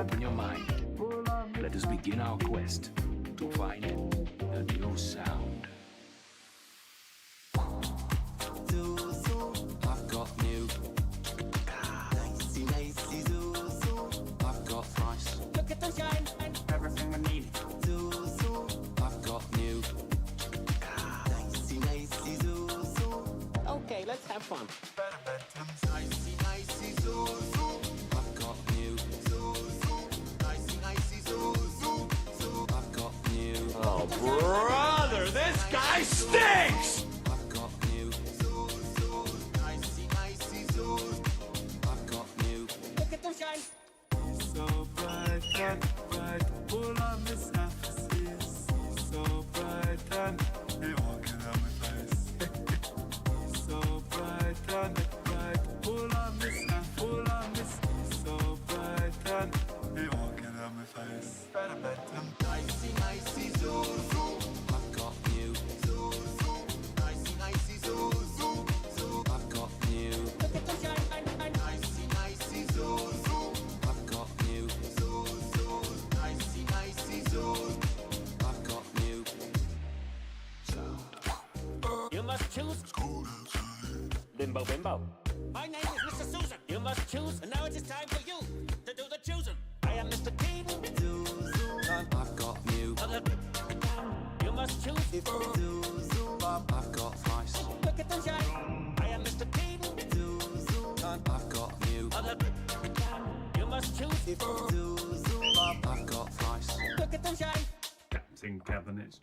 Open your mind. Let us begin our quest to find a new sound. I've got new. Nicey, nicey, zoo, zoo. I've got nice. Look at the shine, everything we need. Zoo, zoo. I've got new. Nicey, nicey, zoo, zoo. Okay, let's have fun. Nicey, nicey, zoo, zoo. I've got new. Zoo, zoo. Nicey, nicey, zoo, zoo, zoo. I've got new. Oh, brother, this guy stinks! I've got new. Zoo, zoo. Nicey, nicey, zoo. I've got new. Look at the shine. So bright and bright, full of mishaps. So bright and they walking on my face. So bright and bright, full of mishaps, full of mis. So bright and they walking on my face. Better bet them. Nicey, nicey, zoo, zoo. I've got new. Zoo, zoo. Nicey, nicey, zoo, zoo, zoo. I've got new. Look at the shine, Nicey, nicey, zoo, zoo. I've got new. Zoo, zoo. Nicey, nicey, zoo. I've got new. You must choose. Bimbo, bimbo. My name is Mr. Susan. You must choose, and now it is time for you to do the choosing. I am Mr. Teen. Zoo, zoo. I've got new. You must choose. Zoo, zoo. I've got nice. Look at the shine. I am Mr. Teen. Zoo, zoo. I've got new. You must choose. Zoo, zoo. I've got nice. Look at the shine.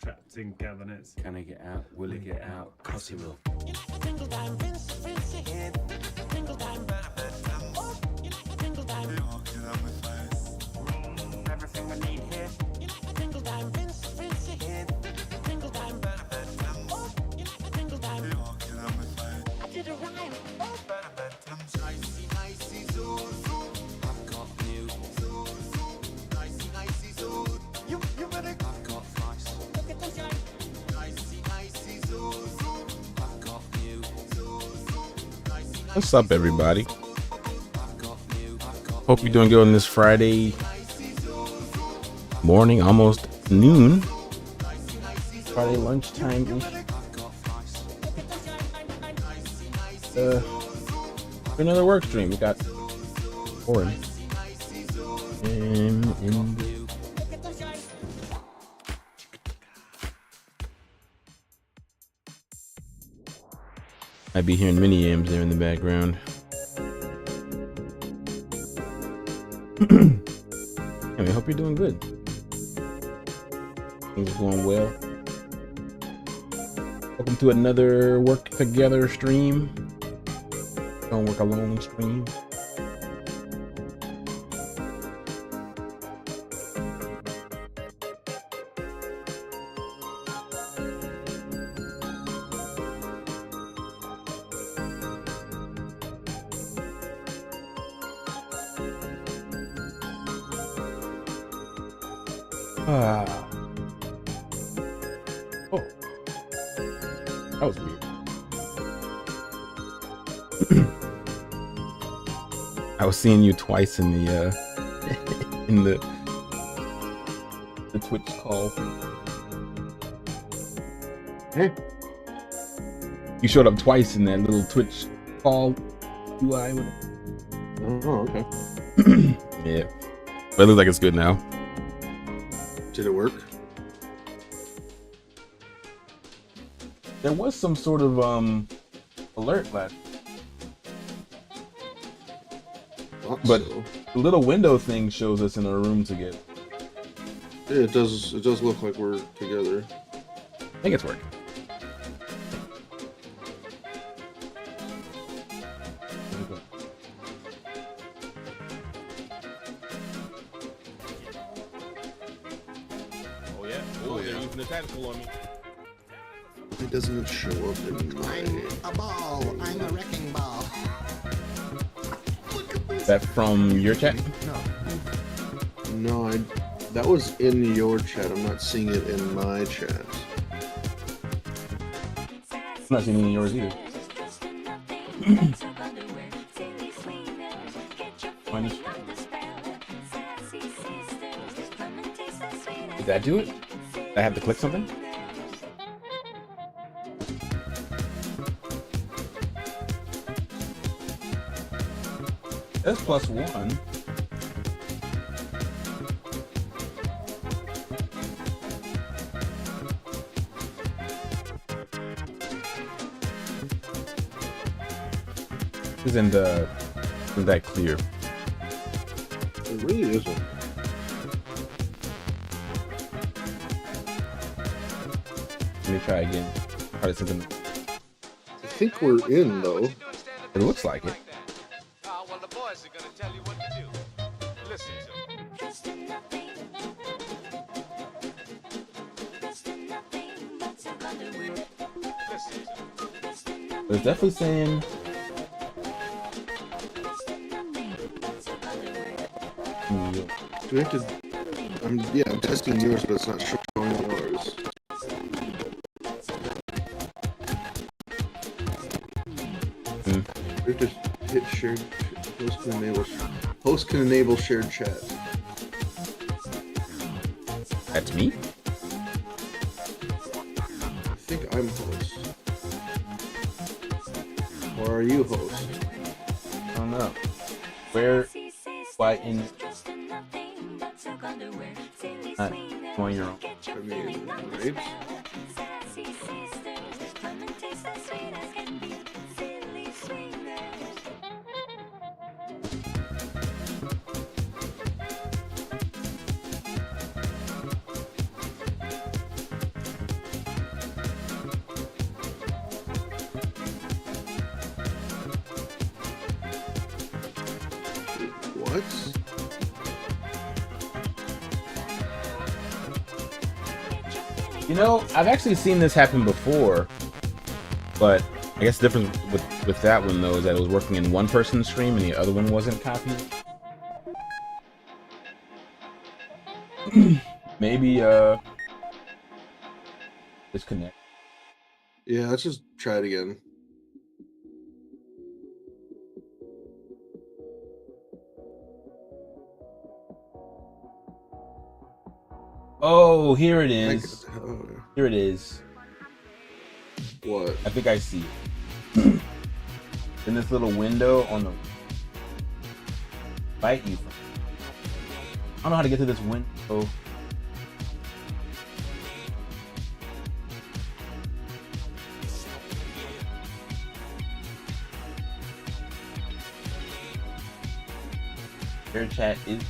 Trapped in cabinets. Can I get out? Will it get out? Cause he will. You like a single dime, rinse, rinse your head. Single dime, oh, you like a single dime. Walking on my face. Everything we need here. You like a single dime, rinse, rinse your head. Single dime, oh, you like a single dime. Walking on my face. I did a rhyme. Oh, Nicey, nicey, zoo, zoo. I've got new. Zoo, zoo. Nicey, nicey, zoo. You better. I've got nice. look at the shine. Nicey, nicey, zoo, zoo. I've got new. Zoo, zoo. Nicey, What's up, everybody? I've got new. I've got Hope you're doing good on this Friday morning, almost noon. Friday lunchtime-ish. For another work stream, we got Oren. I'd be hearing mini yams there in the background. I hope you're doing good. Things are going well. Welcome to another work together stream. Don't work alone stream. Oh, that was weird. I was seeing you twice in the in the Twitch call. Hey. You showed up twice in that little Twitch call UI. Oh, okay. Yeah, but it looks like it's good now. Did it work? There was some sort of alert last, but So. the little window thing shows us in a room together. Yeah, it does. It does look like we're together. I think it's working. Oh yeah. Oh, they're using the tactical on me. It doesn't show up in my. I'm a ball. I'm a wrecking ball. Is that from your chat? No, that was in your chat. I'm not seeing it in my chat. I'm not seeing any of yours either. Mine is- Did that do it? Did I have to click something? That's +1. Isn't that clear? It really isn't. Let me try again. Try something. I think we're in though. It looks like it. Well, the boys are gonna tell you what to do. Listen to them. Listen to them. But it's definitely saying. Do we have to? I'm testing yours, but it's not showing yours. We have to hit shared. Host can enable shared chat. That's me? I think I'm host. Or are you host? I don't know. Where? Why in? Not on your own. I mean, right? What? You know, I've actually seen this happen before, but I guess the difference with that one though is that it was working in one person's stream and the other one wasn't copied. Maybe disconnect. Yeah, let's just try it again. Oh, here it is. Here it is. What? I think I see it. In this little window on the right, you. I don't know how to get to this window. Your chat is.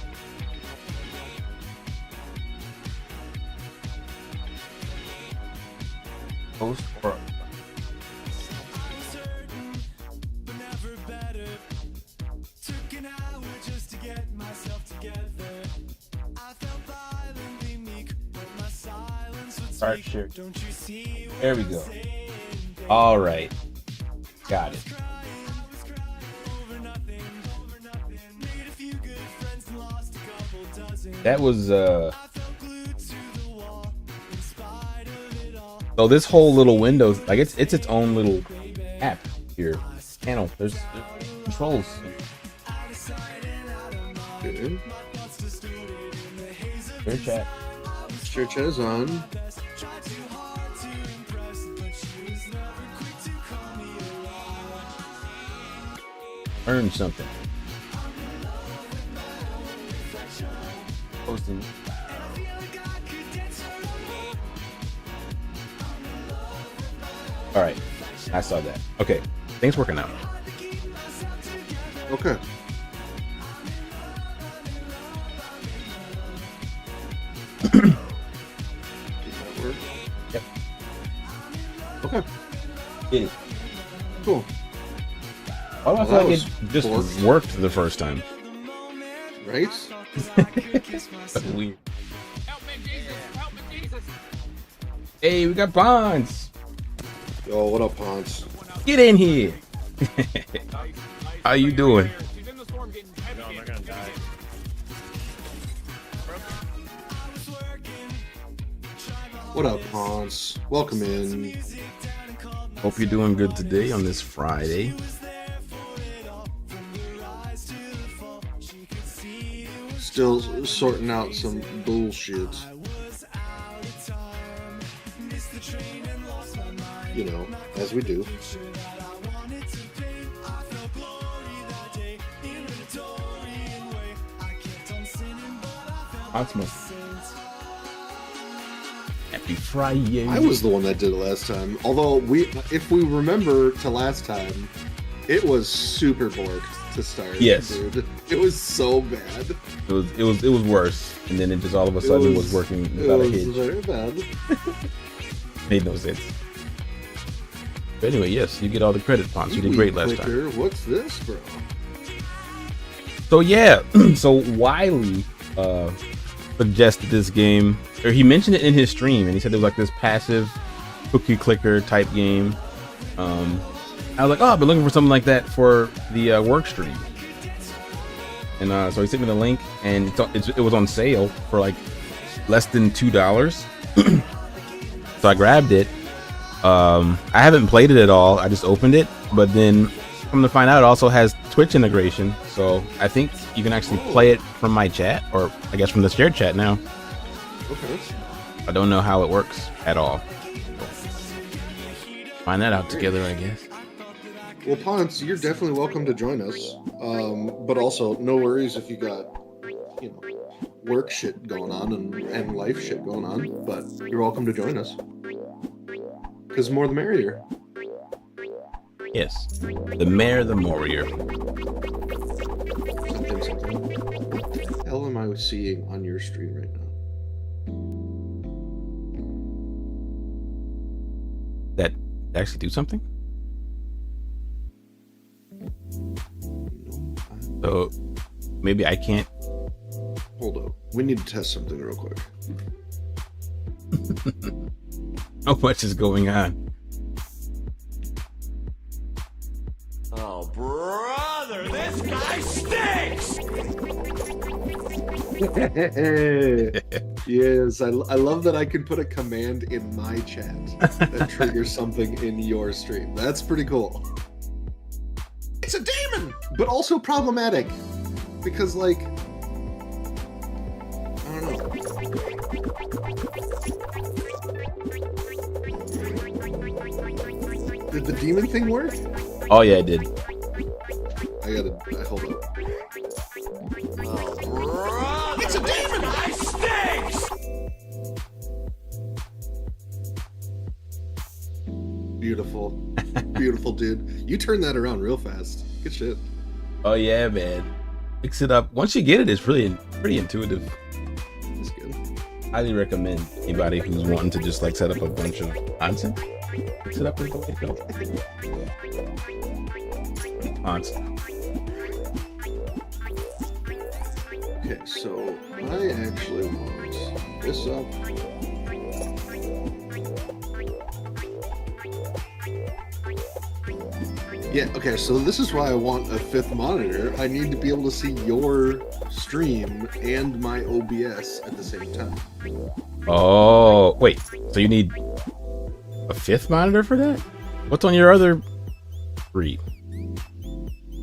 Host or start share. There we go. All right, got it. That was so this whole little window, like it's its own little app here. Panel. There's controls. Okay. Share chat. Share chat is on. Earn something. Posting. All right, I saw that. Okay, things working out. Okay. Did that work? Yep. Okay. Get it. Cool. Why do I feel that like was it just forced. worked the first time? Right? That's weird. Hey, we got Bonds. Yo, what up, Hans? Get in here. How you doing? No, I'm not gonna die. What up, Hans? Welcome in. Hope you're doing good today on this Friday. Still sorting out some bullshit. you know, as we do. Awesome. Happy Friday. I was the one that did it last time. Although if we remember to last time, it was super borked to start. Yes. Dude. It was so bad. It was worse, and then it just all of a sudden was working without a hitch. It was very bad. Made no sense. But anyway, yes, you get all the credit, Ponce. You did great last time. What's this, bro? So yeah, so Wiley suggested this game, or he mentioned it in his stream, and he said it was like this passive cookie clicker type game. I was like, oh, I've been looking for something like that for the work stream. And so he sent me the link, and it was on sale for like less than $2. So I grabbed it. I haven't played it at all. I just opened it, but then come to find out, it also has Twitch integration. So I think you can actually play it from my chat, or I guess from the shared chat now. Okay. I don't know how it works at all. So find that out together, I guess. Well, Ponce, you're definitely welcome to join us. But also, no worries if you got, you know, work shit going on and life shit going on. But you're welcome to join us. Because more the merrier. Yes. The more, the morier. Something. What the hell am I seeing on your stream right now? That actually do something? So maybe I can't. Hold up. We need to test something real quick. How much is going on? Oh, brother, this guy stinks! Yes, I love that I can put a command in my chat that triggers something in your stream. That's pretty cool. It's a demon, but also problematic because, like, I don't know. Did the demon thing work? Oh yeah, it did. Hold up. Oh, brother, it's a demon! Guy stinks! Beautiful. Beautiful, dude. You turned that around real fast. Good shit. Oh yeah, man. Mix it up. Once you get it, it's really pretty intuitive. That's good. Highly recommend anybody who's wanting to just like set up a bunch of nonsense. Mix it up and go. Nonsense. Okay, so I actually want this up. Yeah, okay, so this is why I want a fifth monitor. I need to be able to see your stream and my OBS at the same time. Oh, wait. So you need a fifth monitor for that? What's on your other three?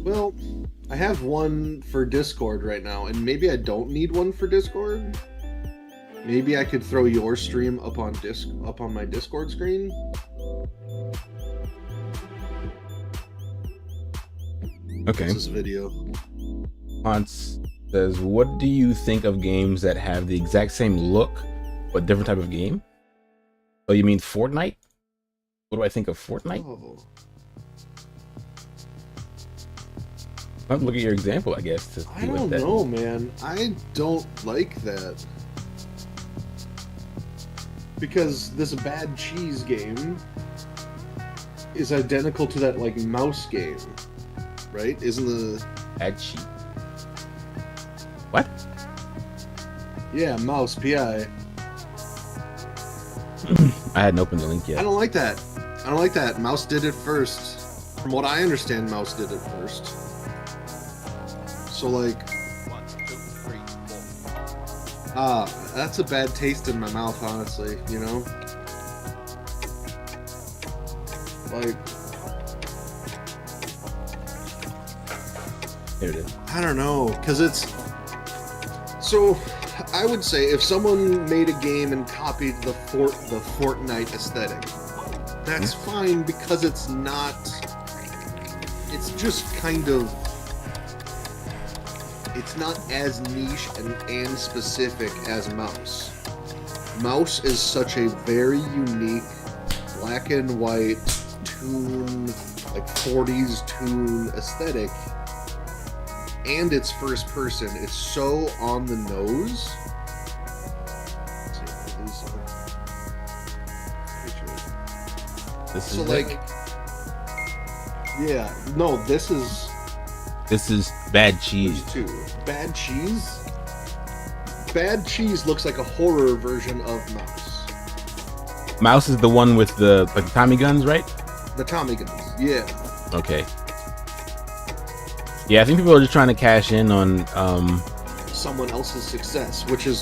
Well, I have one for Discord right now, and maybe I don't need one for Discord. Maybe I could throw your stream up on my Discord screen. Okay. This is video. Hans says, what do you think of games that have the exact same look but different type of game? Oh, you mean Fortnite? What do I think of Fortnite? Oh. I'll have to look at your example, I guess. To I don't know, man. I don't like that. Because this Bad Cheese game is identical to that, like, mouse game. Right? Isn't the... Bad Cheese? What? Yeah, mouse, PI. I hadn't opened the link yet. I don't like that. I don't like that. Mouse did it first. From what I understand, Mouse did it first. So, like... 1, 2, 3, 4. That's a bad taste in my mouth, honestly, you know? Like... There it is. I don't know, because it's... So, I would say if someone made a game and copied the Fortnite aesthetic, that's fine because it's not. It's just kind of. It's not as niche and specific as mouse. Mouse is such a very unique black and white tune, like 40s tune aesthetic, and it's first person. It's so on the nose. This So is like, yeah, no, this is Bad Cheese. too. Bad Cheese. Bad Cheese looks like a horror version of Mouse. Mouse is the one with the like Tommy guns, right? The Tommy guns, yeah. Okay. Yeah, I think people are just trying to cash in on Someone else's success, which is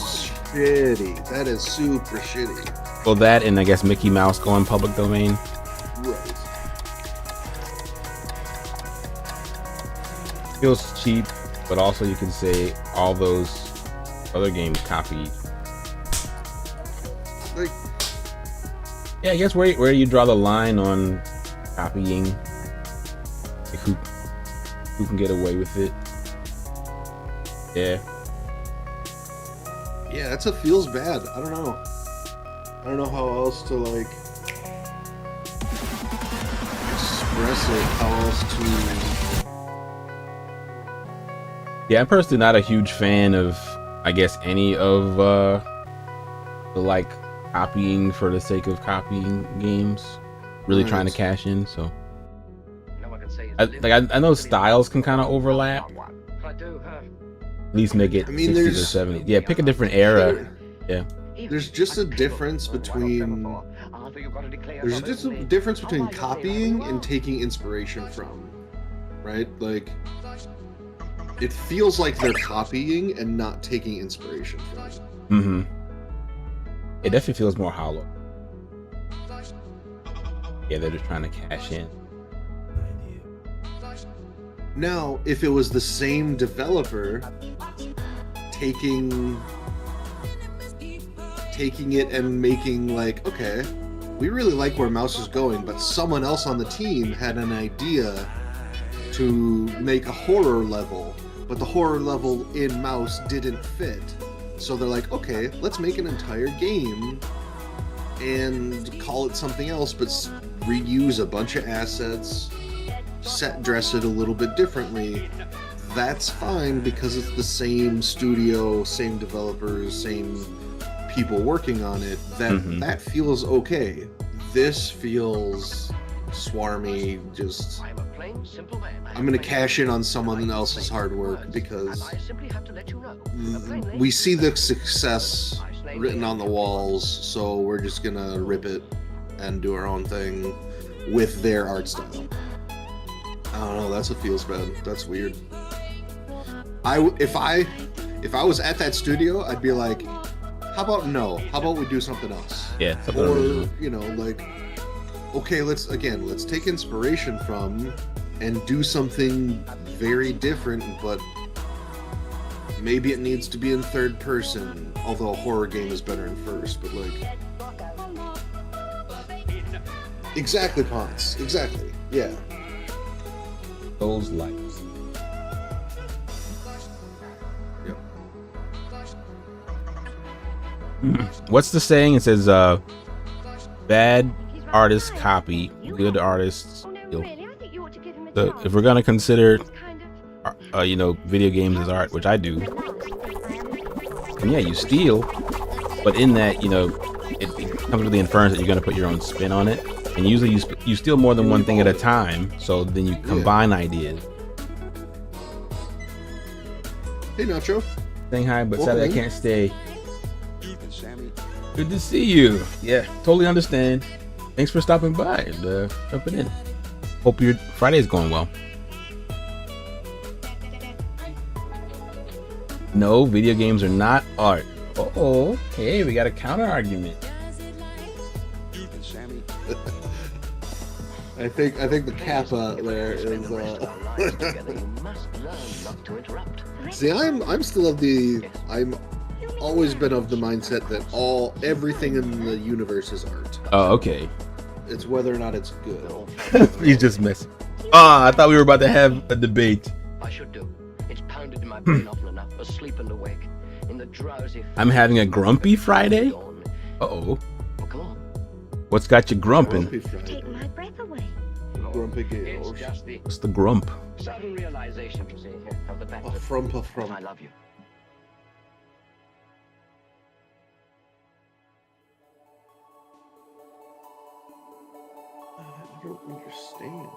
shitty. That is super shitty. well, that and I guess Mickey Mouse going public domain. Right. Feels cheap, but also you can say all those other games copied. Like, Yeah, I guess where you draw the line on copying, like who can get away with it. Yeah. yeah, that's a feels bad. I don't know. I don't know how else to like express it. How else to. Yeah, I'm personally not a huge fan of, I guess, any of the like copying for the sake of copying games. Really Right. trying to cash in. So No one can say I know styles can kind of overlap. I do, At least make it I mean, 60s or there's- 70s. Yeah, pick a different era. Yeah. There's just a difference between. There's just a difference between copying and taking inspiration from, right? Like, it feels like they're copying and not taking inspiration from. Mm-hmm. It definitely feels more hollow. Yeah, they're just trying to cash in. Now, if it was the same developer taking it and making like, okay, we really like where Mouse is going, but someone else on the team had an idea to make a horror level, but the horror level in Mouse didn't fit. So they're like, okay, let's make an entire game and call it something else, but reuse a bunch of assets, dress it a little bit differently. That's fine because it's the same studio, same developers, same people working on it. That feels okay. This feels swarmy. Just I'm a plain, simple man. I'm gonna cash in on someone else's hard work because I simply have to let you know. we see the success written on the walls, so we're just gonna rip it and do our own thing with their art style. I don't know. That's what feels bad. That's weird. If I was at that studio, I'd be like, how about no? How about we do something else? Yeah. something Or original. you know, like, okay, let's take inspiration from and do something very different, but maybe it needs to be in third person. Although a horror game is better in first, but like, exactly, Ponce. Exactly. Yeah. Those lights. Yep. What's the saying? It says, bad artists copy, good artists steal. So if we're gonna consider, video games as art, which I do, and yeah, you steal, but in that, it comes with the inference that you're gonna put your own spin on it, and usually you steal more than one thing at a time, so then you combine ideas. Hey, Nacho. Saying hi, but Welcome sadly I in. can't stay. Good to see you. Yeah, totally understand. Thanks for stopping by and jumping in. Hope your Friday's going well. No, video games are not art. Oh, hey, we got a counter argument. I think the kappa there is. See, I'm still of the. I'm always been of the mindset that everything in the universe is art. Oh, okay. It's whether or not it's good. He's just messing. I thought we were about to have a debate. I should do. It's pounded in my brain often enough, asleep and awake, in the drowsy. I'm having a grumpy Friday? dawn. Uh-oh. Well, come on. What's got you grumping? Grumpy Friday. Take my breath away. Grumpy It's Gales. just the What's the grump? sudden realization, you see, of the fact that From. I love you. I don't understand.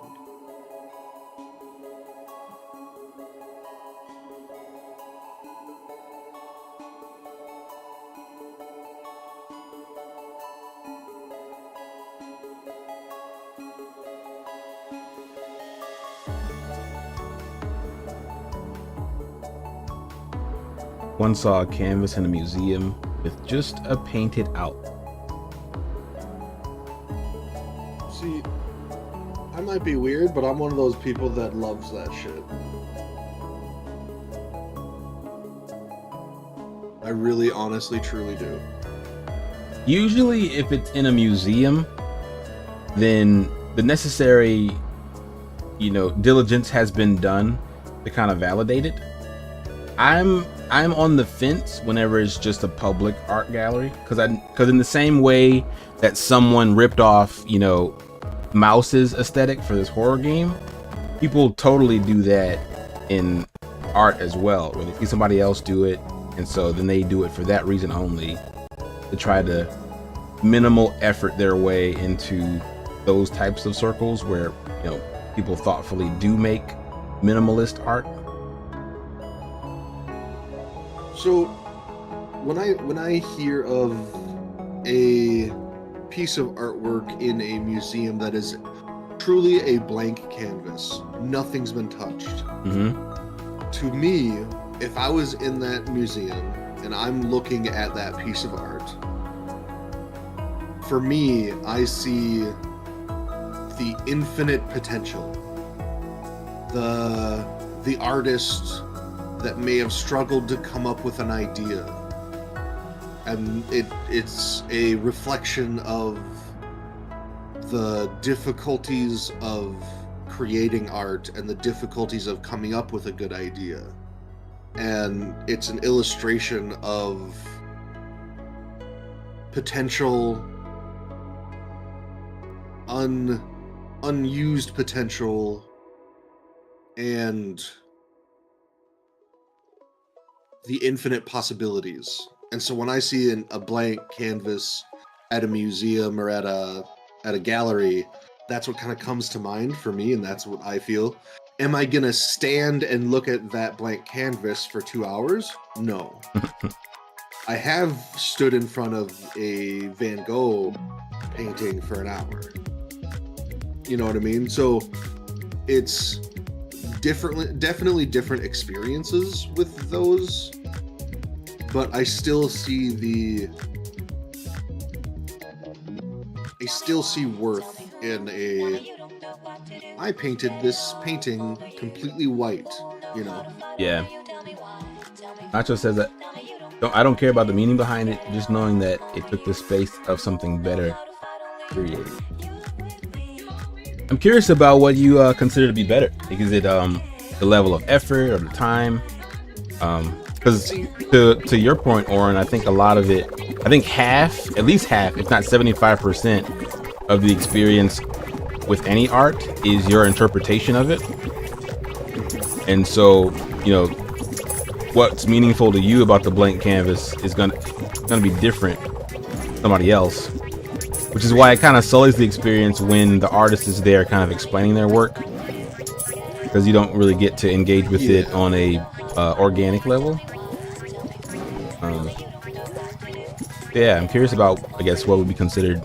One saw a canvas in a museum with just a painted out. See, I might be weird, but I'm one of those people that loves that shit. I really, honestly, truly do. Usually, if it's in a museum, then the necessary, diligence has been done to kind of validate it. I'm on the fence whenever it's just a public art gallery, because in the same way that someone ripped off, Mouse's aesthetic for this horror game, people totally do that in art as well, where they see somebody else do it, and so then they do it for that reason only, to try to minimal effort their way into those types of circles where people thoughtfully do make minimalist art. So, when I hear of a piece of artwork in a museum that is truly a blank canvas, nothing's been touched. Mm-hmm. To me, if I was in that museum and I'm looking at that piece of art, for me, I see the infinite potential. The artist that may have struggled to come up with an idea, and it's a reflection of the difficulties of creating art and the difficulties of coming up with a good idea, and it's an illustration of potential unused potential and the infinite possibilities. And so when I see a blank canvas at a museum or at a gallery, that's what kind of comes to mind for me, and that's what I feel. Am I gonna stand and look at that blank canvas for 2 hours? No. I have stood in front of a Van Gogh painting for an hour. You know what I mean? So it's definitely different experiences with those, but I still see worth in I painted this painting completely white, Yeah. Nacho says that I don't care about the meaning behind it, just knowing that it took the space of something better created. I'm curious about what you consider to be better. Is it the level of effort or the time? Because to your point, Oren, I think a lot of it, at least half, if not 75% of the experience with any art is your interpretation of it. And so, what's meaningful to you about the blank canvas is gonna be different to somebody else, which is why it kind of sullies the experience when the artist is there kind of explaining their work, because you don't really get to engage with it on a organic level. Yeah, I'm curious about, I guess, what would be considered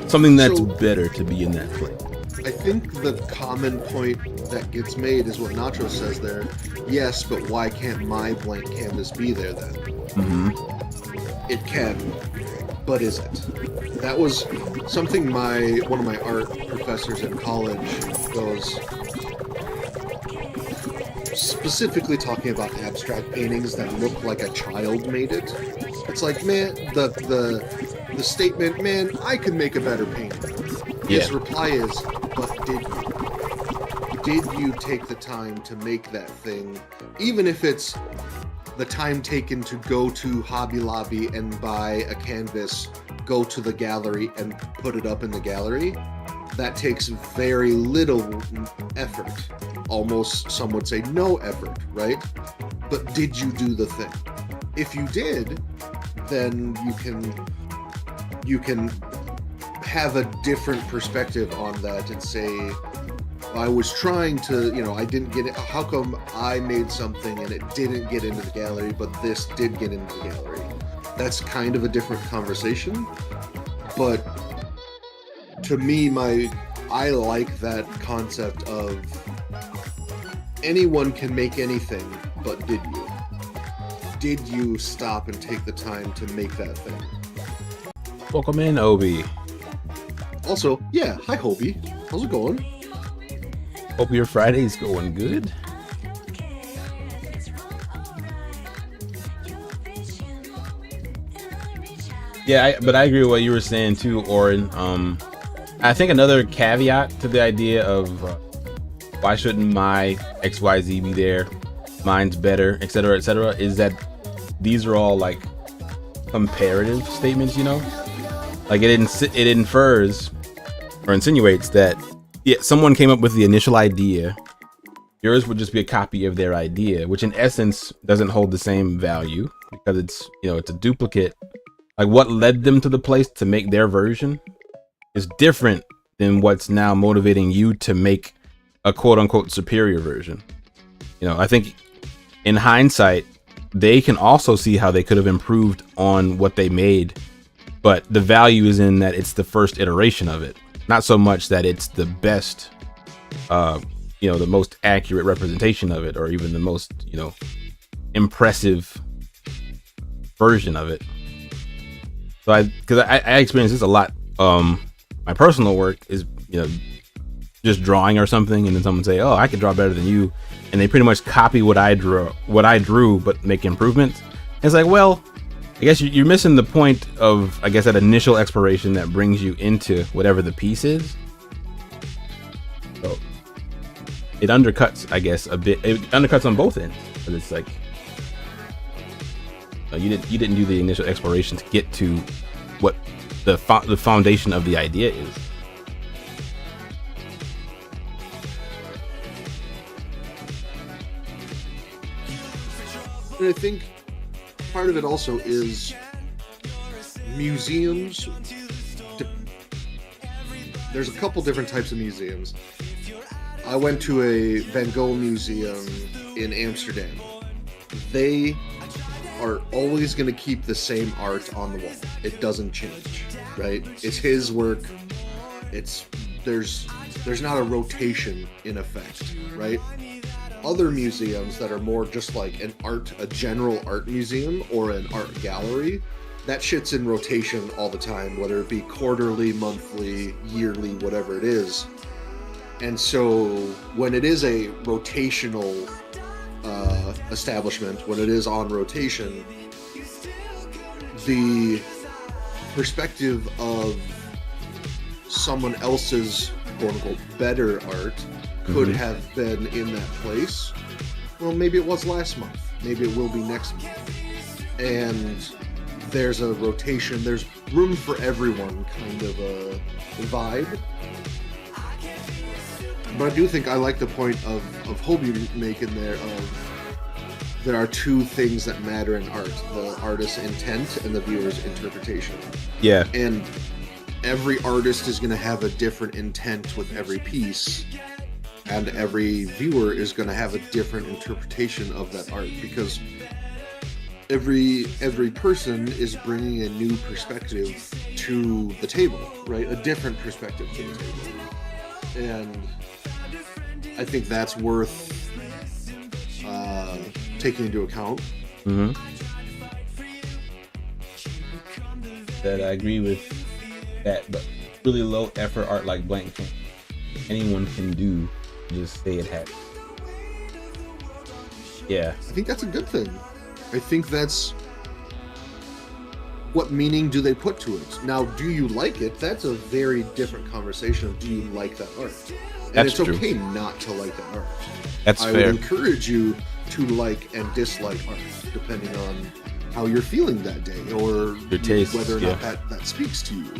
something that's better to be in that place. I think the common point that gets made is what Nacho says there. Yes, but why can't my blank canvas be there then? Mm-hmm. It can, but is it? That was something one of my art professors in college goes, specifically talking about abstract paintings that look like a child made it. It's like, man, the statement, man, I could make a better painting. His reply is, but did you? Did you take the time to make that thing? Even if it's the time taken to go to Hobby Lobby and buy a canvas, go to the gallery and put it up in the gallery, that takes very little effort. Almost, some would say no effort, right? But did you do the thing? If you did, then you can have a different perspective on that and say, I was trying to, I didn't get it. How come I made something and it didn't get into the gallery, but this did get into the gallery? That's kind of a different conversation. But to me, I like that concept of anyone can make anything, but did you? Did you stop and take the time to make that thing? Welcome in, Obi. Also, yeah, hi Hobie. How's it going? Hope your Friday's going good. Yeah, but I agree with what you were saying too, Oren. I think another caveat to the idea of why shouldn't my XYZ be there, mine's better, etc., is that these are all like comparative statements, like it infers or insinuates that someone came up with the initial idea, yours would just be a copy of their idea, which in essence doesn't hold the same value because it's it's a duplicate. Like what led them to the place to make their version is different than what's now motivating you to make a quote unquote superior version. I think in hindsight, they can also see how they could have improved on what they made, but the value is in that it's the first iteration of it, not so much that it's the best, the most accurate representation of it, or even the most, impressive version of it. So because I experience this a lot. My personal work is, just drawing or something, and then someone say, "Oh, I could draw better than you," and they pretty much copy what I drew, but make improvements. And it's like, well, I guess you're missing the point of, I guess, that initial exploration that brings you into whatever the piece is. So it undercuts, I guess, a bit. It undercuts on both ends, because it's like, you didn't do the initial exploration to get to what the foundation of the idea is. And I think part of it also is museums. There's a couple different types of museums. I went to a Van Gogh museum in Amsterdam. They are always going to keep the same art on the wall. It doesn't change, right? It's his work. There's not a rotation in effect, right? Other museums that are more just like a general art museum or an art gallery, that shit's in rotation all the time, whether it be quarterly, monthly, yearly, whatever it is. And so when it is a rotational establishment, when it is on rotation, the perspective of someone else's quote-unquote better art could have been in that place. Well, maybe it was last month. Maybe it will be next month. And there's a rotation. There's room for everyone, kind of a vibe. But I do think I like the point of Hobie making there are two things that matter in art: the artist's intent and the viewer's interpretation. Yeah. And every artist is going to have a different intent with every piece, and every viewer is going to have a different interpretation of that art, because every person is bringing a new perspective to the table, right? A different perspective to the table. And I think that's worth taking into account. That I agree with that, but really low effort art like blank paint, anyone can do. Just say it has. Yeah, I think that's a good thing. I think that's what meaning do they put to it? Now, do you like it? That's a very different conversation of do you like that art? And That's it's true. okay not to like that art. That's I fair. would encourage you to like and dislike art, depending on how you're feeling that day or Your tastes, whether or yeah. not that speaks to you.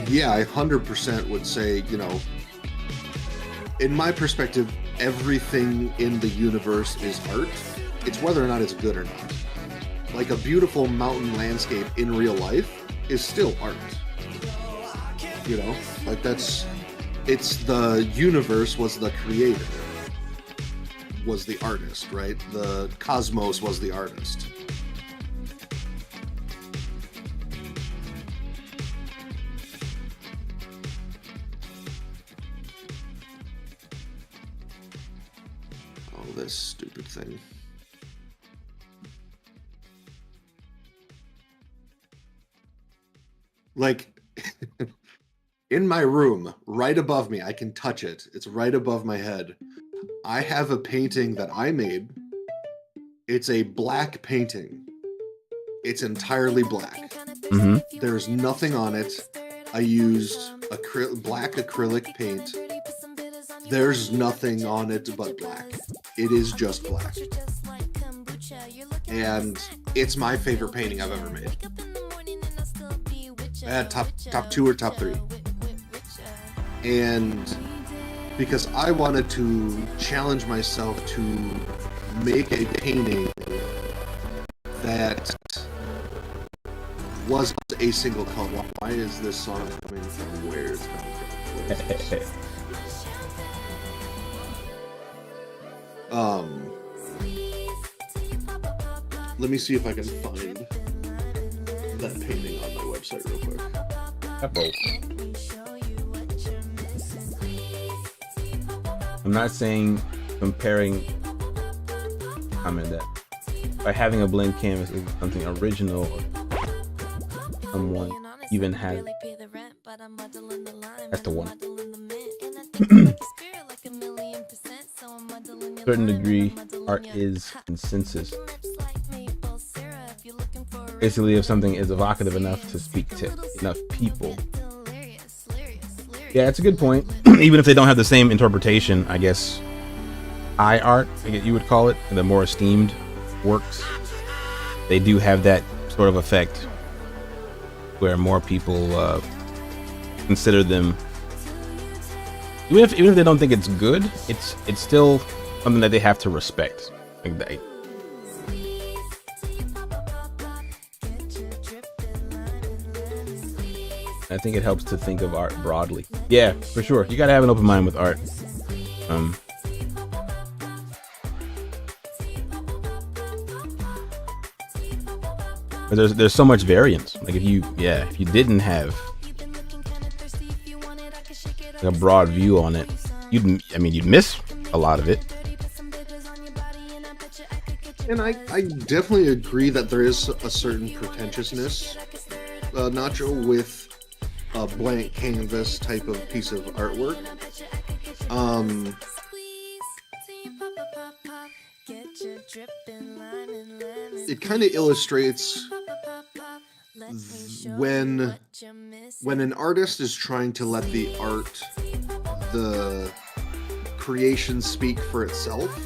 Yeah, I 100% would say, you know, in my perspective, everything in the universe is art. It's whether or not it's good or not. Like a beautiful mountain landscape in real life is still art. You know, like it's the universe was the creator, was the artist, right? The cosmos was the artist. Oh, this stupid thing. Like, in my room, right above me, I can touch it. It's right above my head. I have a painting that I made. It's a black painting. It's entirely black. Mm-hmm. There's nothing on it. I used black acrylic paint. There's nothing on it but black. It is just black. And it's my favorite painting I've ever made. Top 2 or top 3. And because I wanted to challenge myself to make a painting that was a single color. Why is this song coming from? Where it's coming from? Let me see if I can find that painting on my website real quick. I'm not saying comparing. I mean that by having a blank canvas is something original or someone even has. That's the one. Certain degree, art is consensus. Basically, if something is evocative enough to speak to enough people. Yeah, it's a good point. Even if they don't have the same interpretation, I guess, high art, I guess you would call it, the more esteemed works, they do have that sort of effect where more people consider them. Even if they don't think it's good, it's still something that they have to respect. Like that. I think it helps to think of art broadly. Yeah, for sure. You gotta have an open mind with art. But there's so much variance. Like if you didn't have a broad view on it, you'd miss a lot of it. And I definitely agree that there is a certain pretentiousness, Nacho, with a blank canvas type of piece of artwork. It kind of illustrates when an artist is trying to let the art, the creation speak for itself,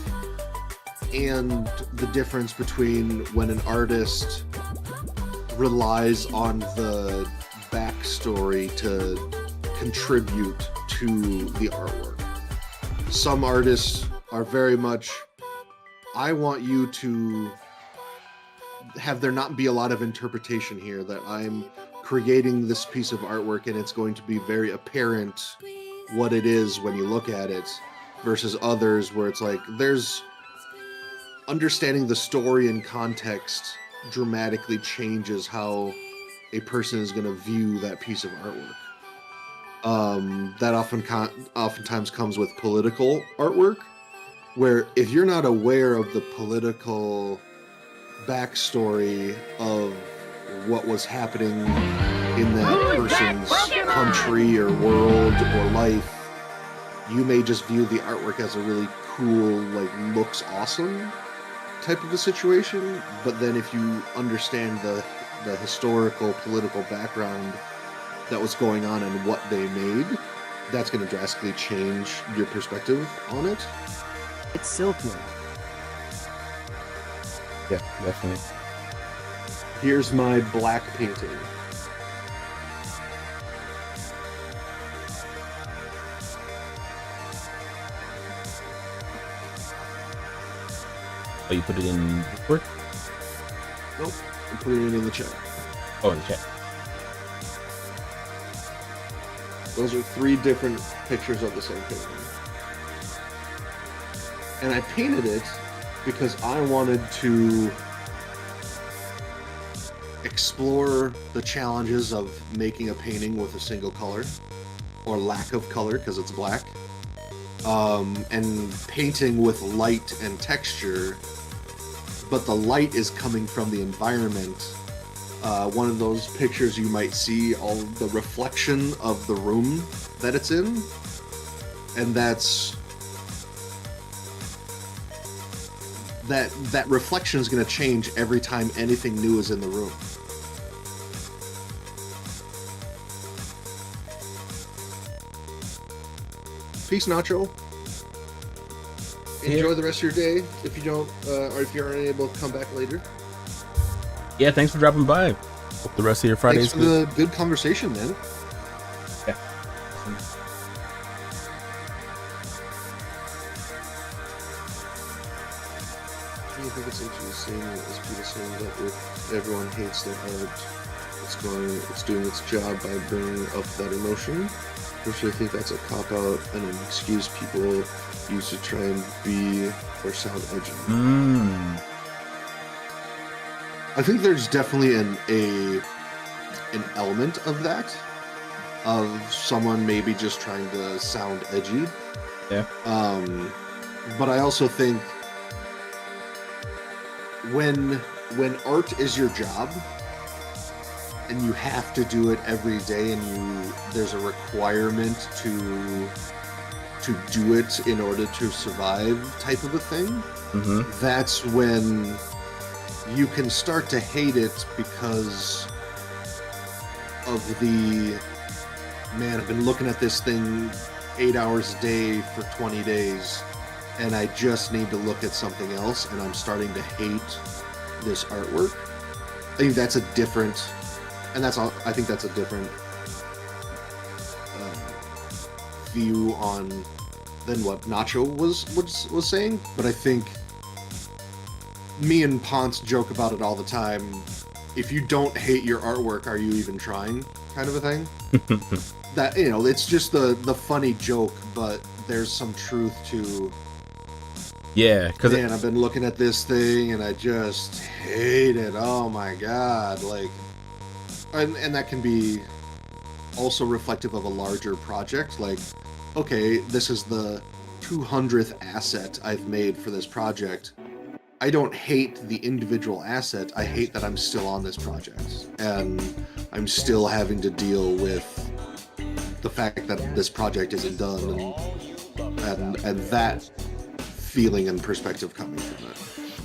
and the difference between when an artist relies on the backstory to contribute to the artwork. Some artists are very much, I want you to have there not be a lot of interpretation here, that I'm creating this piece of artwork and it's going to be very apparent what it is when you look at it, versus others where it's like there's understanding the story and context dramatically changes how a person is going to view that piece of artwork. That oftentimes comes with political artwork, where if you're not aware of the political backstory of what was happening in that person's country or world or life, you may just view the artwork as a really cool, like, looks awesome type of a situation. But then if you understand the historical, political background that was going on and what they made, that's going to drastically change your perspective on it. It's silky. Yeah, definitely. Here's my black painting. Oh, you put it in Discord? Nope, I'm putting it in the chat. Oh, in the chat. Those are 3 different pictures of the same painting. And I painted it because I wanted to explore the challenges of making a painting with a single color, or lack of color because it's black, and painting with light and texture, but the light is coming from the environment. One of those pictures you might see all the reflection of the room that it's in, and that reflection is going to change every time anything new is in the room. Peace, Nacho. Enjoy the rest of your day. If you don't, or if you're unable to come back later. Yeah, thanks for dropping by. Hope the rest of your Friday is good. Thanks for the good conversation, man. Yeah. I think it's interesting as Peter saying that if everyone hates their art, it's doing its job by bringing up that emotion. Personally, I think that's a cop-out and an excuse people use to try and be or sound edgy. I think there's definitely an element of that, of someone maybe just trying to sound edgy. Yeah. But I also think when art is your job and you have to do it every day, and there's a requirement to do it in order to survive type of a thing, that's when you can start to hate it because of man, I've been looking at this thing 8 hours a day for 20 days, and I just need to look at something else, and I'm starting to hate this artwork. I think that's a different, I think that's a different view on than what Nacho was saying. But I think me and Ponce joke about it all the time. If you don't hate your artwork, are you even trying? Kind of a thing. That, it's just the funny joke, but there's some truth to. Yeah, because man, I've been looking at this thing and I just hate it. Oh my god, like, and that can be also reflective of a larger project. Like, okay, this is the 200th asset I've made for this project. I don't hate the individual asset. I hate that I'm still on this project and I'm still having to deal with the fact that this project isn't done, and that feeling and perspective coming from it.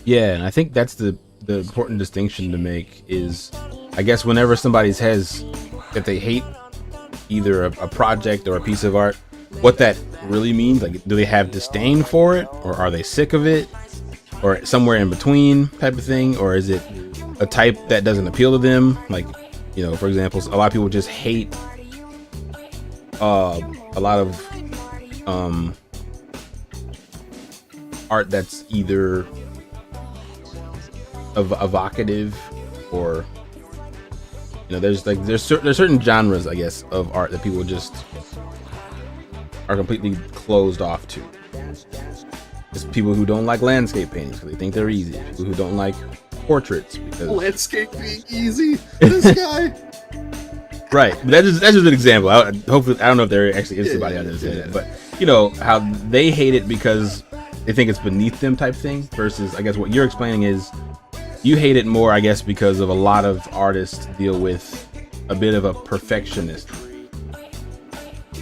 Yeah, and I think that's the important distinction to make is, I guess, whenever somebody says that they hate either a project or a piece of art, what that really means. Like, do they have disdain for it, or are they sick of it, or somewhere in between type of thing, or is it a type that doesn't appeal to them? Like, for example, a lot of people just hate a lot of art that's either evocative, or there's certain genres, I guess, of art that people just are completely closed off to. It's people who don't like landscape paintings because they think they're easy. People who don't like portraits because landscape being easy. This guy. Right, but that's just an example. Hopefully, I don't know if there actually is somebody out there saying it, but how they hate it because they think it's beneath them type thing. Versus, I guess what you're explaining is you hate it more, I guess, because of a lot of artists deal with a bit of a perfectionist,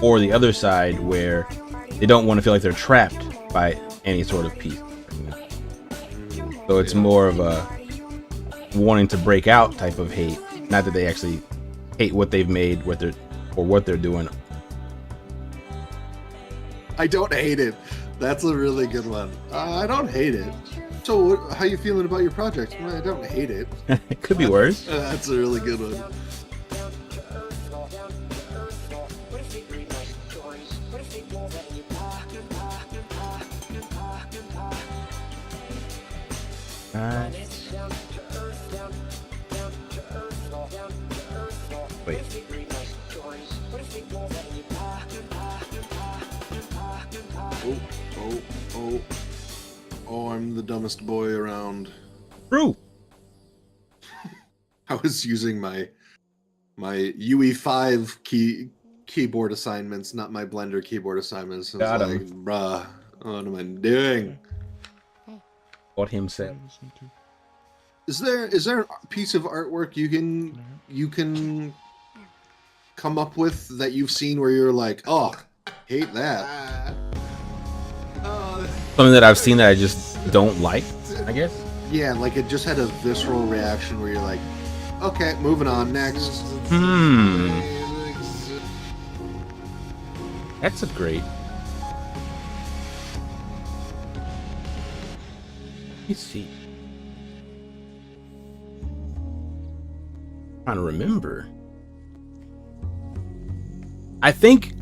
or the other side where they don't want to feel like they're trapped by any sort of piece. So it's more of a wanting to break out type of hate, not that they actually hate what they've made, what they're doing. I don't hate it. That's a really good one. I don't hate it. So, how you feeling about your project? Well, I don't hate it. It could be worse. That's a really good one. Wait. Oh, I'm the dumbest boy around. True. I was using my UE5 keyboard assignments, not my Blender keyboard assignments. It's Got like, him. bruh, what am I doing? Got himself. Is there a piece of artwork you can come up with that you've seen where you're like, oh, hate that? Something that I've seen that I just don't like, I guess. Yeah, like it just had a visceral reaction where you're like, okay, moving on, next. That's a great. Let me see. I'm trying to remember. I think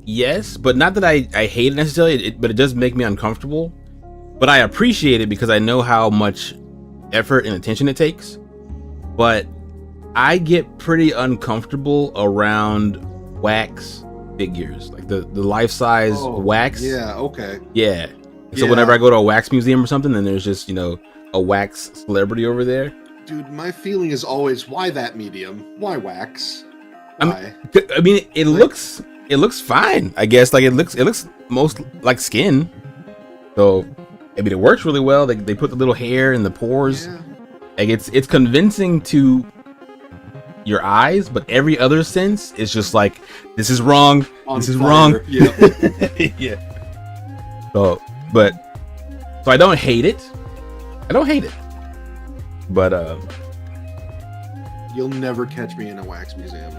yes, but not that I hate it necessarily, but it does make me uncomfortable. But I appreciate it because I know how much effort and attention it takes. But I get pretty uncomfortable around wax figures, like the life-size wax. Yeah, okay. Yeah. So whenever I go to a wax museum or something, then there's just, a wax celebrity over there. Dude, my feeling is always, why that medium? Why wax? Why? I mean, it looks fine, I guess. Like it looks most like skin. So, I mean, it works really well. They put the little hair in the pores. Yeah. Like it's convincing to your eyes, but every other sense is just like, this is wrong. This is wrong. Yeah. Yeah. So I don't hate it. But You'll never catch me in a wax museum.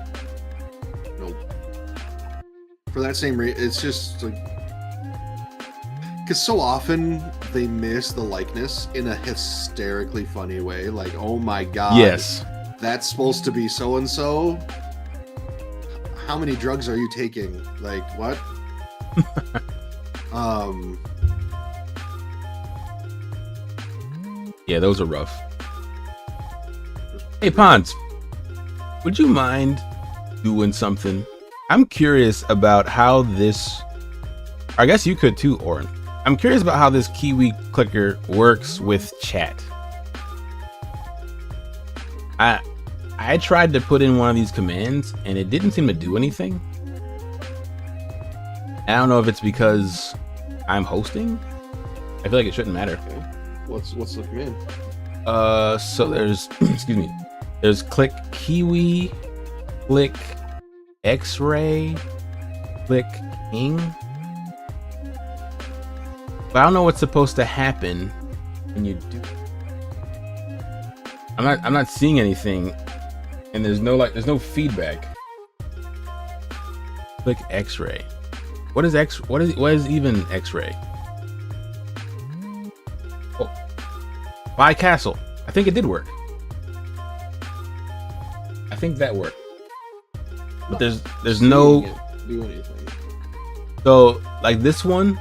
Nope. For that same reason, it's just like, because so often they miss the likeness in a hysterically funny way. Like, oh my god, yes, that's supposed to be so and so. How many drugs are you taking? Like, what? Yeah, those are rough. Hey, Pons, would you mind doing something? I'm curious about how this, I guess you could too, Oren. I'm curious about how this Kiwi clicker works with chat. I tried to put in one of these commands and it didn't seem to do anything. I don't know if it's because I'm hosting. I feel like it shouldn't matter. Okay. What's the command? So there's excuse me. There's click Kiwi, click X-ray, click King. But I don't know what's supposed to happen when you do. I'm not seeing anything, and there's no feedback. Click X-ray. What is even X-ray? Oh, buy castle. I think it did work. I think that worked. But there's no do anything. So like this one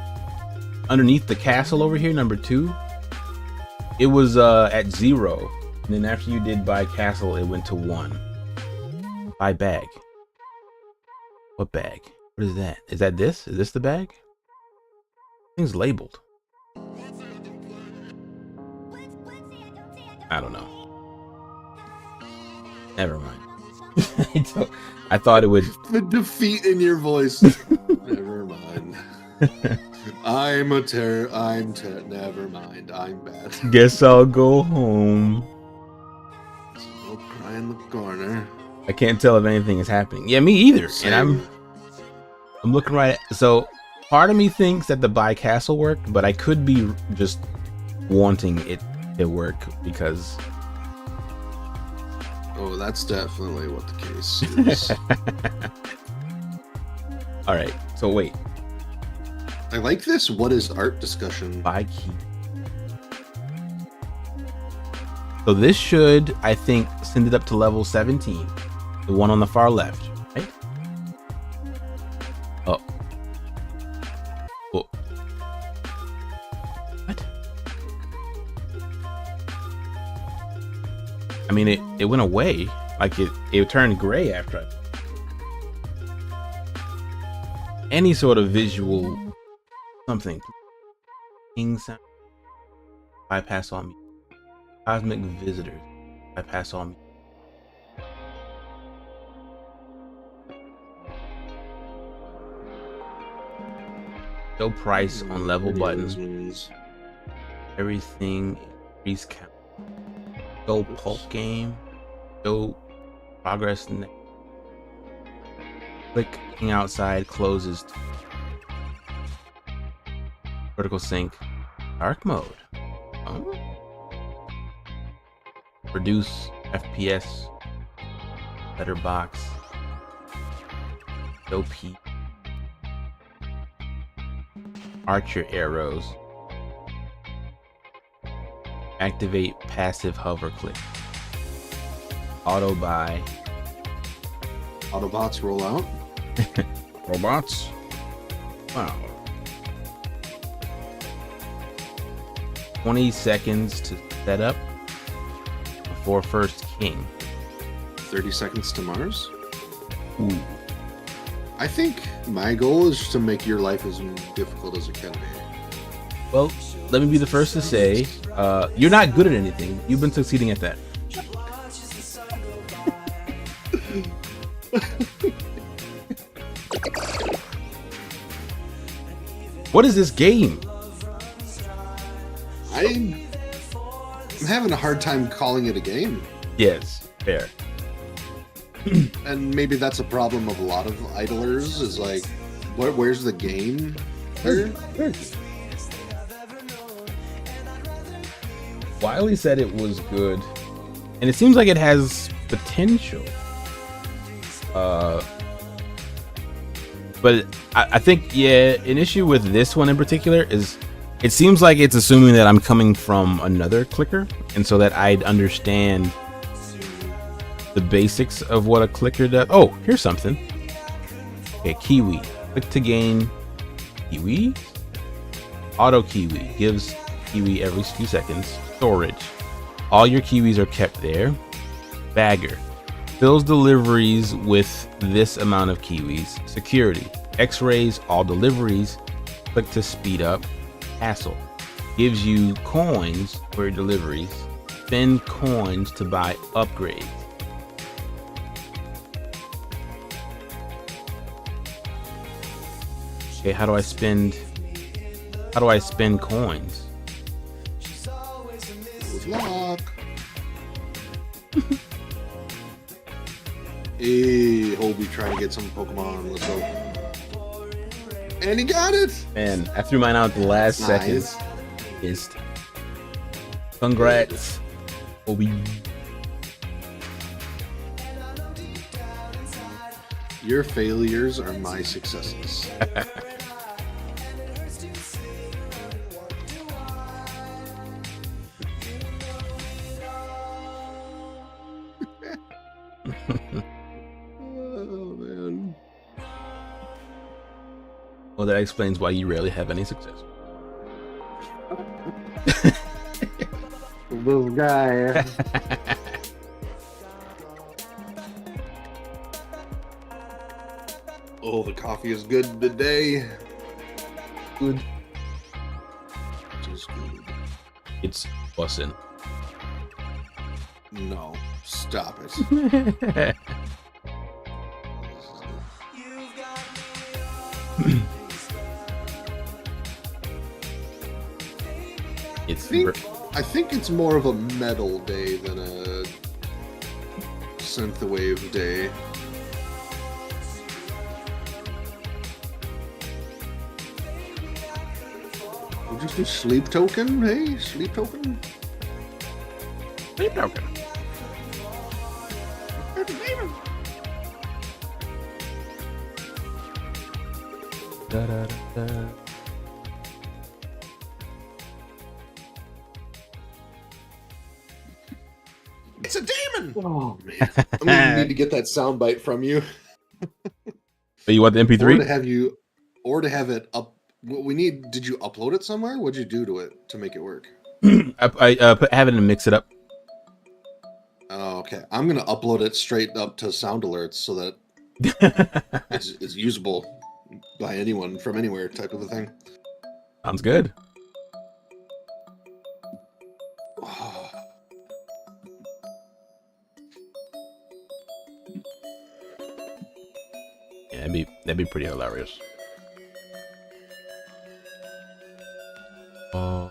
underneath the castle over here, number 2, it was at 0, and then after you did buy castle, it went to 1. Buy bag. What bag? What is that? Is that this? Is this the bag? Thing's labeled. I don't know. Never mind. I thought it would. The defeat in your voice. Never mind. Never mind. I'm bad. Guess I'll go home. Go cry in the corner. I can't tell if anything is happening. Yeah, me either. Same. And I'm looking right at, so part of me thinks that the buy castle worked, but I could be just wanting it to work because Oh, that's definitely what the case is. all right, so wait, I like this what is art discussion. by key. So this should, I think, send it up to level 17, the one on the far left, right? Oh. Whoa. What? I mean, it went away. Like it turned gray after any sort of visual something. King sound. Bypass all music. Cosmic visitors. Bypass all music. Show price on level buttons. Everything increase count. Show pulp game. Show progress. Clicking outside closes. Vertical sync. Dark mode. Oh. Reduce FPS. Letterbox. Show P. Archer arrows. Activate passive hover click. Auto buy. Autobots roll out. Robots. Wow. 20 seconds to set up before first king. 30 seconds to Mars. Ooh. I think my goal is to make your life as difficult as it can be. Well, let me be the first to say, you're not good at anything. You've been succeeding at that. What is this game? I'm having a hard time calling it a game. Yes, fair. And maybe that's a problem of a lot of idlers, is like, where's the game? Wiley said it was good, and it seems like it has potential. But I think, yeah, an issue with this one in particular is it seems like it's assuming that I'm coming from another clicker, and so that I'd understand the basics of what a clicker does. Oh, here's something. Okay, Kiwi. Click to gain Kiwi. Auto Kiwi gives Kiwi every few seconds. Storage. All your Kiwis are kept there. Bagger. Fills deliveries with this amount of Kiwis. Security. X-rays all deliveries. Click to speed up. Hassle. Gives you coins for your deliveries. Spend coins to buy upgrades. Okay, how do I spend coins? With luck. Hey, Hobie trying to get some Pokemon. Let's go. And he got it! Man, I threw mine out the last second. Nice. Congrats, Obi. Your failures are my successes. Oh, man. Well, that explains why you rarely have any success. This guy. Oh, the coffee is good today. Good. Just good. It's bussin'. No, stop it. I think it's more of a metal day than a synthwave day. We'll just do sleep token. Hey, sleep token. Sleep token. Da, da, da, da. It's a demon. Oh man, I'm gonna need to get that soundbite from you. So you want the Or MP3? to have you, or to have it up. What we need? Did you upload it somewhere? What'd you do to it to make it work? Have it and mix it up. Oh, okay. I'm gonna upload it straight up to Sound Alerts so that it's usable by anyone from anywhere, type of a thing. Sounds good. Oh. Yeah, that'd be pretty hilarious. Oh.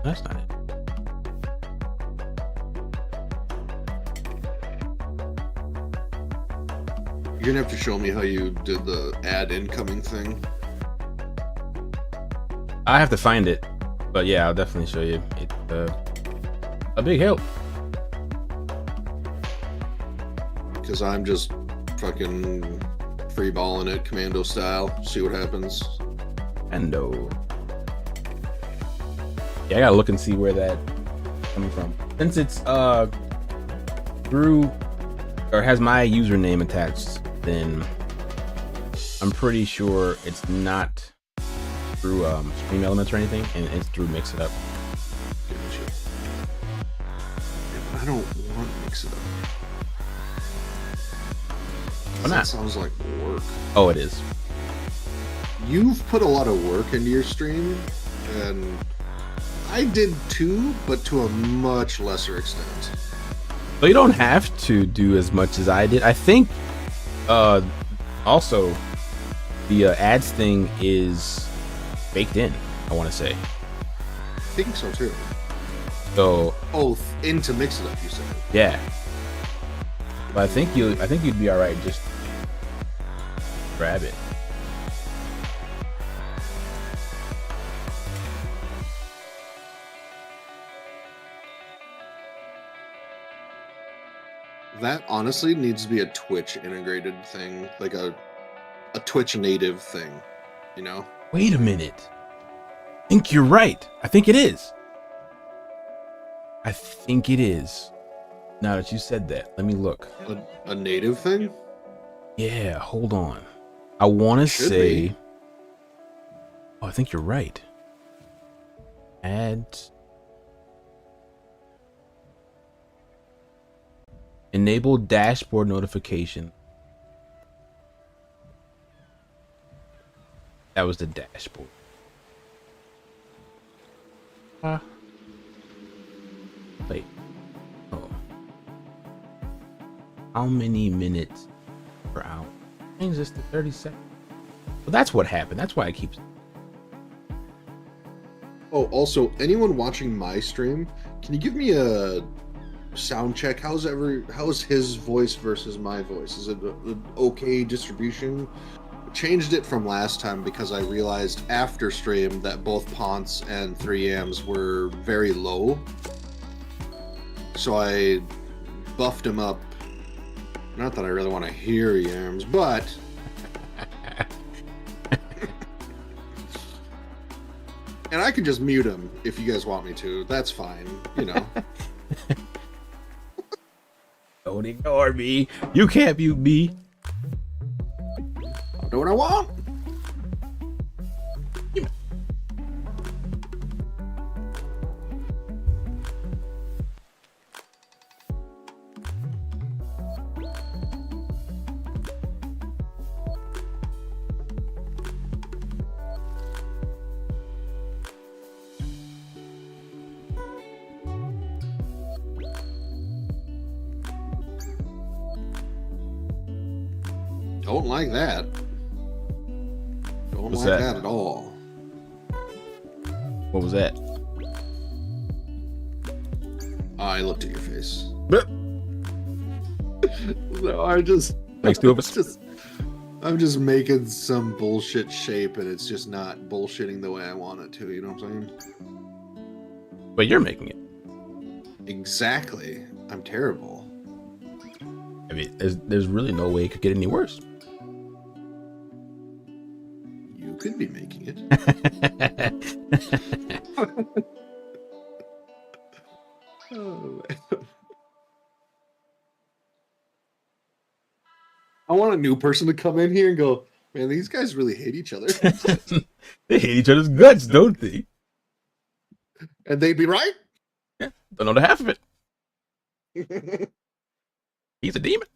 That's not it. You're gonna have to show me how you did the add incoming thing. I have to find it, but yeah, I'll definitely show you. It's a big help. Because I'm just fucking free balling it commando style. See what happens. Commando. Yeah, I gotta look and see where that coming from. Since it's through or has my username attached, then I'm pretty sure it's not through Stream Elements or anything, and it's through Mix It Up. Yeah, but I don't want to mix it up. Why not? That sounds like work. Oh, it is. You've put a lot of work into your stream, and I did too, but to a much lesser extent. So you don't have to do as much as I did. I think also the ads thing is baked in, I want to say. I think so too. So into Mix It Up, you said. yeah. But I think you'd be all right. Just grab it. That honestly needs to be a Twitch integrated thing, like a Twitch native thing, you know? Wait a minute. I think you're right. I think it is. Now that you said that, let me look. A native thing? Yeah, hold on. I want to say. be. Oh, I think you're right. Ads. Enable dashboard notification. That was the dashboard. Wait. Oh. How many minutes per hour? Change this to 30 seconds. Well, that's what happened. That's why it keeps. Oh, also, anyone watching my stream, can you give me a sound check? How is his voice versus my voice? Is it an okay distribution? Changed it from last time because I realized after stream that both Ponce and 3Ams were very low. So I buffed him up. Not that I really want to hear Yams, but and I can just mute him if you guys want me to. That's fine, you know. Don't ignore me. You can't mute me. I'll do what I want. Don't like that. Don't What's like that? that at all. What was that? I looked at your face. No, I just Makes two of us. I'm just making some bullshit shape, and it's just not bullshitting the way I want it to. You know what I'm saying? But you're making it. Exactly. I'm terrible. I mean, there's really no way it could get any worse. You could be making it. Oh, man. I want a new person to come in here and go, man, these guys really hate each other. They hate each other's guts, don't they? And they'd be right. Yeah, don't know the half of it. He's a demon.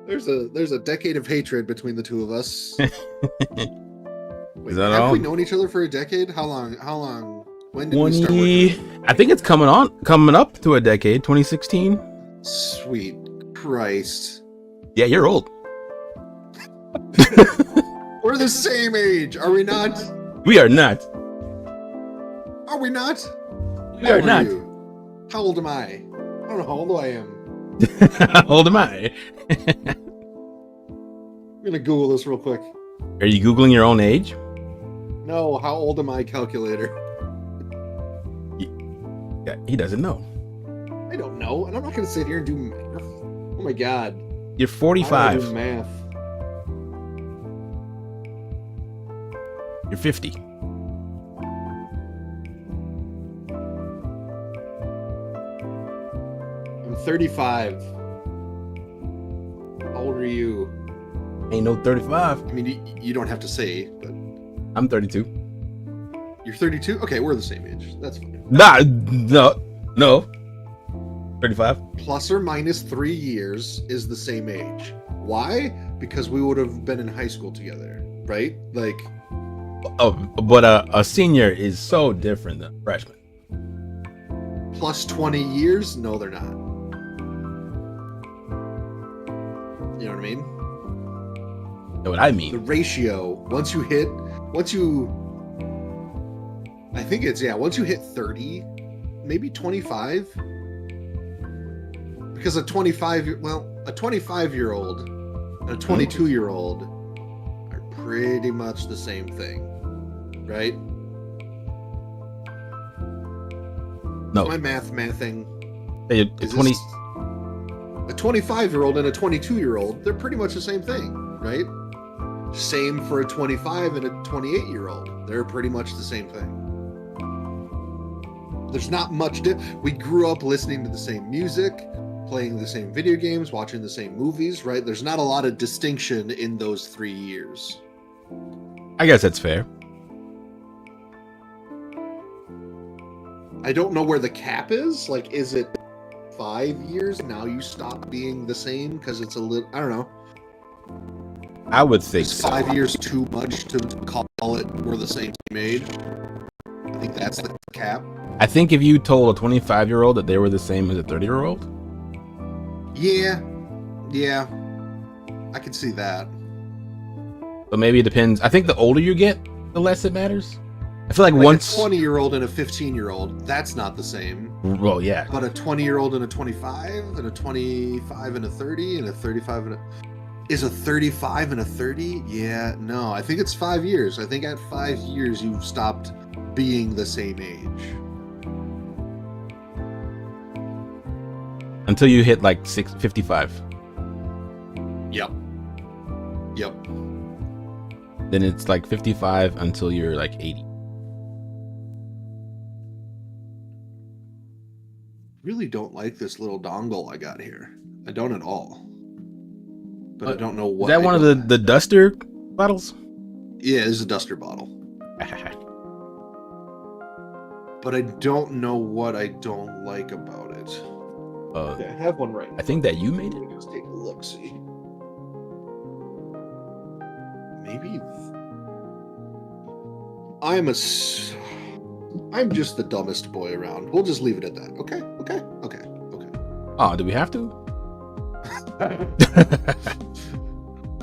There's a decade of hatred between the two of us. Is that have all? we known each other for a decade? How long? When did we start 20. working? I think it's coming up to a decade. 2016. Sweet Christ. Yeah, you're old. We're the same age, are we not? We are not. Are we not? We are not. You? How old am I? I don't know how old I am. How old am I? I'm gonna Google this real quick. Are you Googling your own age? No, how old am I calculator? Yeah, he doesn't know. I don't know, and I'm not gonna sit here and do math. Oh my god. You're I don't 45. do math. You're 50. I'm 35. How old are you? Ain't no 35. I mean, you don't have to say, but I'm 32. you're 32? Okay, we're the same age. That's fine. No. 35. Plus or minus 3 years is the same age. Why? Because we would have been in high school together, right? Like, Oh, but a senior is so different than a freshman. plus 20 years? No, they're not. You know what I mean? Know what I The mean? ratio, once you hit 30, maybe 25. Because a 25-year-old and a 22-year-old are pretty much the same thing, right? No. My mathing. Hey, Is 20. this- a 25-year-old and a 22-year-old, they're pretty much the same thing, right? Same for a 25 and a 28-year-old. They're pretty much the same thing. There's not much. We grew up listening to the same music, playing the same video games, watching the same movies, right? There's not a lot of distinction in those 3 years. I guess that's fair. I don't know where the cap is. Like, is it 5 years? Now you stop being the same because it's a little. I don't know. I would think Is so. 5 years too much to call it we're the same age? I think that's the cap. I think if you told a 25-year-old that they were the same as a 30-year-old, Yeah. I can see that. but maybe it depends. I think the older you get, the less it matters. I feel like Like once. a 20-year-old and a 15-year-old, that's not the same. Well, yeah. But a 20-year-old and a 25, and a 25 and a 30, and a 35 and a... Is a 35 and a 30? Yeah, no. I think it's 5 years. I think at 5 years you've stopped being the same age. Until you hit like 55. Yep. Then it's like 55 until you're like 80. Really don't like this little dongle I got here. I don't at all. But I don't know Is what. that one of the Duster bottles? Yeah, it's a Duster bottle. But I don't know what I don't like about it. I have one right now. I think that you made it. Let's take a look. See. Maybe. I'm just the dumbest boy around. We'll just leave it at that. Okay. Oh, do we have to?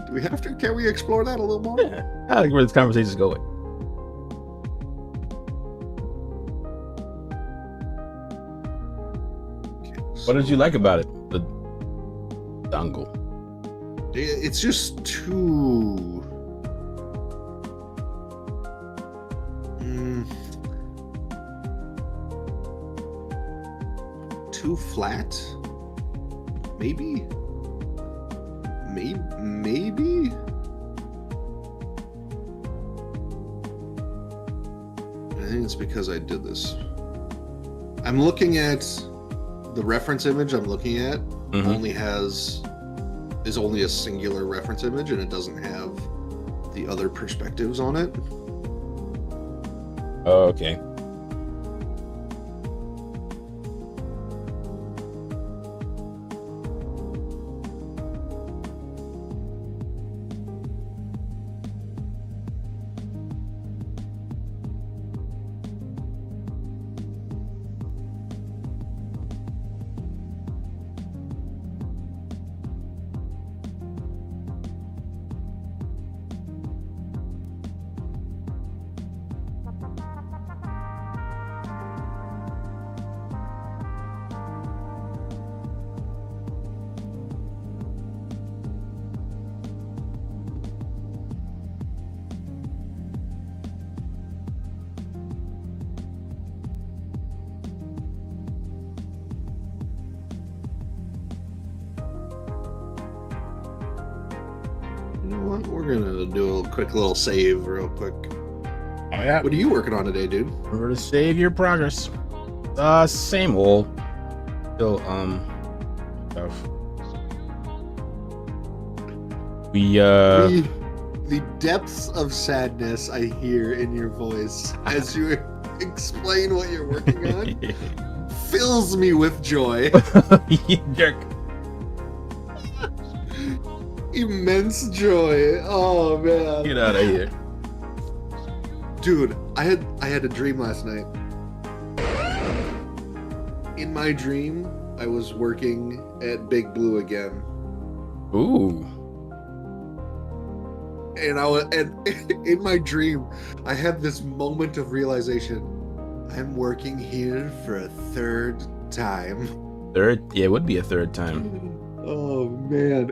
Do we have to? Can we explore that a little more? Yeah. I like where this conversation is going. Okay, What did you like about it? The dongle. It's just too. Too flat. Maybe. I think it's because I did this. I'm looking at the reference image I'm looking at is only a singular reference image, and it doesn't have the other perspectives on it. Oh, okay. You know what? We're gonna do a quick little save real quick. Oh yeah. What are you working on today, dude? Remember to save your progress. Same old. Still stuff. The depths of sadness I hear in your voice as you explain what you're working on fills me with joy. You jerk. Immense joy. Oh man. Get out of here. Dude, I had a dream last night. In my dream, I was working at Big Blue again. Ooh. And in my dream, I had this moment of realization. I'm working here for a third time. Third? Yeah, it would be a third time. Oh man.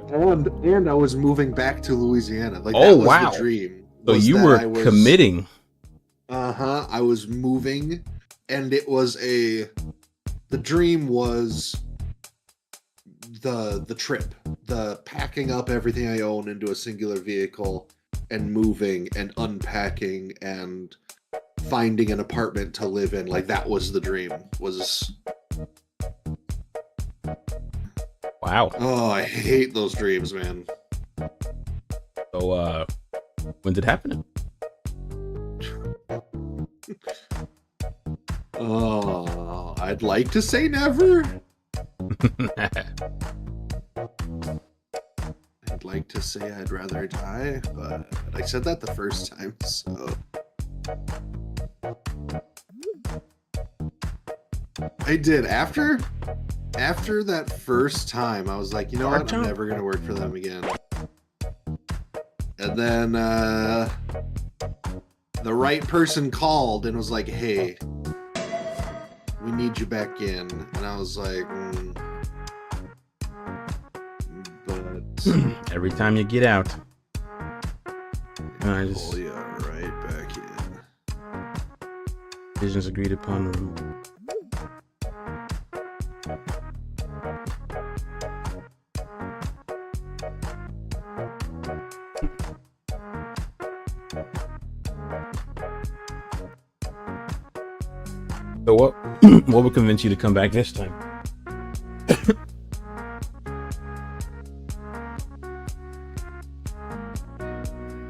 And I was moving back to Louisiana. Like, oh, that was wow. the dream. So you were committing. I was moving, and it was the dream was the trip, the packing up everything I own into a singular vehicle and moving and unpacking and finding an apartment to live in. Like, that was the dream. Wow. Oh, I hate those dreams, man. So when did it happen? Oh, I'd like to say never. I'd like to say I'd rather die, but I said that the first time, so I did. After that first time, I was like, you know what? I'm never gonna work for them again. And then the right person called and was like, hey, we need you back in. And I was like, but every time you get out, I just pull you right back in. Decisions agreed upon. So what would convince you to come back this time?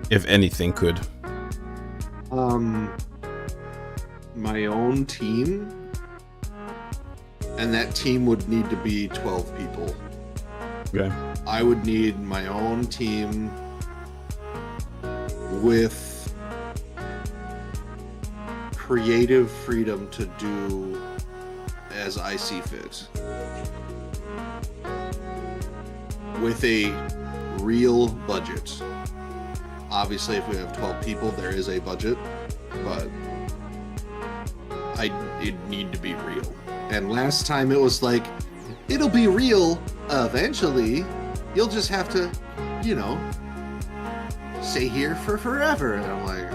If anything could. My own team, and that team would need to be 12 people. Okay. I would need my own team with creative freedom to do as I see fit, with a real budget. Obviously, if we have 12 people, there is a budget, but it'd need to be real. And last time it was like, it'll be real eventually. You'll just have to, you know, stay here for forever. And I'm like,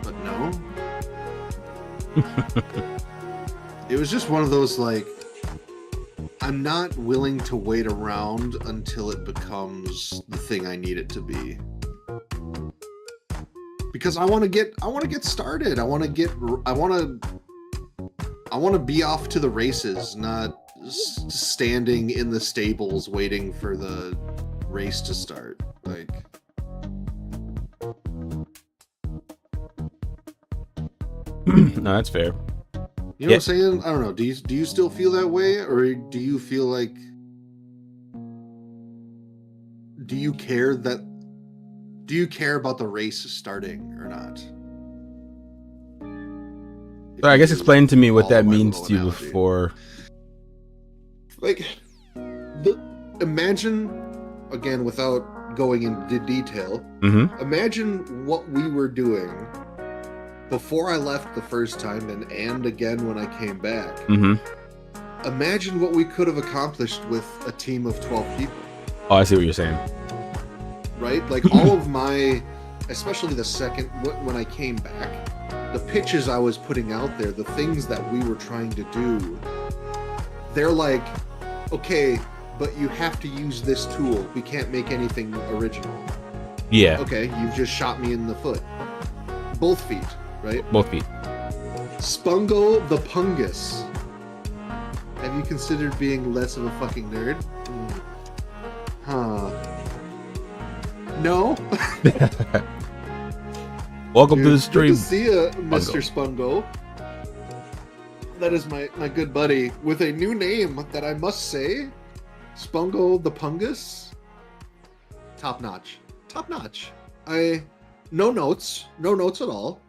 but no. It was just one of those, like, I'm not willing to wait around until it becomes the thing I need it to be. Because I want to get started. I want to be off to the races, not standing in the stables waiting for the race to start. Like, No, that's fair. you know what I'm saying? I don't know. Do you still feel that way, or do you feel like, do you care about the race starting or not? So I guess explain to me what that Follow my means little to you analogy. before. Like, imagine, again, without going into detail, Mm-hmm. imagine what we were doing before I left the first time and again when I came back. Mm-hmm. Imagine what we could have accomplished with a team of 12 people, Oh, I see what you're saying. right? Like, all of my, especially the second, when I came back, the pitches I was putting out there, the things that we were trying to do, they're like, okay, but you have to use this tool. We can't make anything original. Yeah, Okay, you've just shot me in the foot. Both feet, right? both feet. Spungo the Pungus. Have you considered being less of a fucking nerd? Huh. No? Welcome to Dude, the stream. Good to see you, Mr. Spungo. That is my good buddy with a new name that I must say. Spungo the Pungus. Top notch. Top notch. No notes at all.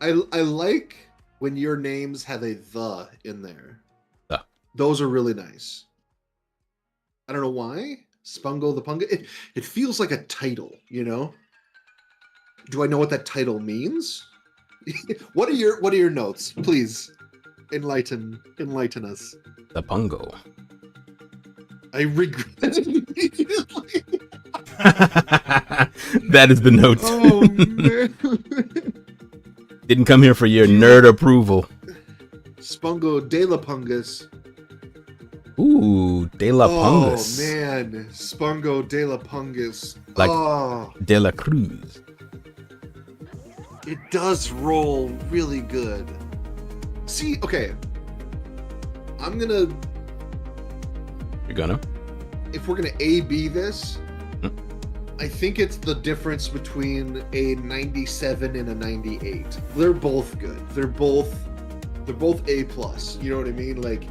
I like when your names have a the in there. The. Those are really nice. I don't know why. Spungo the Pungus. It feels like a title, you know? Do I know what that title means? What are your notes? Please enlighten us. The Pungo. I regret it immediately. That is the note. Oh man. Didn't come here for your nerd approval. Spungo de la Pungus. Ooh, De La Pungus. Oh man, Spungo de la Pungus. Like- oh, De La Cruz. it does roll really good. See, okay. You're gonna? If we're gonna A/B this, Hmm. I think it's the difference between a 97 and a 98. They're both good. They're both A plus. You know what I mean? Like,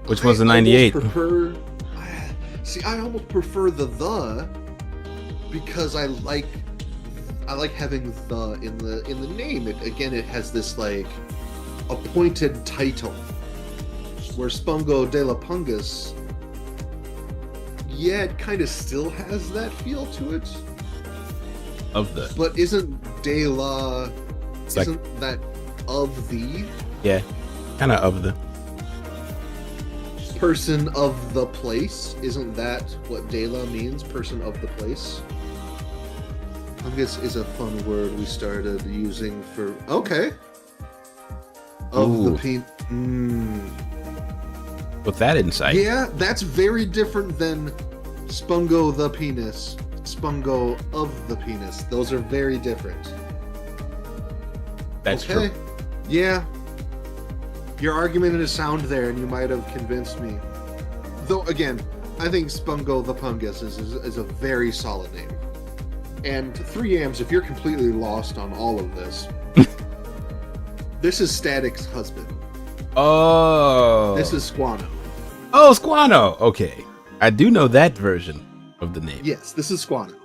Which one's the I almost 98? I almost prefer the because I like having the in the name. It has this like appointed title. Where Spungo de la Pungus, yeah, it kind of still has that feel to it. Of the. But isn't de la, It's like- isn't that of the Yeah. Kind of the. person of the place? Isn't that what de la means? Person of the place? Pungus is a fun word we started using for. Okay. Of Ooh. the pen. With that insight. Yeah, that's very different than Spungo the penis, Spungo of the penis. Those are very different. That's true. Yeah. Your argument is sound there, and you might have convinced me. Though, again, I think Spungo the Pungus is a very solid name. And 3Ams, if you're completely lost on all of this, this is Static's husband. Oh. This is Squano. Oh, Squano. Okay. I do know that version of the name. Yes, this is Squano.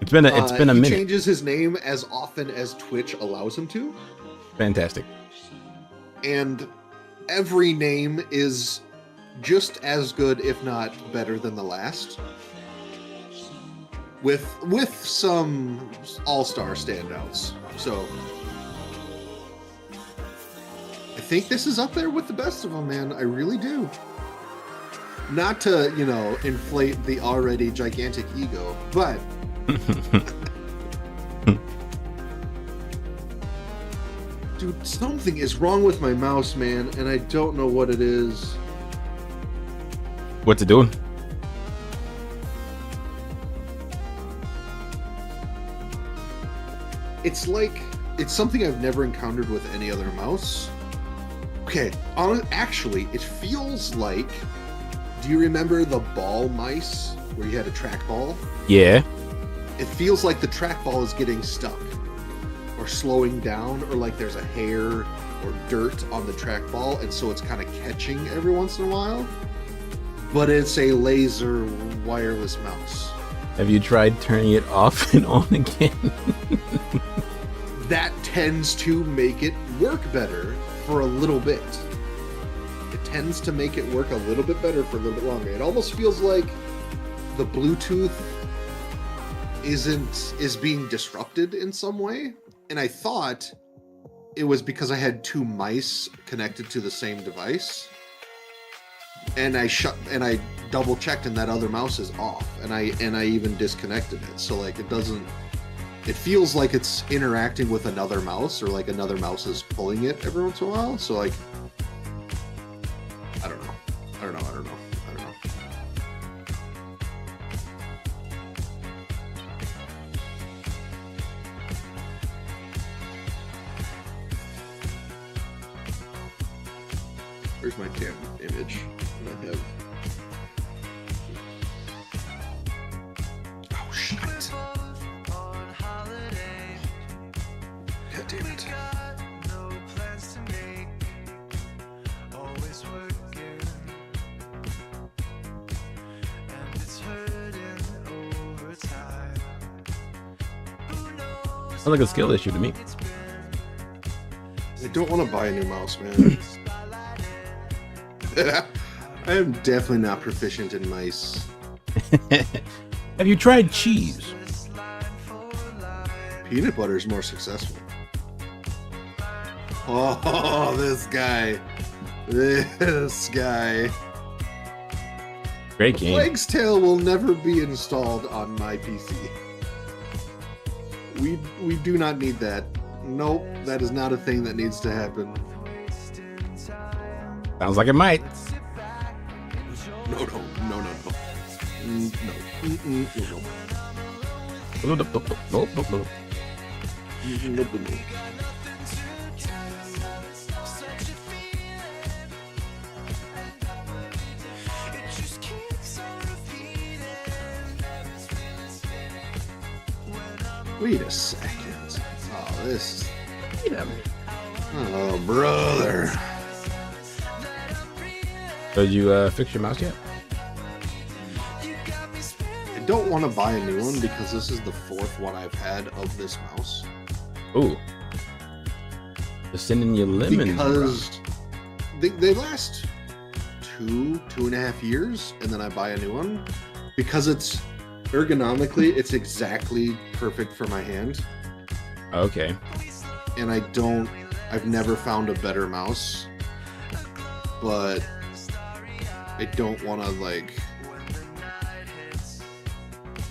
It's been a He minute. changes his name as often as Twitch allows him to. Fantastic. And every name is just as good, if not better than the last. With some all-star standouts. So I think this is up there with the best of them, man. I really do. Not to, you know, inflate the already gigantic ego, but dude, something is wrong with my mouse, man, and I don't know what it is. What's it doing? It's like, it's something I've never encountered with any other mouse. Okay, actually, it feels like, do you remember the ball mice where you had a trackball? Yeah. It feels like the trackball is getting stuck or slowing down, or like there's a hair or dirt on the trackball, and so it's kind of catching every once in a while. But it's a laser wireless mouse. Have you tried turning it off and on again? That tends to make it work better for a little bit. It tends to make it work a little bit better for a little bit longer. It almost feels like the Bluetooth is being disrupted in some way. And I thought it was because I had two mice connected to the same device. And I double checked, and that other mouse is off, and I even disconnected it. So like it feels like it's interacting with another mouse, or like another mouse is pulling it every once in a while. So like, I don't know. Where's my damn image? I have. Oh shit! God damn it! Sounds like a skill issue to me. I don't want to buy a new mouse, man. I am definitely not proficient in mice. Have you tried cheese? Peanut butter is more successful. Oh, this guy. Great game. Plague's Tale will never be installed on my PC. We do not need that. Nope, that is not a thing that needs to happen. Sounds like it might. No. No. Wait a second. Oh, this. Oh, brother. Did you fix your mouse yet? I don't want to buy a new one because this is the fourth one I've had of this mouse. Ooh. They're sending you lemons. Because they last 2.5 years, and then I buy a new one. Because it's ergonomically, it's exactly perfect for my hand. Okay. And I've never found a better mouse. But I don't want to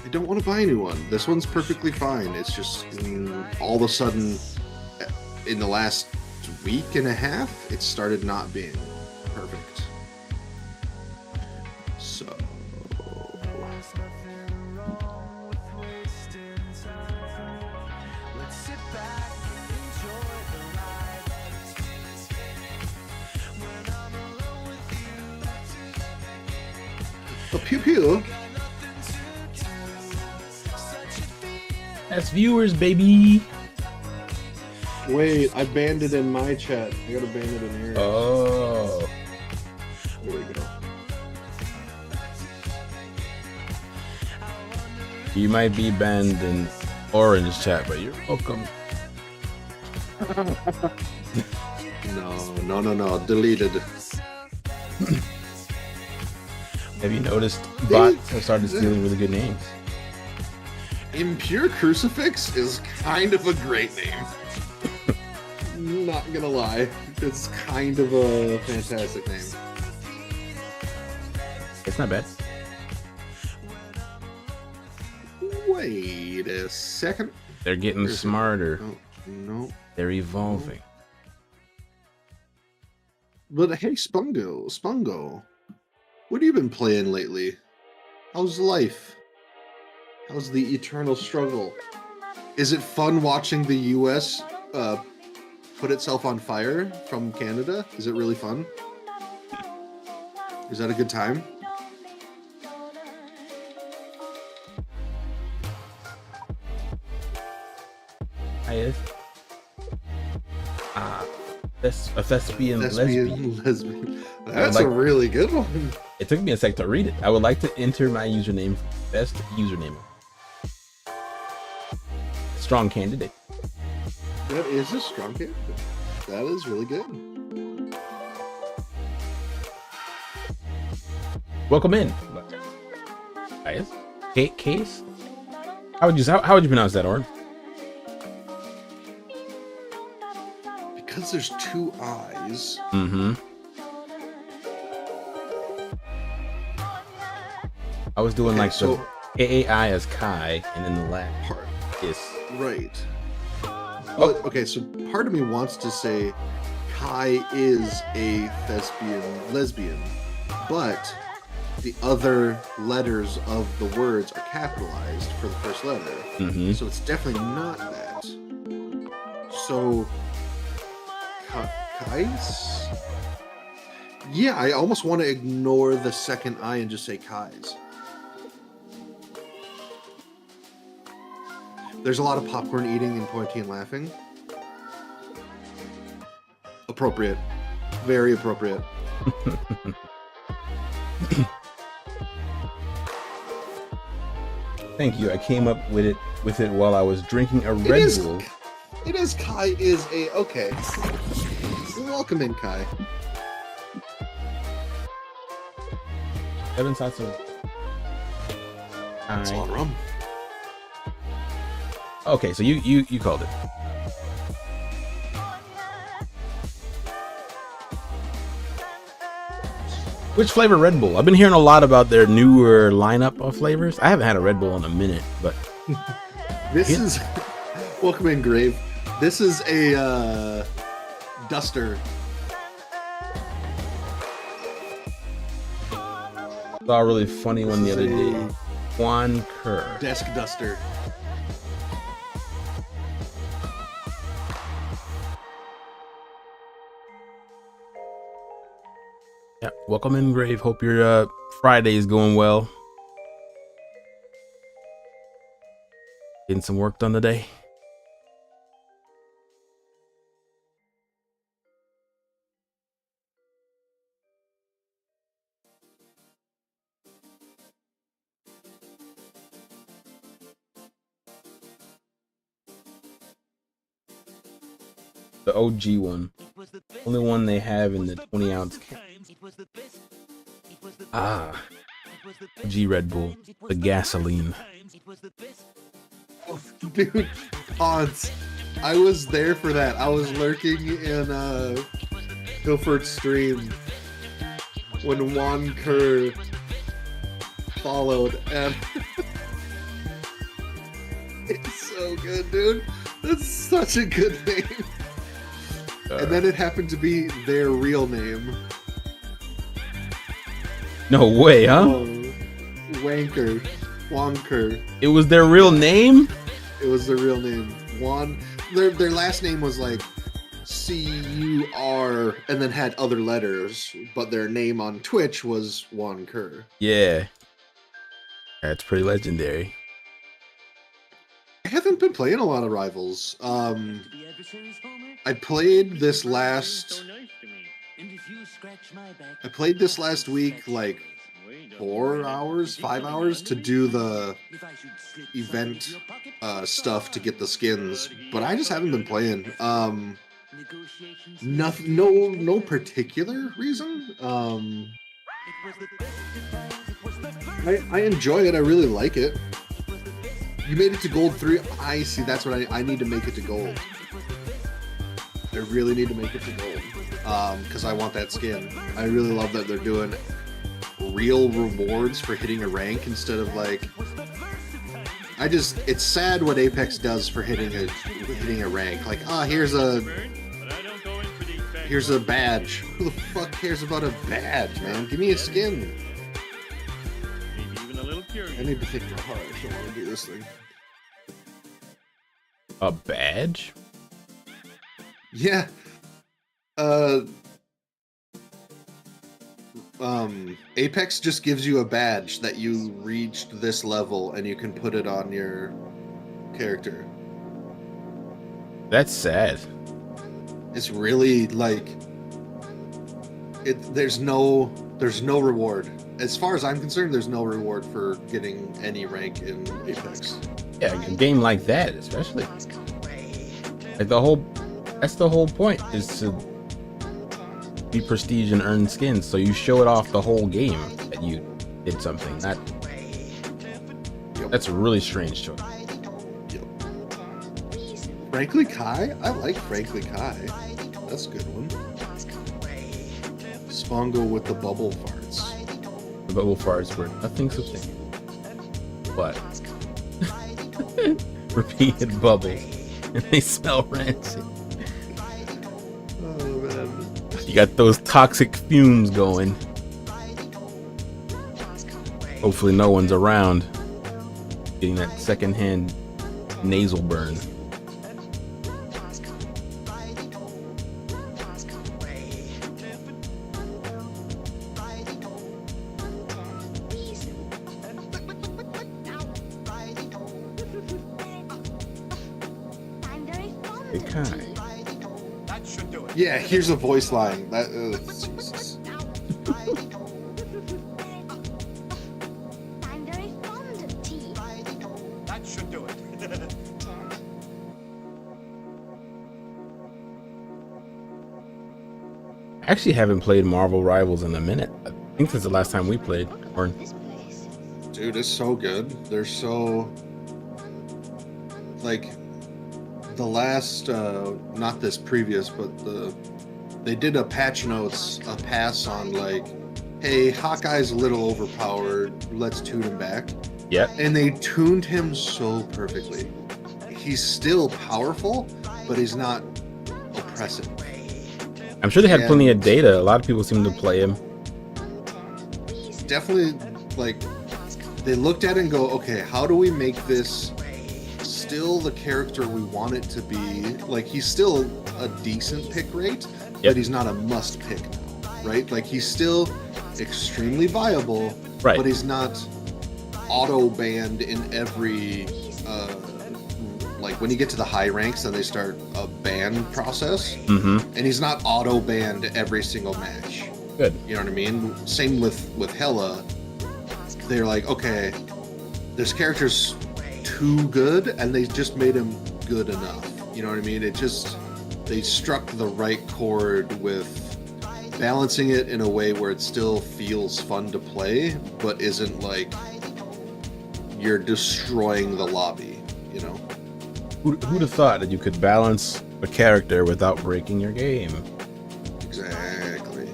I don't want to buy a new one. This one's perfectly fine. It's just all of a sudden in the last week and a half, it started not being perfect. So a pew pew. That's viewers, baby. Wait, I banned it in my chat. I gotta ban it in here. Oh. There we go. You might be banned in orange chat, but you're welcome. No. Deleted. Have you noticed bots have started stealing really good names? Impure Crucifix is kind of a great name. not gonna lie. It's kind of a fantastic name. It's not bad. Wait a second. They're getting smarter. Oh, no. They're evolving. But hey, Spungo, what have you been playing lately? How's life? How's the eternal struggle? Is it fun watching the U.S. Put itself on fire from Canada? Is it really fun? Is that a good time? Is a thespian lesbian. That's a really good one. It took me a sec to read it. I would like to enter my username for best username. Strong candidate. That is a strong candidate. That is really good. Welcome in. Case? How would you pronounce that, Orin? Because there's two eyes. Mm-hmm. I was doing like the AAI as Kai, and then the last part is right. Oh, okay. So part of me wants to say Kai is a lesbian, but the other letters of the words are capitalized for the first letter, so it's definitely not that. So Kais? Yeah, I almost want to ignore the second I and just say Kais. There's a lot of popcorn eating and pointing and laughing. Appropriate. Very appropriate. Thank you. I came up with it while I was drinking a Red Bull. It is Kai is a okay. Welcome in, Kai. 7 shots of That's a lot of rum. Okay, so you called it. Which flavor Red Bull? I've been hearing a lot about their newer lineup of flavors. I haven't had a Red Bull in a minute, but this is welcome in, Grave. This is a duster. Saw a really funny one the other day. Juan Kerr. Desk duster. Yeah, welcome in, Grave. Hope your Friday is going well. Getting some work done today. The OG one. Only one they have in the 20-ounce can. OG Red Bull. The gasoline. Dude, Hans, I was there for that. I was lurking in Hilford's stream when Juan Kerr followed, and it's so good, dude. That's such a good name. And then it happened to be their real name. No way, huh? Wanker. Wanker. It was their real name? It was their real name. Their last name was like C-U-R and then had other letters, but their name on Twitch was Juan Kerr. Yeah. That's pretty legendary. I haven't been playing a lot of Rivals. I played this last week like 4 hours, 5 hours to do the event stuff to get the skins, but I just haven't been playing. No particular reason. I enjoy it. I really like it. You made it to gold 3. I see. That's what I need to make it to gold. I really need to make it to gold because I want that skin. I really love that they're doing real rewards for hitting a rank instead of like. It's sad what Apex does for hitting a rank. Like, here's a badge. Who the fuck cares about a badge, man? Give me a skin. I need to think about how I should want to do this thing. A badge? Yeah. Apex just gives you a badge that you reached this level and you can put it on your character. That's sad. It's really like there's no reward. As far as I'm concerned, there's no reward for getting any rank in Apex. Yeah, a game like that, especially. Like that's the whole point, is to be prestige and earn skins. So you show it off the whole game that you did something. That's a really strange choice. Yep. Frankly Kai? I like Frankly Kai. That's a good one. Spongo with the bubble farts. The bubble farts were nothing substantial. But repeated bubbles. And they smell rancid. Oh man. You got those toxic fumes going. Hopefully no one's around getting that secondhand nasal burn. Yeah, here's a voice line. Jesus. That should do it. I actually haven't played Marvel Rivals in a minute. I think since the last time we played. Or Dude, it's so good. They're so like the last not this previous, but they did a patch notes, a pass on like, hey, Hawkeye's a little overpowered, let's tune him back. Yeah. And they tuned him so perfectly. He's still powerful, but he's not oppressive. I'm sure they had plenty of data. A lot of people seem to play him. Definitely, like, they looked at it and go, okay, how do we make this still the character we want it to be? Like, he's still a decent pick rate, but he's not a must pick now, right? Like, he's still extremely viable, right? But he's not auto banned in every like when you get to the high ranks, then they start a ban process, and he's not auto banned every single match. Good. You know what I mean? Same with Hela. They're like, okay, this character's too good, and they just made him good enough. You know what I mean? They struck the right chord with balancing it in a way where it still feels fun to play, but isn't like you're destroying the lobby, you know? Who'd have thought that you could balance a character without breaking your game? Exactly.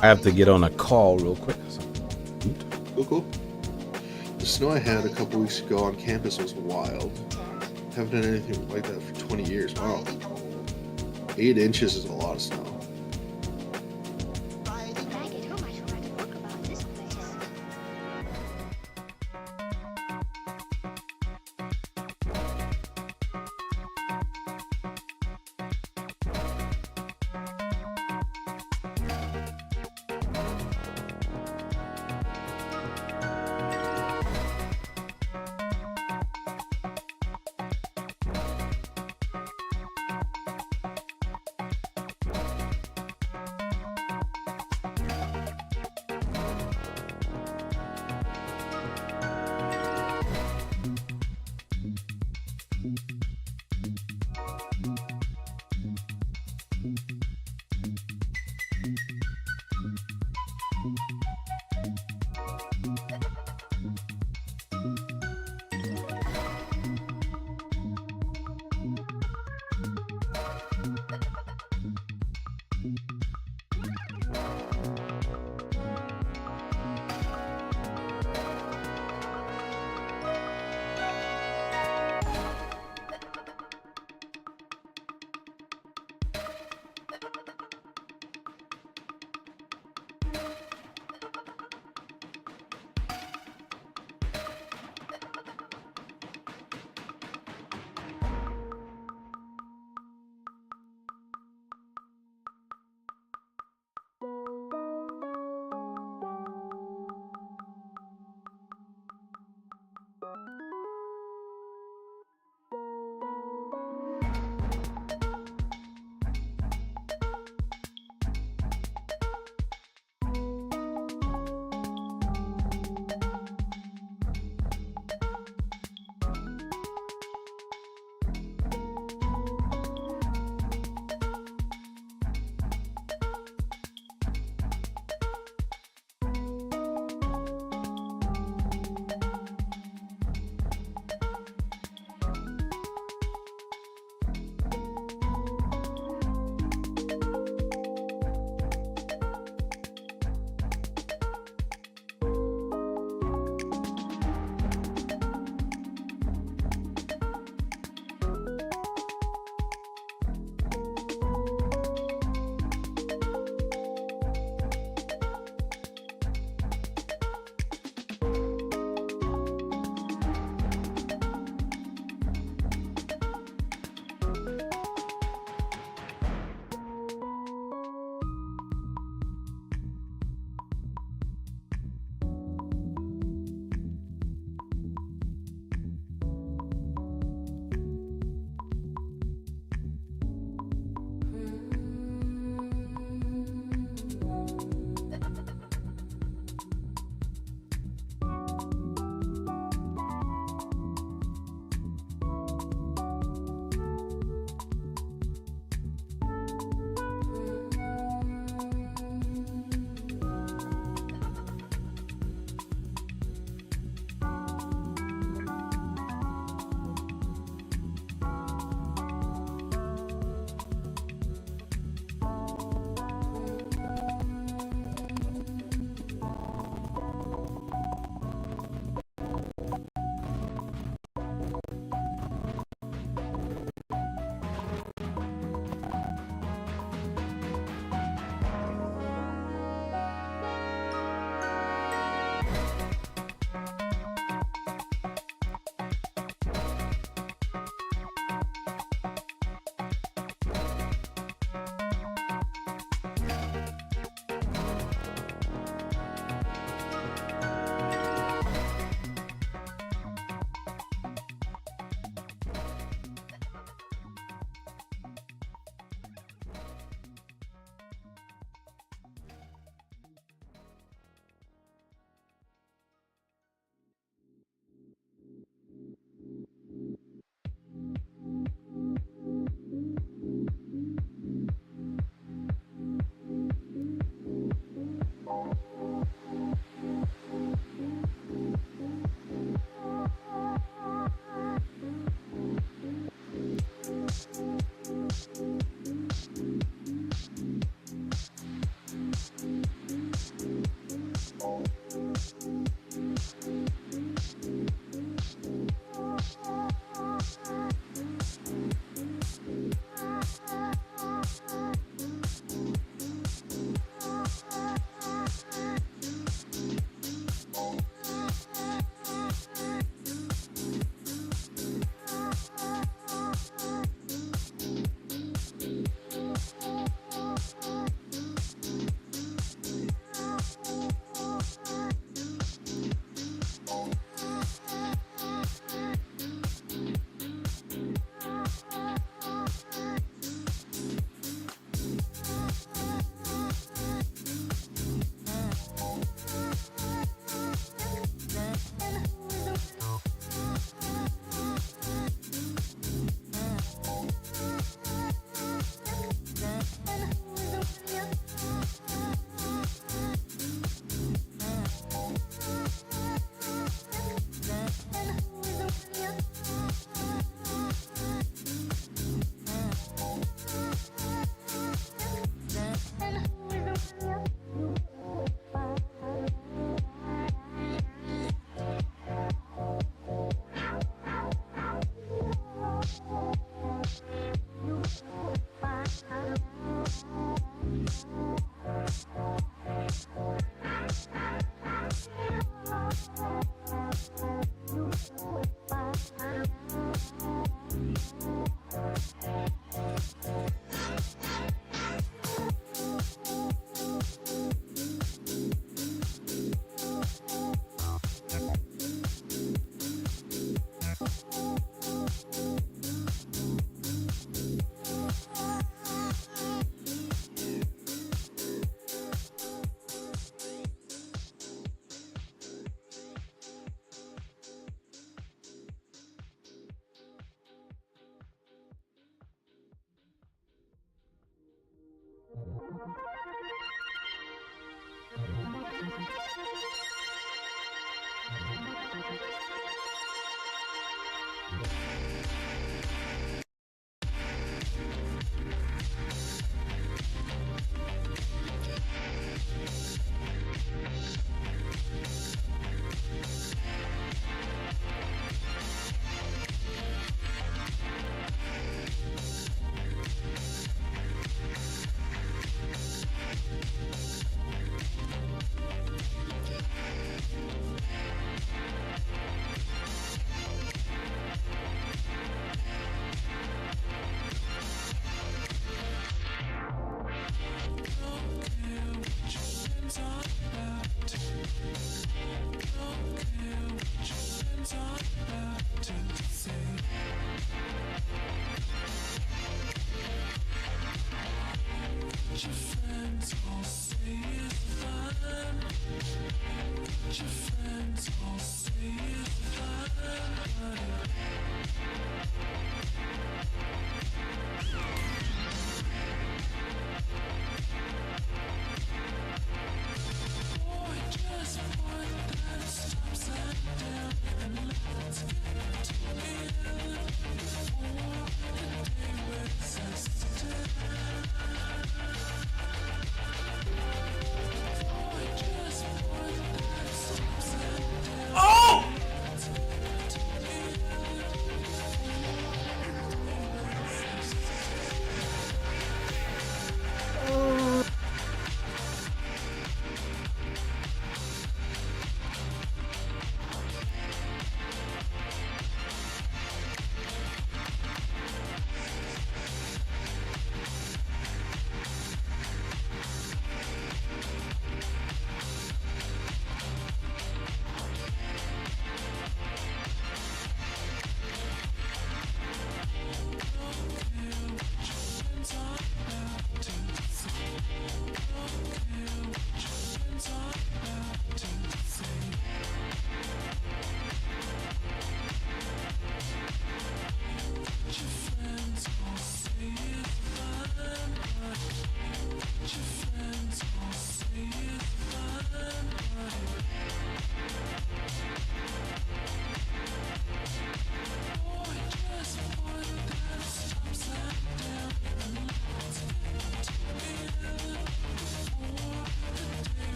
I have to get on a call real quick. Cool. The snow I had a couple weeks ago on campus was wild. Haven't done anything like that for 20 years. Wow. 8 inches is a lot of snow.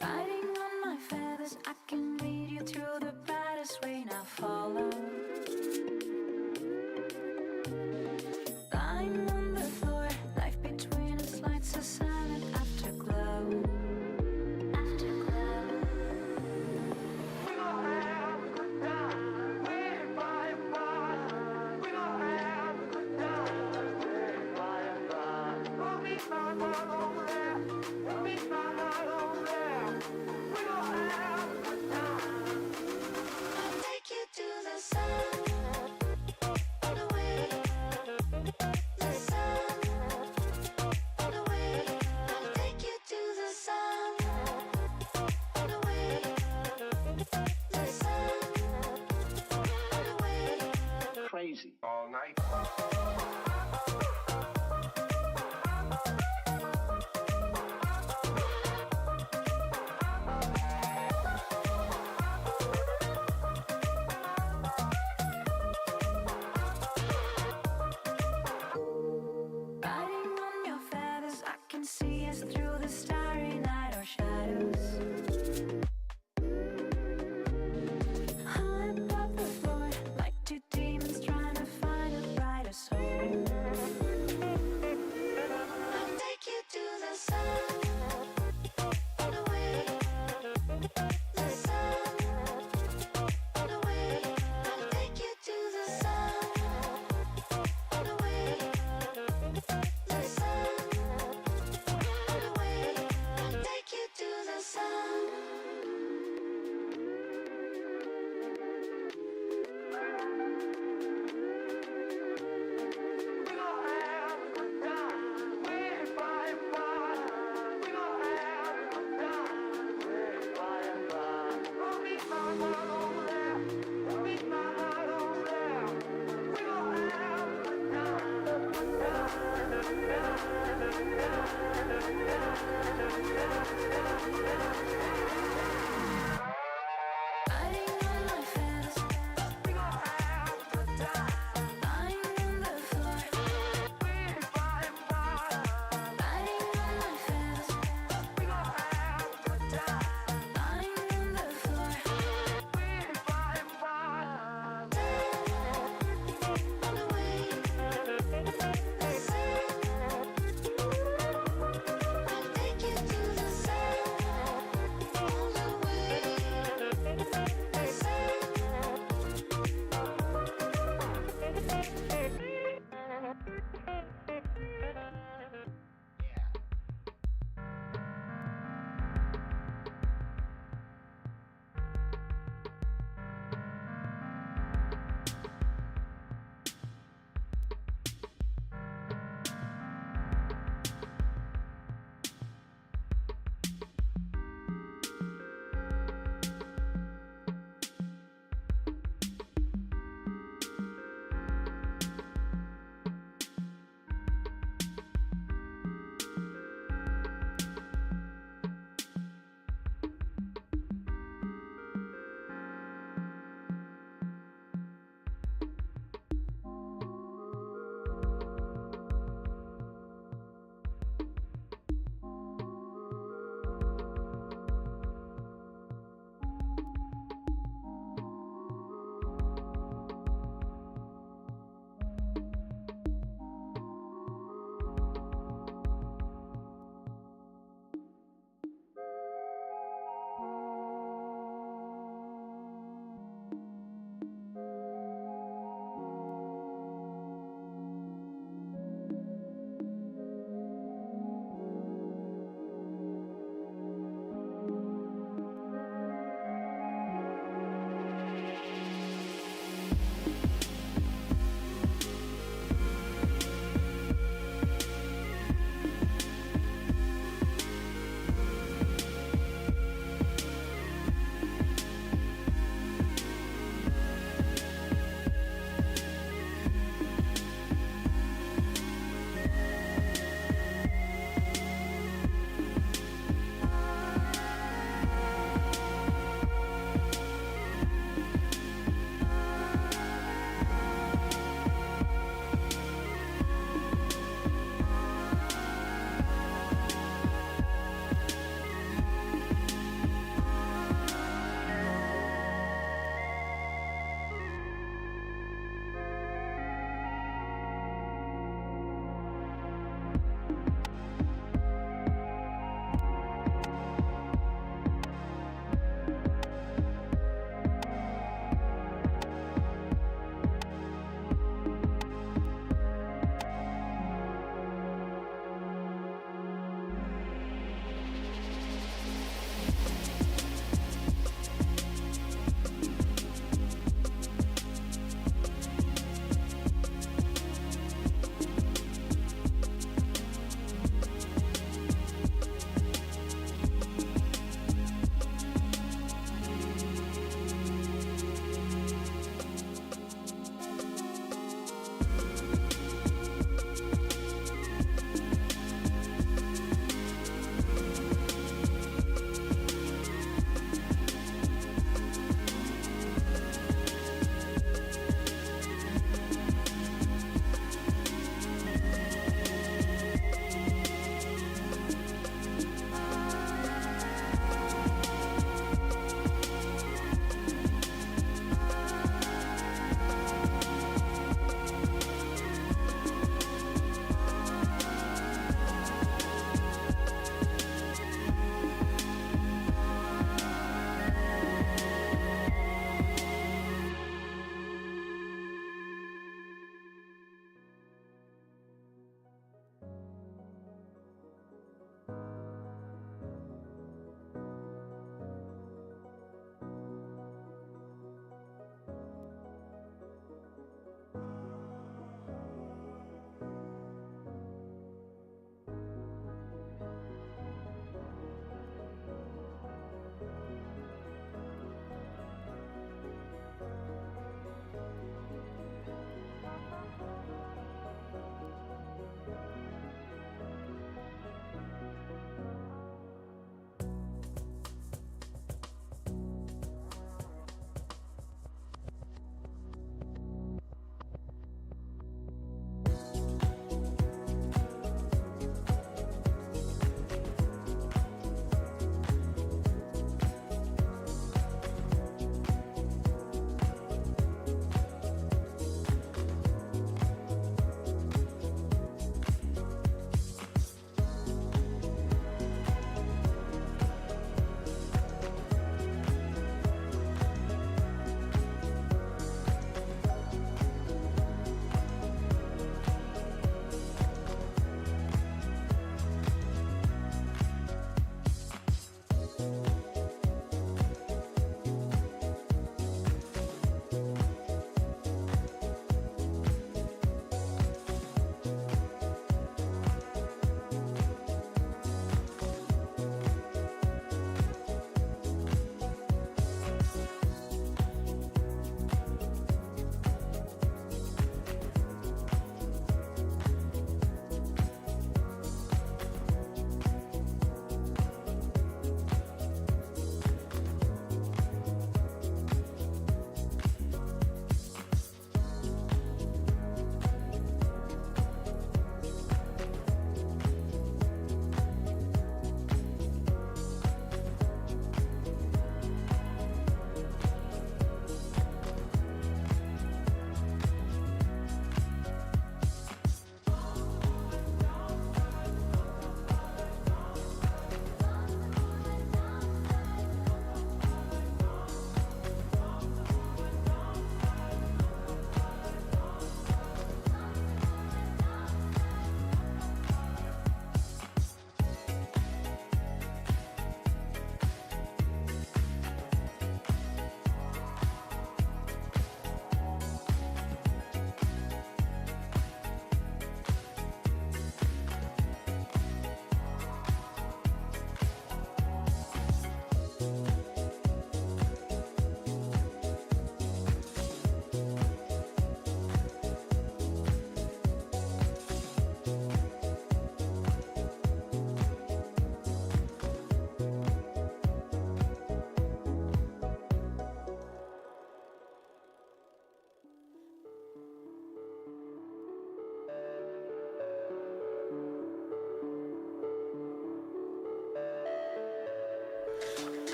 Riding on my feathers, I can lead you through the baddest way. Now follow. Lying on the floor, life between us lights a silent afterglow. Afterglow. We gon' have a good time, waiting by and by. We gon' have a good time, waiting by and by. We'll meet my heart over there. We'll meet my heart over there. We gon' have a good time. I'll take you to the sun, all the way. The sun, all the way. I'll take you to the sun, all the way. The sun, all the way. Crazy all night. Riding on your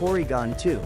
Porygon 2.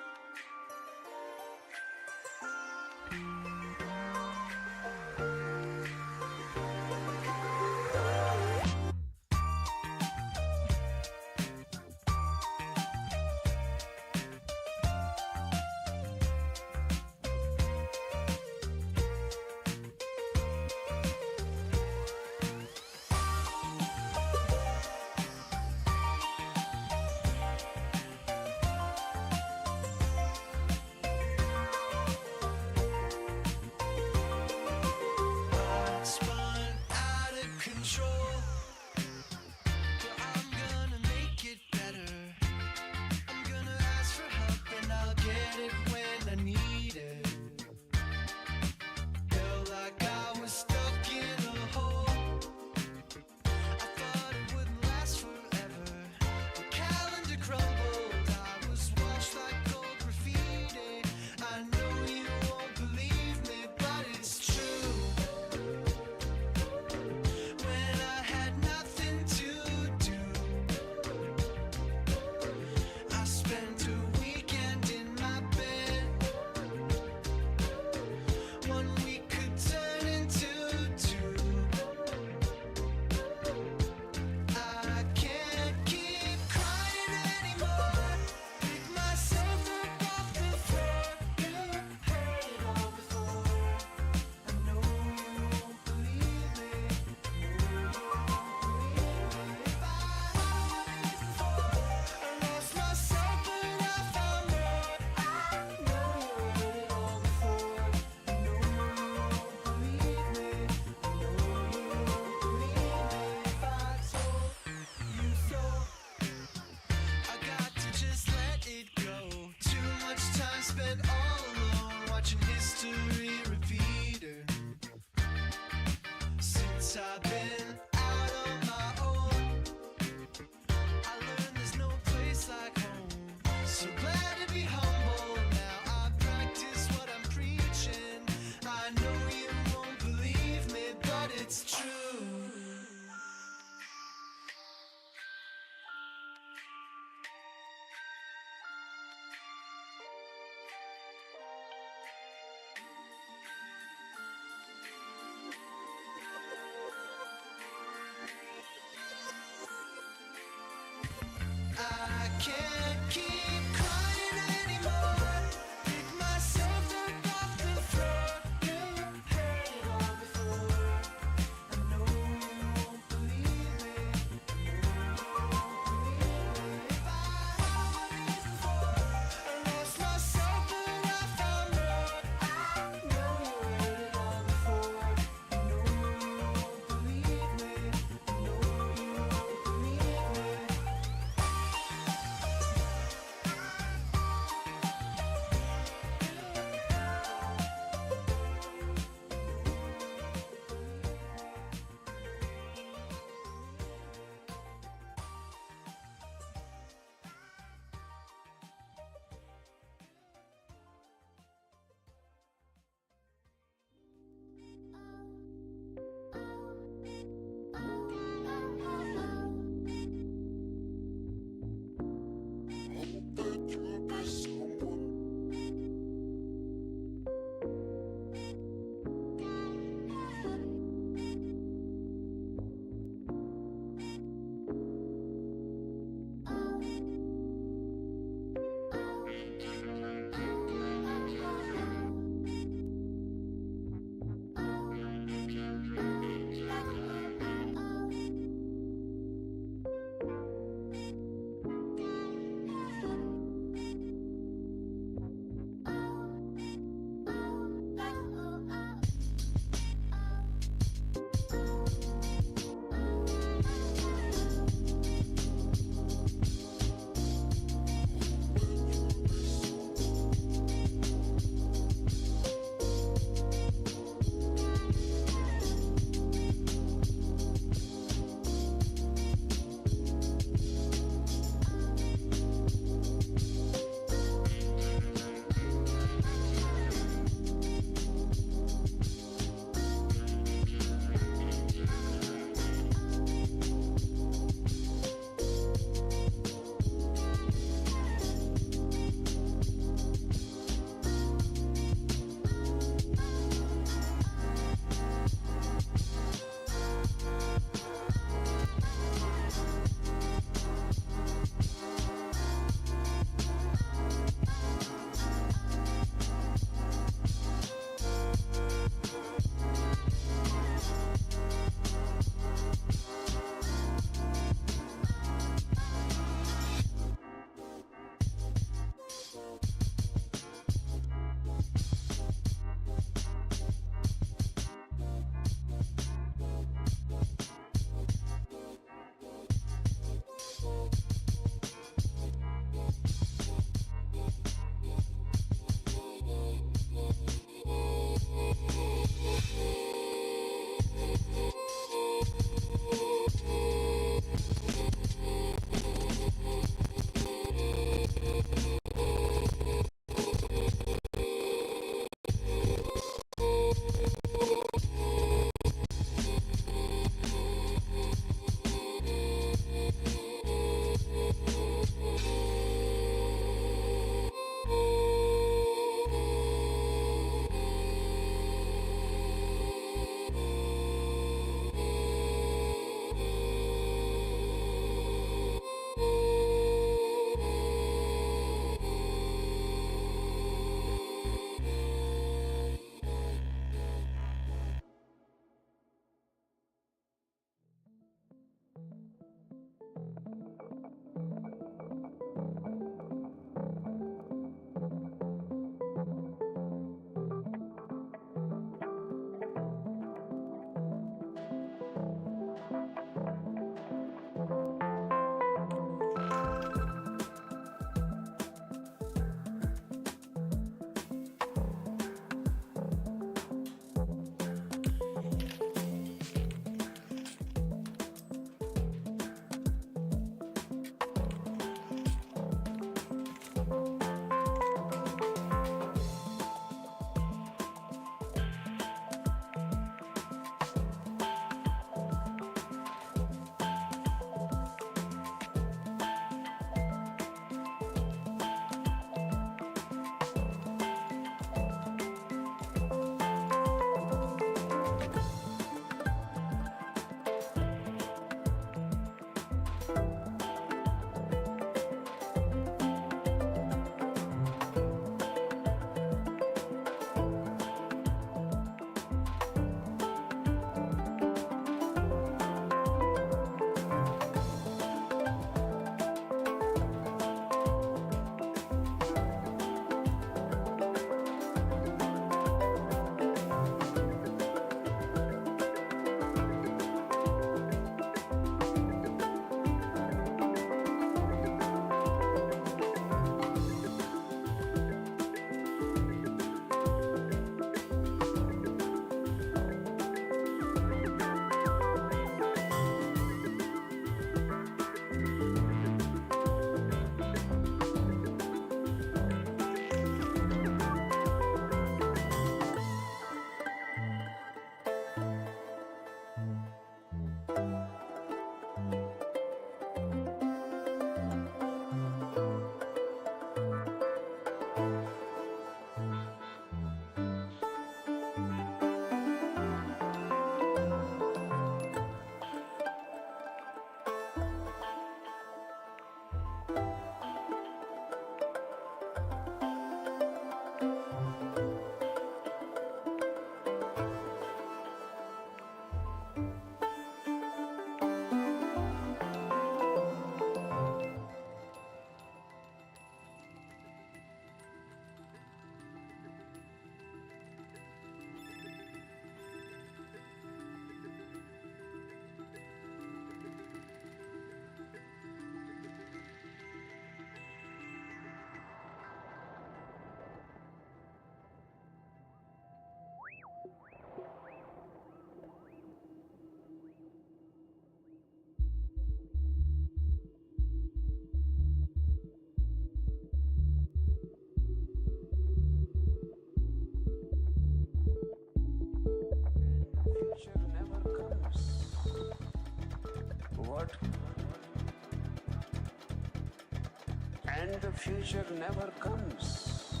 future never comes.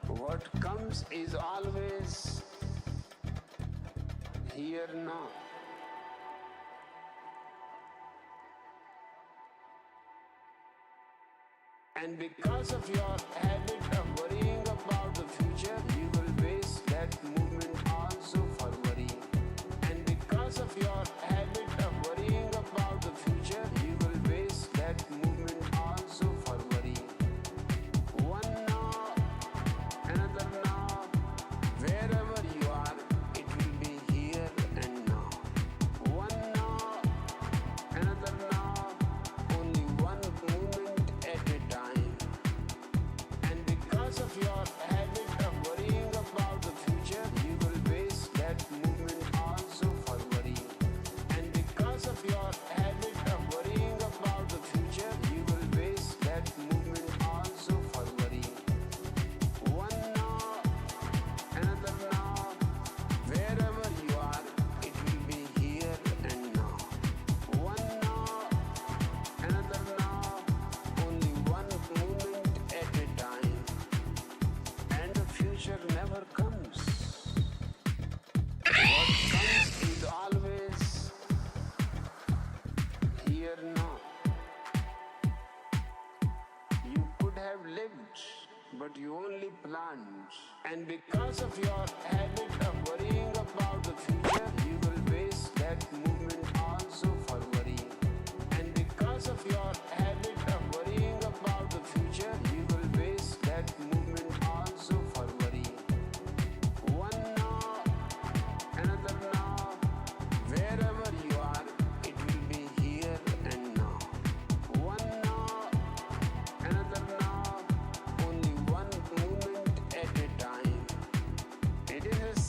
What comes is always here now. And because of your habit of worrying about the future, you will base that movement also for worrying. And because of your habit of worrying about the future, you will base that movement also for worrying. One now, another now, wherever you are, it will be here and now. One now, another now, only one moment at a time. And because of your habit of worrying about the future, you will base that movement also for worrying. And because of your habit of worrying about the future, you will base that movement also for worrying. One now, another now, wherever you are, it will be here and now. One now, another now, only one moment at a time. And the future never comes. What comes is always here now. You could have lived, but you only planned. And because of your habit of worrying about the future, you will base that movement also for worrying. And because of your habit of worrying about the future, you will base that movement also for worrying. One now, another now, wherever you are, it will be here and now. One now, another now, only one moment at a time. It is a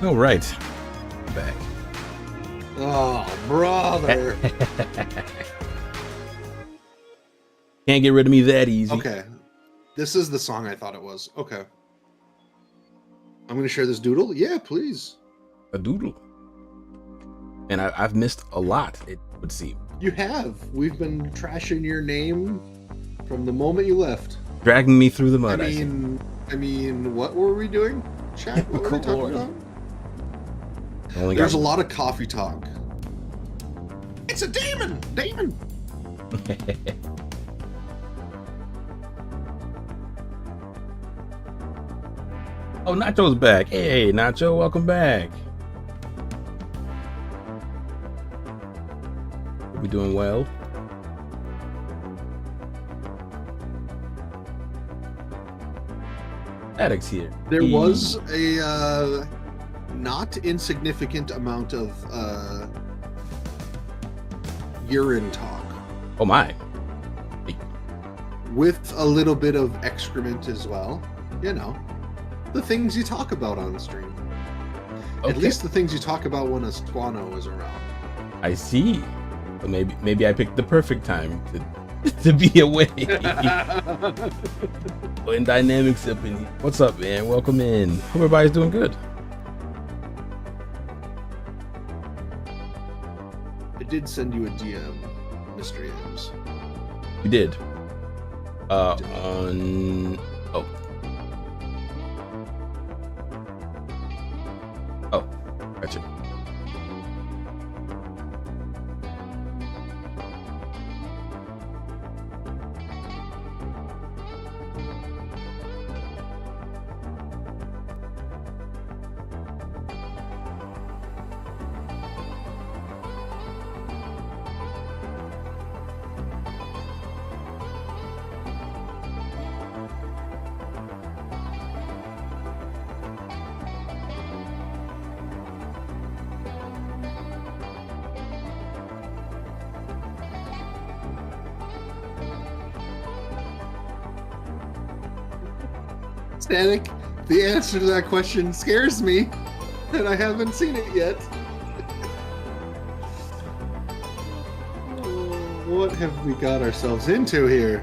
All right, back. Oh, brother. Can't get rid of me that easy. Okay. This is the song I thought it was. Okay. I'm going to share this doodle. Yeah, please. A doodle. And I've missed a lot, it would seem. You have. We've been trashing your name from the moment you left. Dragging me through the mud. I mean, what were we doing? Chat? What were we talking about? There's a lot of coffee talk. It's a demon! Demon! Oh, Nacho's back. Hey, Nacho, welcome back. We doing well? Addict's here. There was a not insignificant amount of urine talk. Oh my. With a little bit of excrement as well. You know, the things you talk about on stream. Okay. At least the things you talk about when a Squano is around. I see. So maybe I picked the perfect time to be away. When dynamics up in here. What's up, man? Welcome in. Hope everybody's doing good. I did send you a DM, Mystery M's. You did. On Oh, gotcha. Static, the answer to that question scares me, and I haven't seen it yet. What have we got ourselves into here?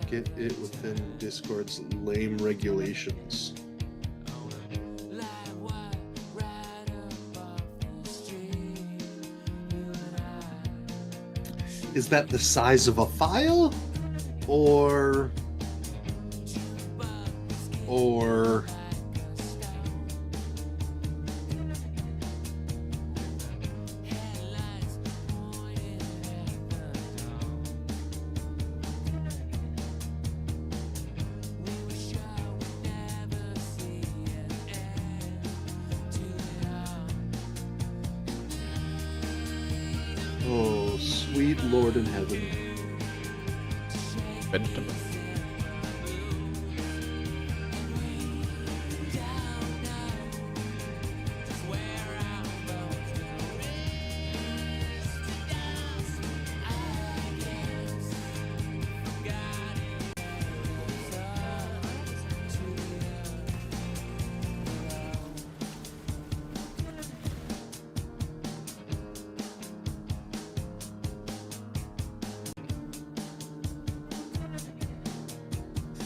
Get it within Discord's lame regulations. Is that the size of a file? Or oh, sweet Lord in heaven. Vegetable.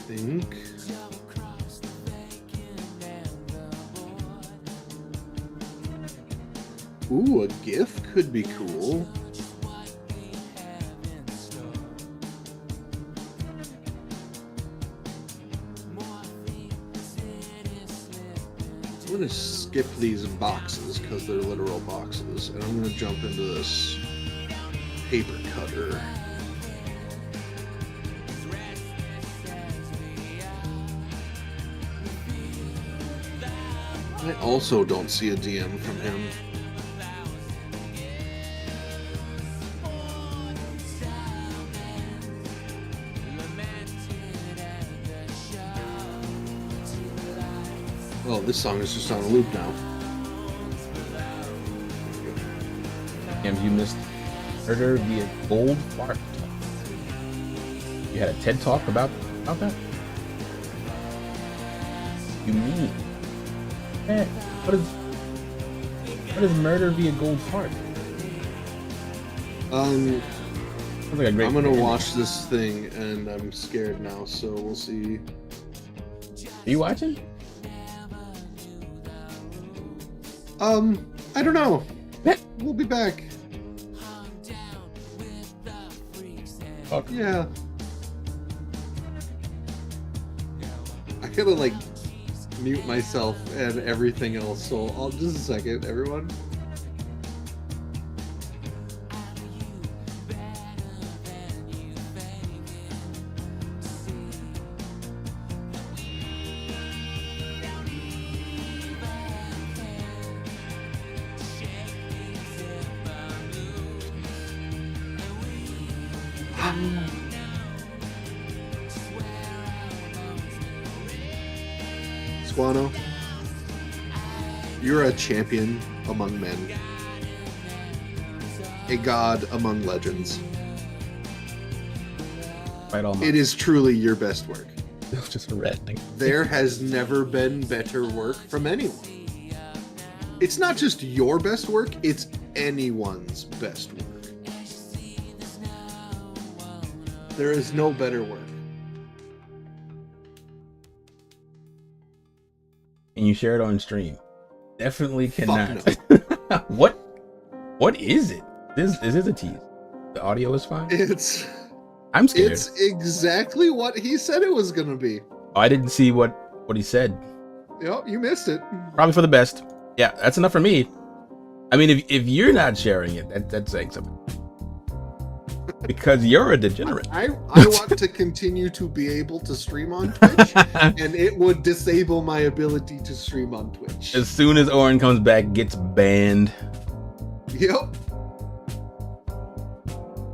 Think. Ooh, a GIF could be cool. I'm gonna skip these boxes because they're literal boxes, and I'm gonna jump into this paper cutter. I also don't see a DM from him. Oh, this song is just on a loop now. And you missed Murder via Gold Fart. You had a TED Talk about that? You mean? Eh, what is Murder via Gold Fart? Sounds like a great I'm gonna plan. watch this thing, and I'm scared now, so we'll see. Are you watching? I don't know. We'll be back. Okay. Yeah. I gotta like mute myself and everything else, so I'll just a second, everyone. Squano, you're a champion among men, a god among legends. Right on. It is truly your best work. It was just a red thing. There has never been better work from anyone. It's not just your best work, it's anyone's best work. There is no better work. And you share it on stream. Definitely cannot. No. What is it? Is this a tease? The audio is fine? I'm scared. It's exactly what he said it was gonna be. I didn't see what he said. Yep, you missed it. Probably for the best. Yeah, that's enough for me. I mean, if you're not sharing it, that's saying something. Because you're a degenerate. I want to continue to be able to stream on Twitch, and it would disable my ability to stream on Twitch. As soon as Oren comes back, gets banned. Yep.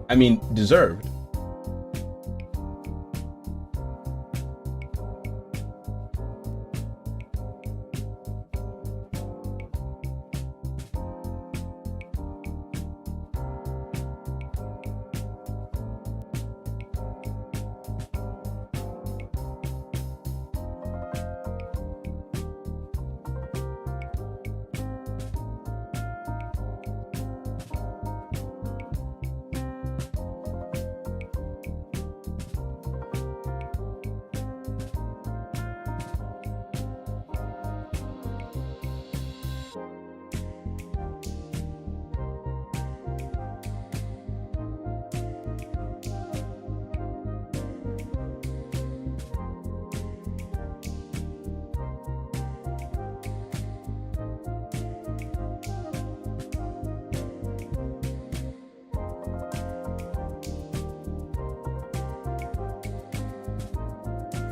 I mean, deserved.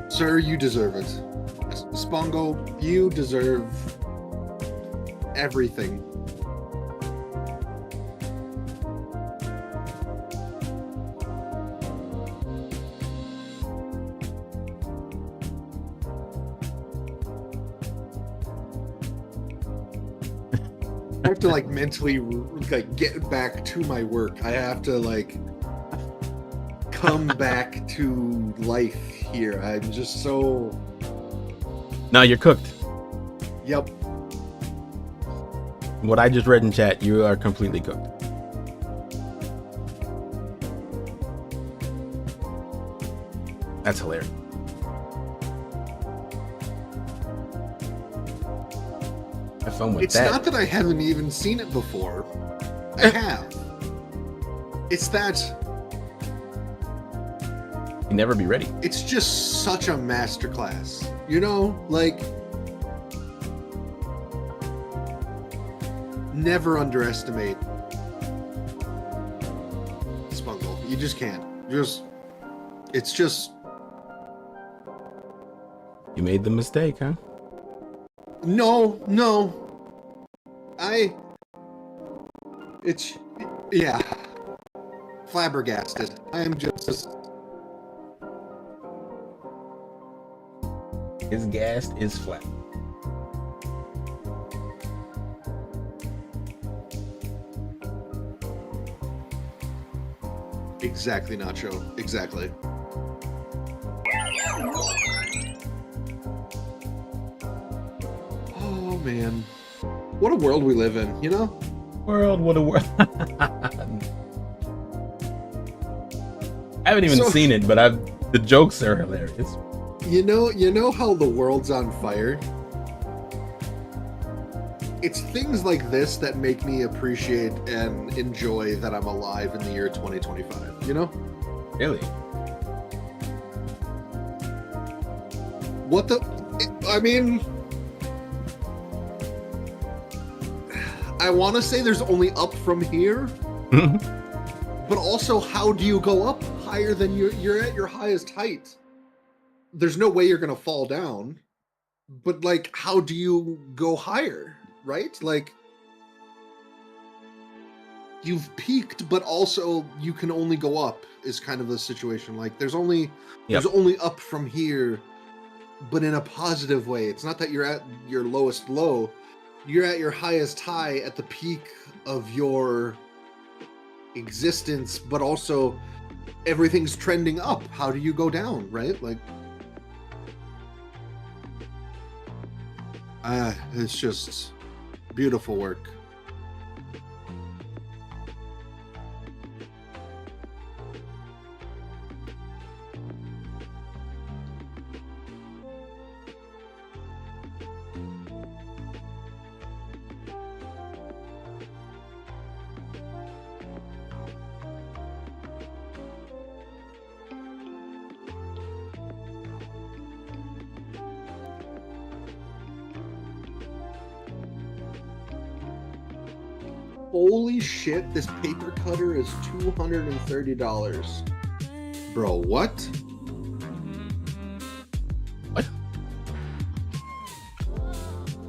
Sir, you deserve it. Spongo, you deserve everything. I have to like mentally like get back to my work. I have to like come back to life here. I'm just so... No, you're cooked. Yep. What I just read in chat, you are completely cooked. That's hilarious. I fun with It's that. not that I haven't even seen it before. I have. It's that You never be ready. it's just such a masterclass. You know, like never underestimate Spungle. You just can't. It's just You made the mistake, huh? no. It's yeah. Flabbergasted. I am just His gas is flat. exactly Nacho. Exactly. Oh man. What a world we live in, you know? World, what a world. I haven't even seen it, but the jokes are hilarious. You know how the world's on fire? It's things like this that make me appreciate and enjoy that I'm alive in the year 2025, you know? Really? What the I mean, I want to say there's only up from here, but also how do you go up higher than you're at your highest height? There's no way you're going to fall down, but like how do you go higher, right? Like you've peaked, but also you can only go up is kind of the situation. Like there's only up from here, but in a positive way. It's not that you're at your lowest low. You're at your highest high at the peak of your existence, but also everything's trending up. How do you go down, right? Like, it's just beautiful work. Holy shit, this paper cutter is $230. Bro, what? What?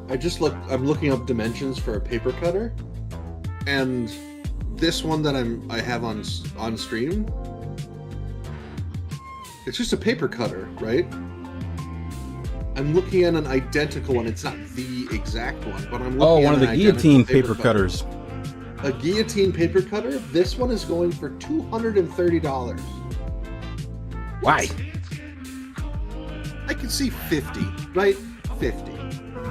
I'm looking up dimensions for a paper cutter, and this one that I have on stream, it's just a paper cutter, right? I'm looking at an identical one. It's not the exact one, but I'm looking at one of the guillotine paper cutters. A guillotine paper cutter. This one is going for $230. Why? I could see 50, right? 50.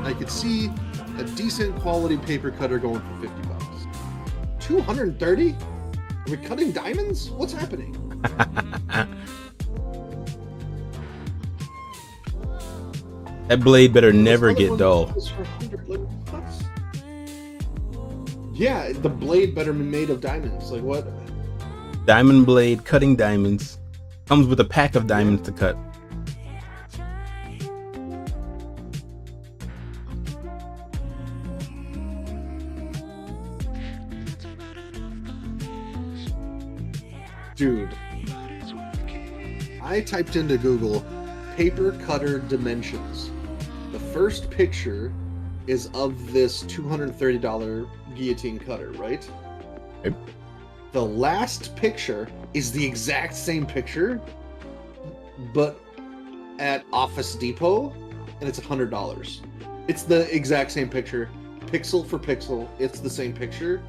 I could see a decent quality paper cutter going for $50. 230? Are we cutting diamonds? What's happening? That blade better never get dull. Yeah, the blade better be made of diamonds. Like what? Diamond blade, cutting diamonds. Comes with a pack of diamonds to cut. Dude, I typed into Google paper cutter dimensions. The first picture is of this $230 guillotine cutter, right? Yep. The last picture is the exact same picture, but at Office Depot, and it's $100. It's the exact same picture, pixel for pixel. It's the same picture,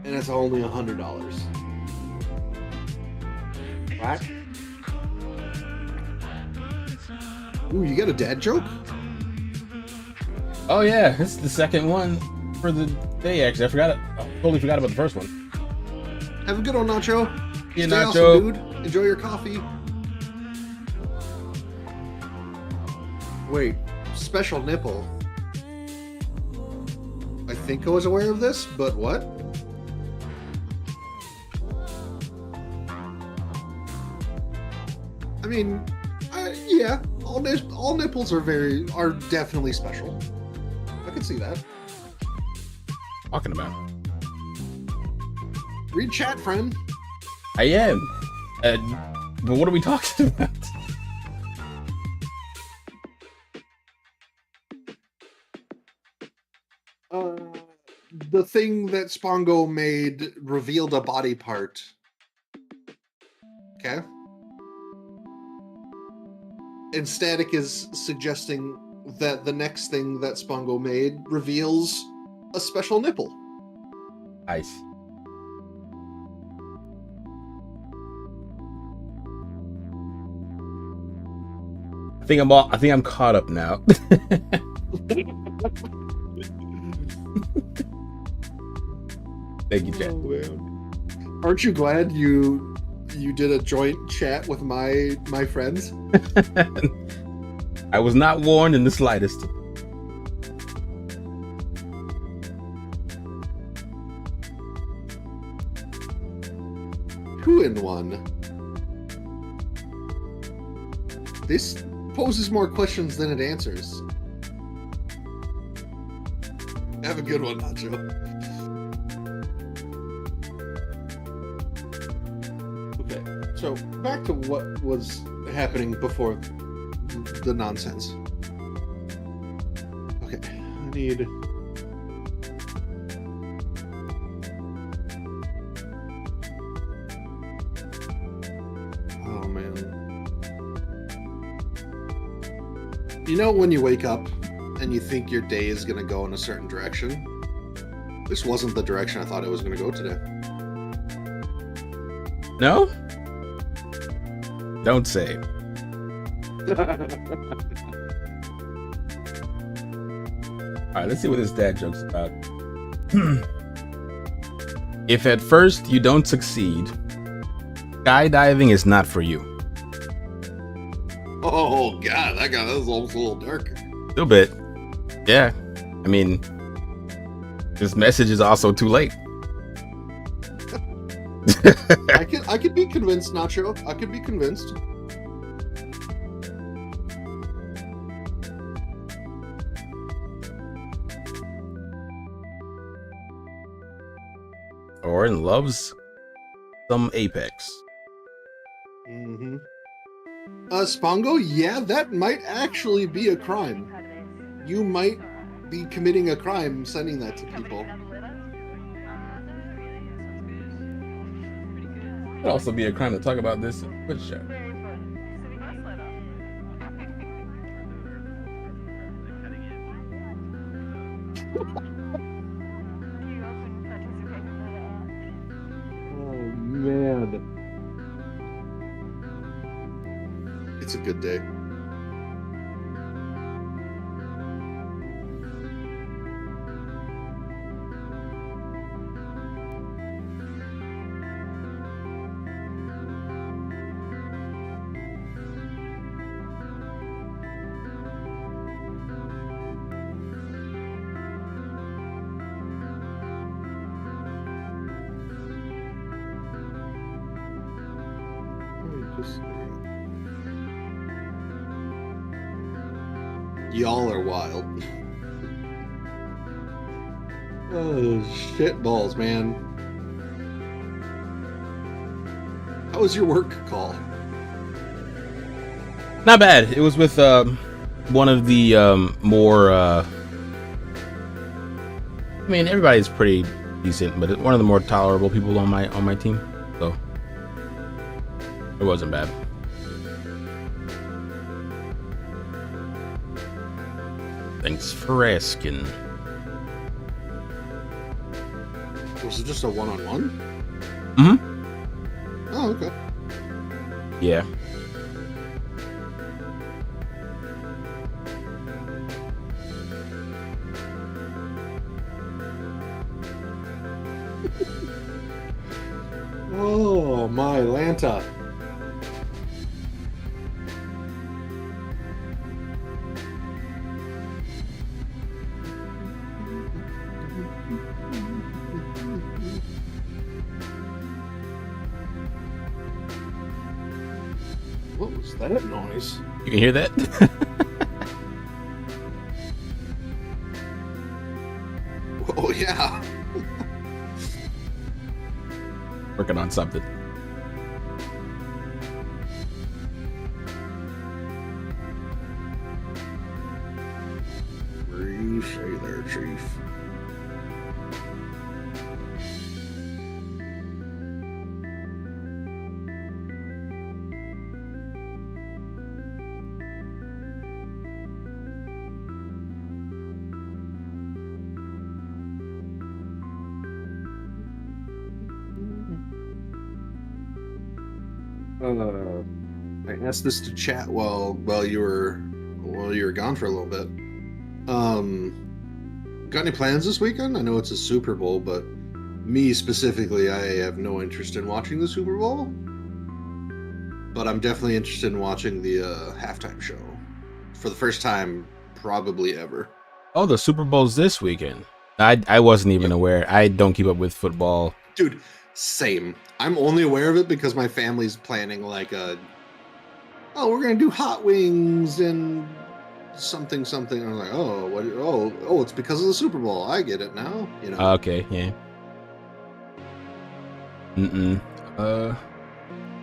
and it's only $100. What? Ooh, you got a dad joke? Oh yeah, it's the second one for the day. Actually, I totally forgot about the first one. Have a good one, Nacho. Yeah, Stay Nacho. awesome, dude. Enjoy your coffee. Wait, special nipple. I think I was aware of this, but what? I mean, yeah, all nipples are definitely special. I can see that. Talking about. Read chat, friend. I am. But what are we talking about? The thing that Spongo made revealed a body part. Okay. And Static is suggesting that the next thing that Spongo made reveals a special nipple. Nice. I think I'm caught up now. Thank you, Chad. Oh, aren't you glad you did a joint chat with my friends? I was not warned in the slightest. 2-in-1. This poses more questions than it answers. Have a good one, Nacho. Okay, so back to what was happening before the nonsense. Okay, I need... Oh, man. You know when you wake up and you think your day is going to go in a certain direction? This wasn't the direction I thought it was going to go today. No? Don't say. Alright, let's see what this dad joke's about. If at first you don't succeed, skydiving is not for you. Oh, God, that was almost a little dark. A little bit. Yeah. I mean, this message is also too late. I could be convinced, Nacho. I could be convinced. Orin loves some Apex. Mm-hmm. Spongo, yeah, that might actually be a crime. You might be committing a crime sending that to people. It could also be a crime to talk about this in Twitch chat. Oh, man. It's a good day. Y'all are wild. Oh, shit balls, man. How was your work call? Not bad. It was with one of the more I mean, everybody's pretty decent, but one of the more tolerable people on my team. So it wasn't bad. Thanks for asking. Was it just a one-on-one? Mm-hmm. Oh, okay. Yeah. Oh, my Lanta. What was that noise? You can hear that? Oh yeah. Working on something. Where you say there, Chief? I asked this to chat while you were gone for a little bit. Got any plans this weekend? I know it's a Super Bowl, but me specifically, I have no interest in watching the Super Bowl. But I'm definitely interested in watching the halftime show for the first time probably ever. Oh, the Super Bowl's this weekend. I wasn't even aware. I don't keep up with football. Dude, same. I'm only aware of it because my family's planning like we're gonna do hot wings and something. I'm like, oh, what? Oh, it's because of the Super Bowl. I get it now. You know. Okay, yeah.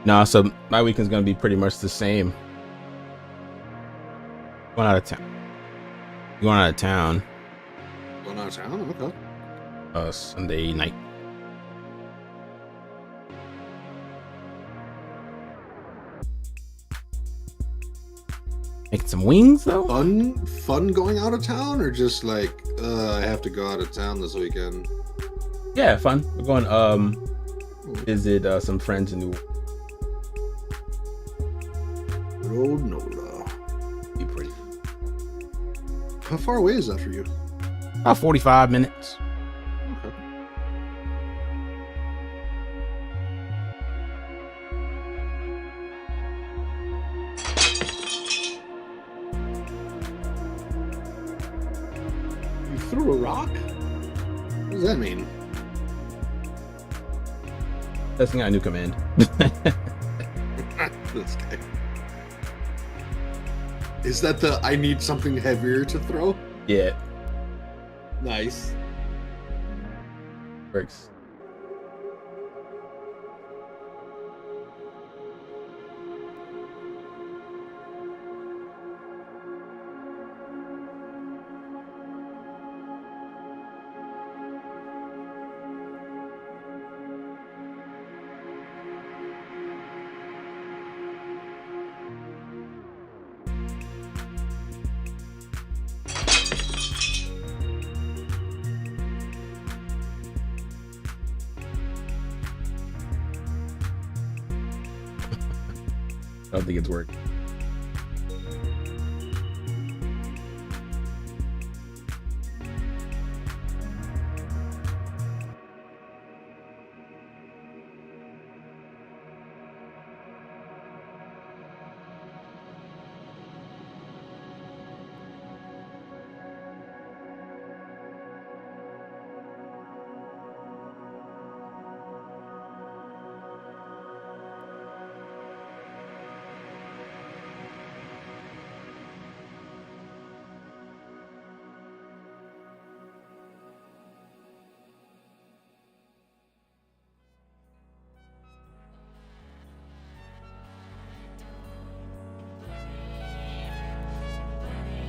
No, so my weekend's gonna be pretty much the same. Going out of town. Going out of town. Going out of town? Okay. Sunday night. Making some wings though. Fun going out of town, or just like I have to go out of town this weekend. Yeah, fun. We're going visit some friends in New Road Nola. Be pretty. How far away is that for you? About 45 minutes. Okay. You threw a rock? What does that mean? Testing out a new command. This guy. Is that the I need something heavier to throw? Yeah, Nice. works. I don't think it's worked.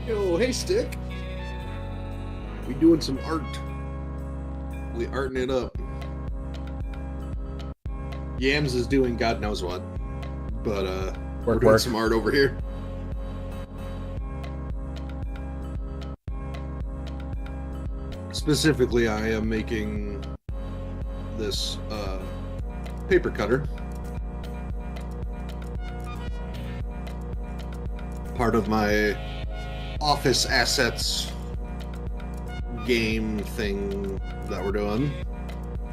Yo, hey Stick. We doing some art. We arting it up. Yams is doing God knows what. But we're doing some art over here. Specifically, I am making this paper cutter. Part of my Office Assets game thing that we're doing.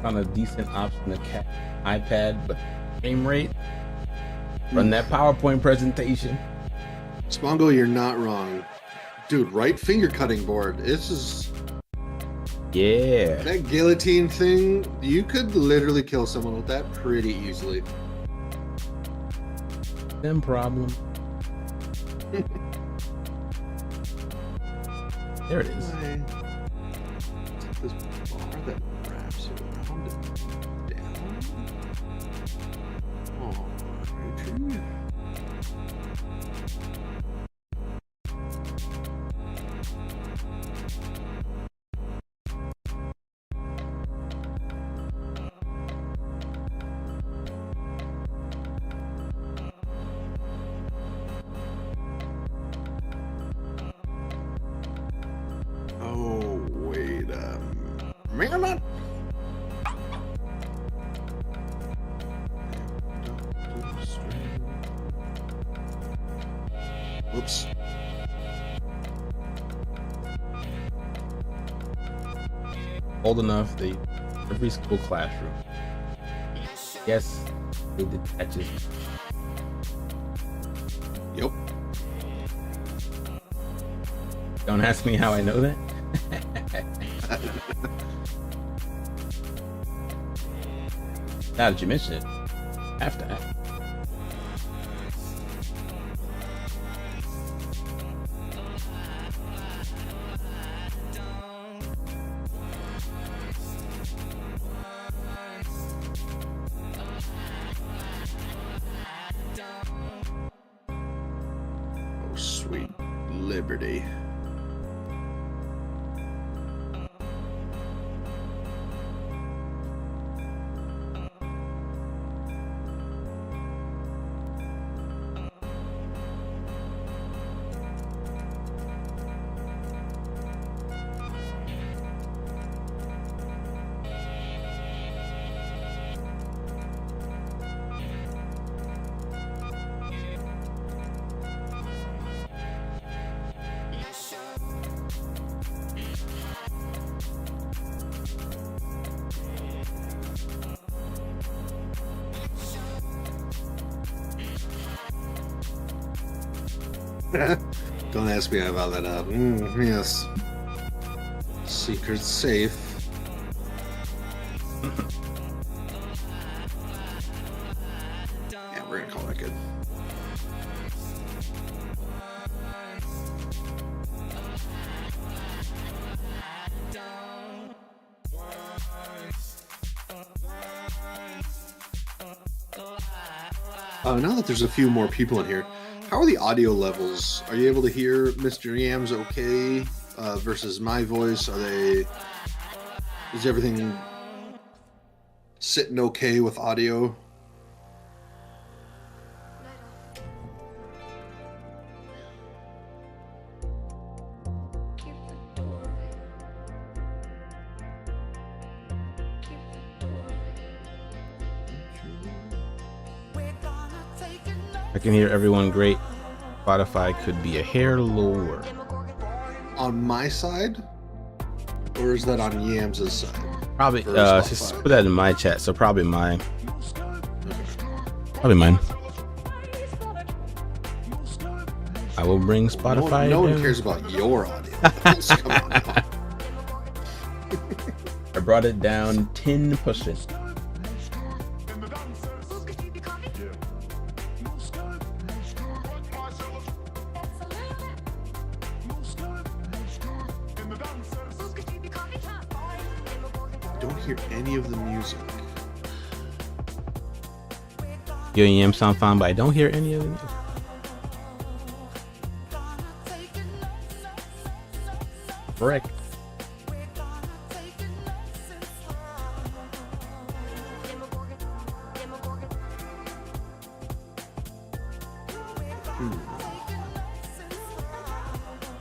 Found a decent option to iPad, but frame rate. Run that PowerPoint presentation. Spongo, you're not wrong. Dude, right finger cutting board. This is... Yeah. That guillotine thing, you could literally kill someone with that pretty easily. Them problem. There it is. This bar that wraps around and down. Oh, Richard. Oh, wait a minute. Whoops. Old enough, every school classroom. Yes, it detaches. Yep. Don't ask me how I know that. Now that you mention it, after that. Oh, sweet liberty. Don't ask me about that up. Yes. Secret safe. Yeah, we're gonna call that good. Now that there's a few more people in here, how are the audio levels? Are you able to hear Mr. Yams okay versus my voice? Is everything sitting okay with audio? I can hear everyone great. Spotify could be a hair lower. On my side? Or is that on Yams' side? Probably, just put that in my chat, so probably mine. Probably mine. I will bring Spotify. No one cares about your audio. Come on now. I brought it down 10%. Don't hear any of the music. You and Yam sound fine, but I don't hear any of it. Correct.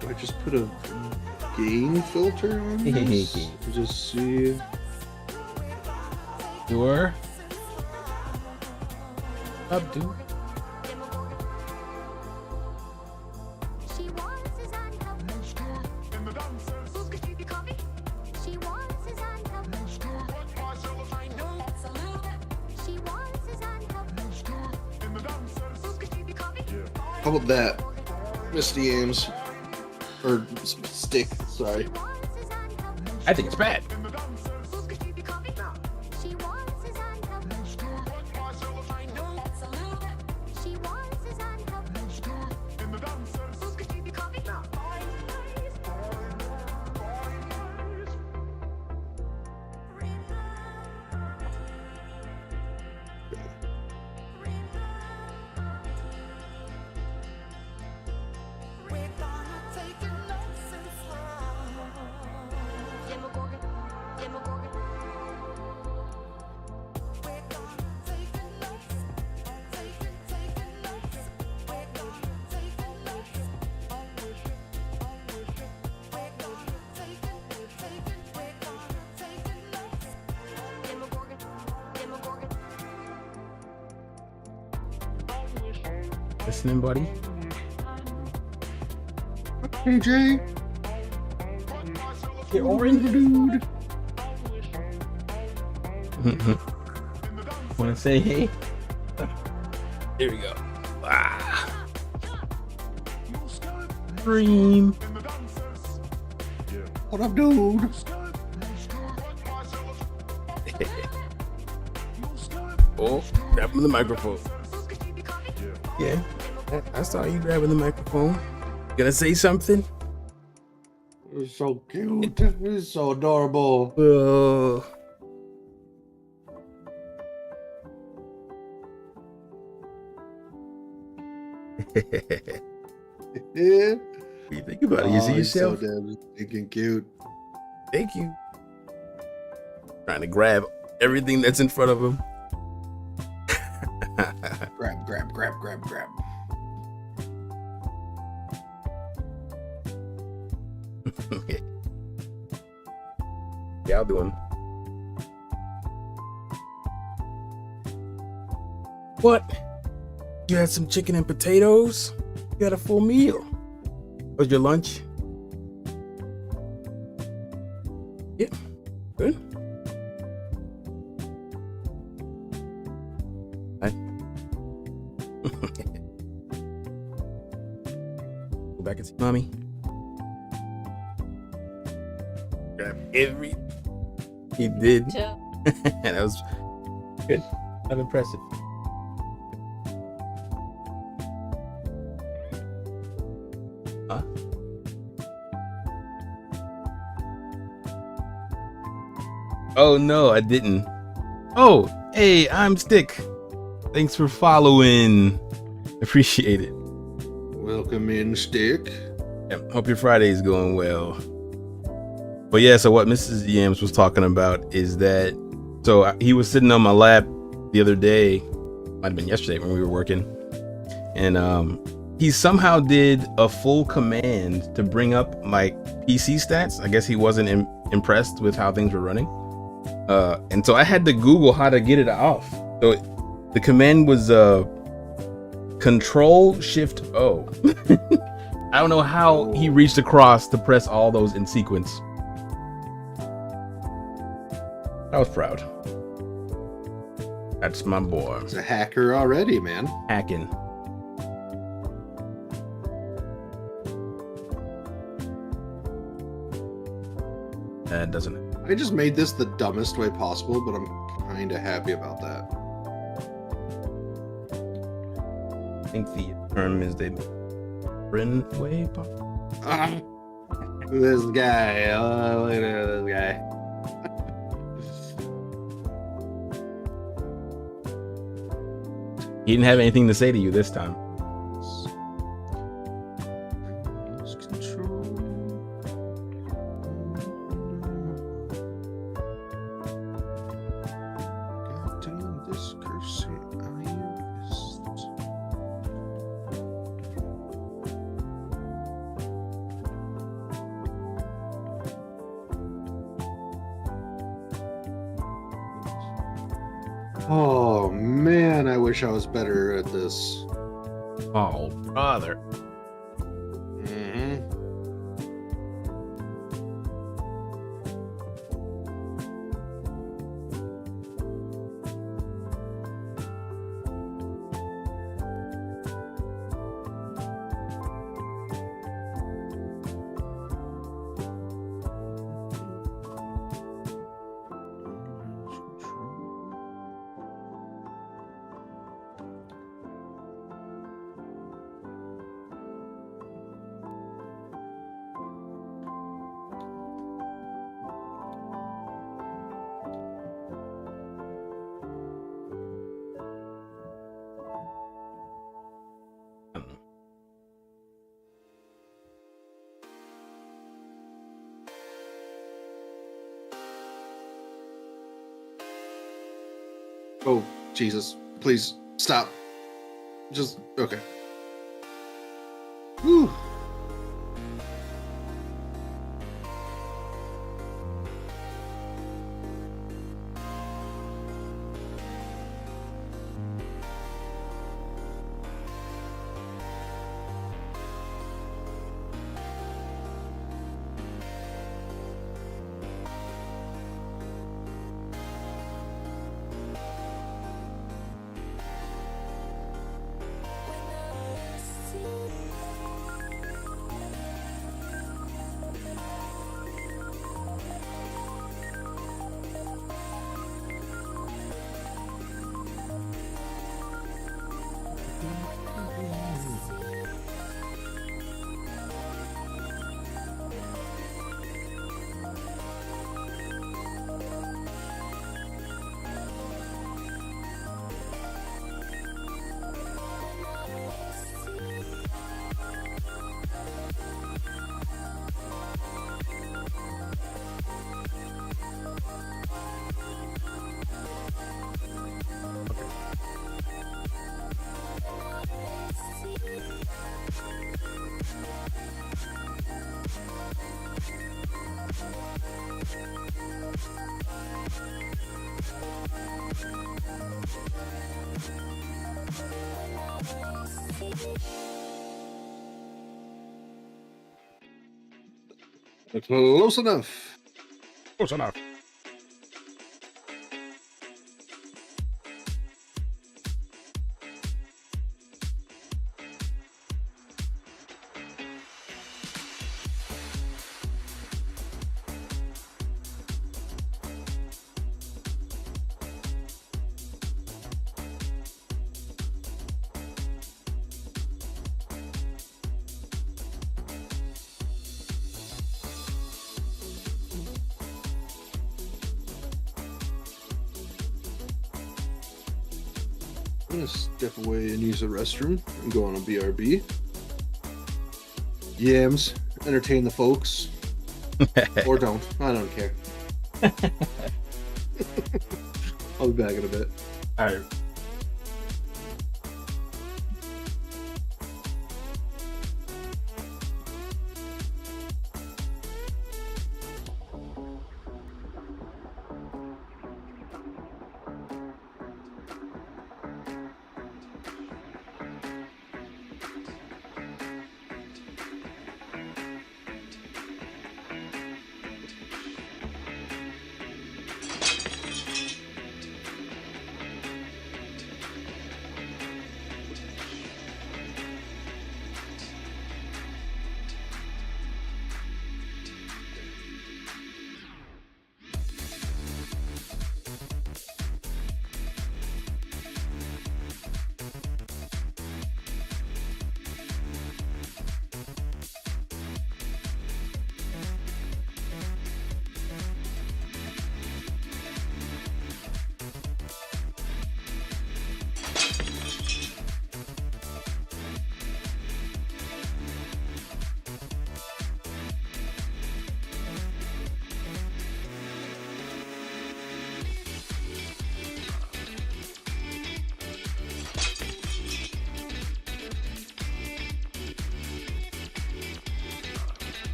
Do I just put a gain filter on this? Just see. Sure. Up, dude. How about that, Mr. Yams? Or Stick, sorry. I think it's bad. Listening, buddy? Hey, Jay. Get orange, dude. Want to say hey? Here we go. Ah. Dream. What up, dude? Oh, grabbing the microphone. Yeah, I saw you grabbing the microphone. Gonna say something? You're so cute. You're so adorable. Yeah. What do you think about it? You see he's yourself? so damn stinking cute. Thank you. Trying to grab everything that's in front of him. Grab. Okay. Yeah, I'll do one. What? You had some chicken and potatoes? You had a full meal. Was your lunch? Yeah, good. Hi. Go back and see mommy. Grab every. He did. That was good. Not impressive. Huh? Oh no, I didn't. Oh, hey, I'm Stick. Thanks for following. Appreciate it. Welcome in, Stick. Yep, hope your Friday is going well. But yeah, so what Mrs. Yams was talking about is that, so he was sitting on my lap the other day, might have been yesterday when we were working, and he somehow did a full command to bring up my PC stats. I guess he wasn't impressed with how things were running. And so I had to Google how to get it off. So the command was Control-Shift-O. I don't know how he reached across to press all those in sequence. I was proud. That's my boy. He's a hacker already, man. Hacking. That doesn't. I just made this the dumbest way possible, but I'm kind of happy about that. I think the term is the Brin way. This guy. Oh, look at this guy. He didn't have anything to say to you this time. Oh man, I wish I was better at this. Oh, brother. Oh, Jesus. Please, stop. Just, okay. Whew. Close enough. Close enough. I'm gonna step away and use the restroom and go on a BRB. Yams, entertain the folks. Or don't. I don't care. I'll be back in a bit. All right.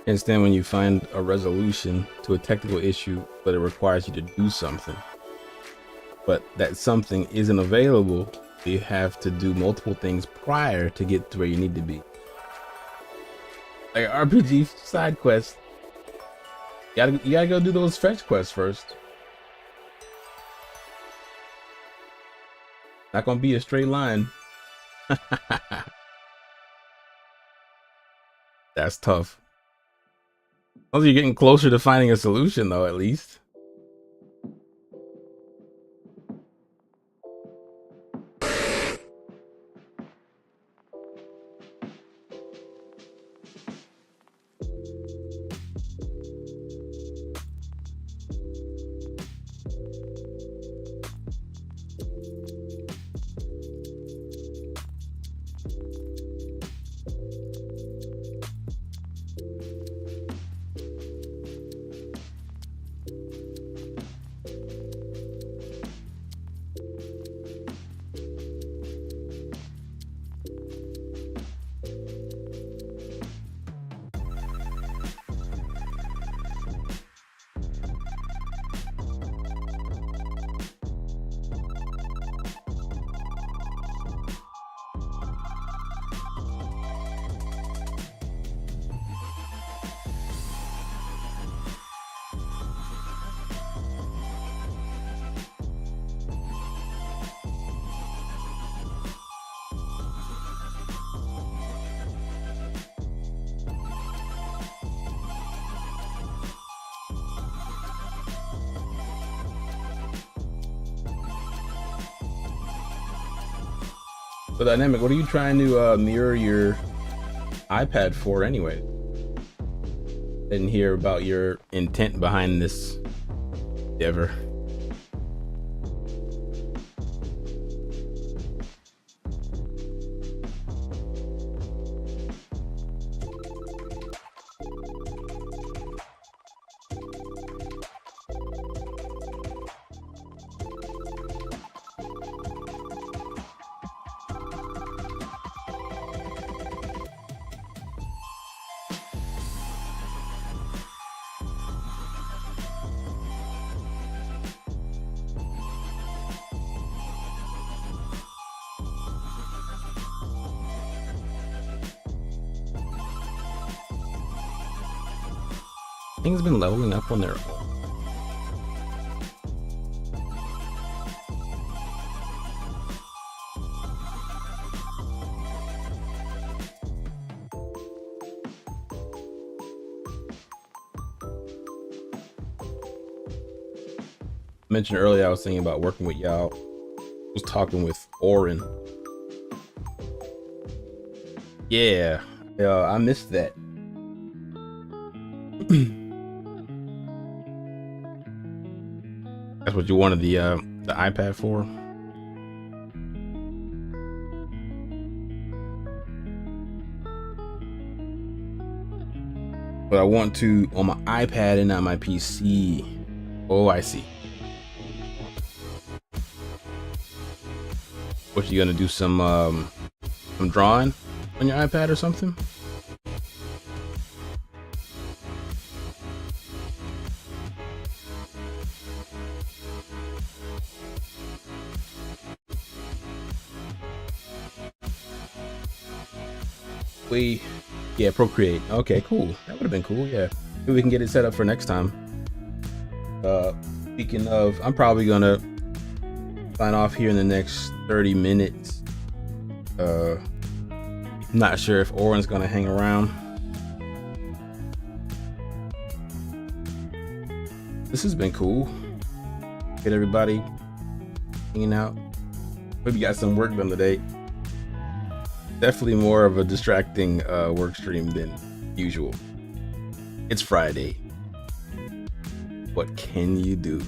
Understand when you find a resolution to a technical issue, but it requires you to do something, but that something isn't available. You have to do multiple things prior to get to where you need to be. Like RPG side quest, you gotta go do those fetch quests first. Not gonna be a straight line. That's tough. Well, you're getting closer to finding a solution, though, at least. So Dynamic, what are you trying to mirror your iPad for anyway? Didn't hear about your intent behind this endeavor. Things been leveling up on their own. I mentioned earlier I was thinking about working with y'all. I was talking with Orin. Yeah, I missed that. That's what you wanted the iPad for? But I want to on my iPad and not my PC. Oh, I see. What, you gonna do some drawing on your iPad or something? Yeah, Procreate. Okay, cool. That would have been cool. Yeah, maybe we can get it set up for next time. Speaking of, I'm probably gonna sign off here in the next 30 minutes. Not sure if Oren's gonna hang around. This has been cool. Get everybody hanging out. Hope you got some work done today. Definitely more of a distracting work stream than usual. It's Friday. What can you do?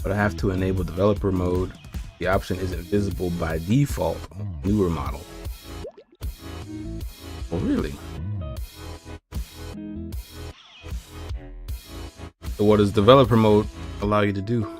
But I have to enable developer mode. The option isn't visible by default on newer model. Oh, really? So what does developer mode allow you to do?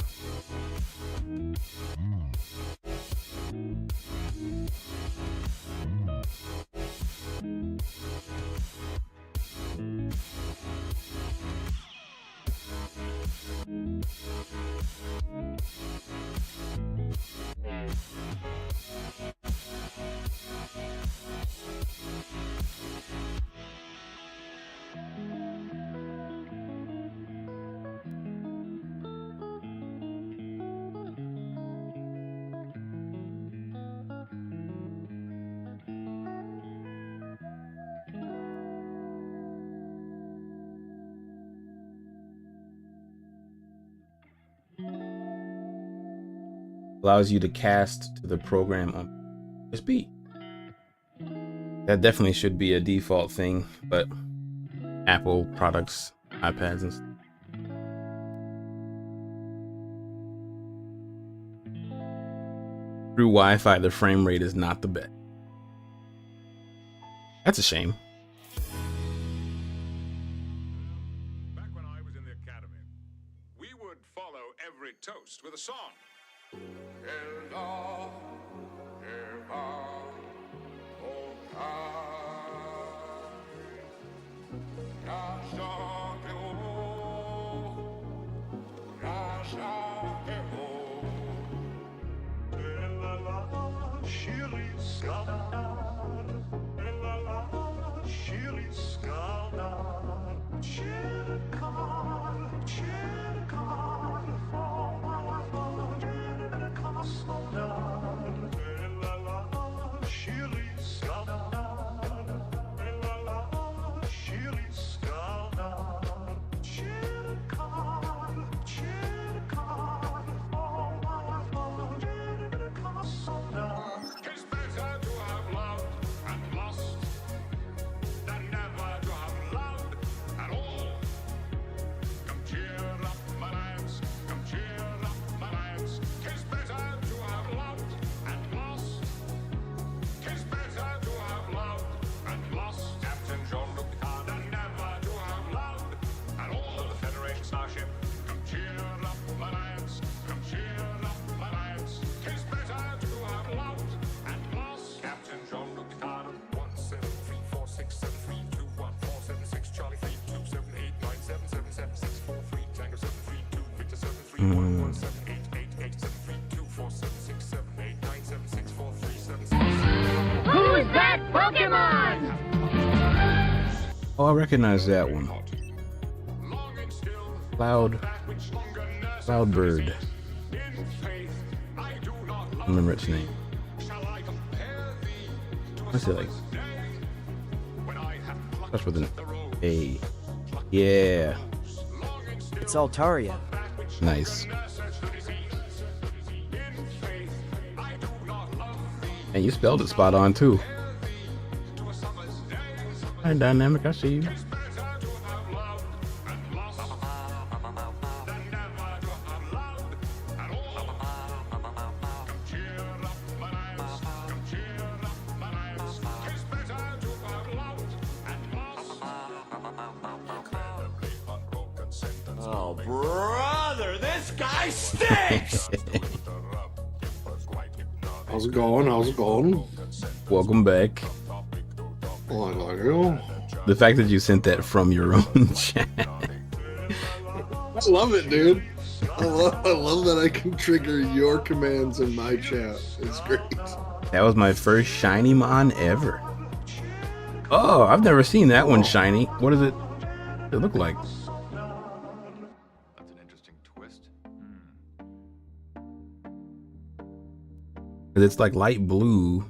Allows you to cast to the program on USB. That definitely should be a default thing, but Apple products, iPads and stuff. Through Wi-Fi, the frame rate is not the best. That's a shame. Back when I was in the academy, we would follow every toast with a song. Who's that Pokemon? Oh, I recognize that one. Cloudbird. I don't remember its name. What's it like? Starts with an A. Yeah. It's Altaria. Nice. And you spelled it spot on too. Hi, Dynamic. I see you. Oh, brother, this guy stinks! How's it going? How's it going? Welcome back. Hello. The fact that you sent that from your own chat. I love it, dude. I love that I can trigger your commands in my chat. It's great. That was my first shiny mon ever. Oh, I've never seen that one shiny. What does it look like? That's an interesting twist. Cause it's like light blue.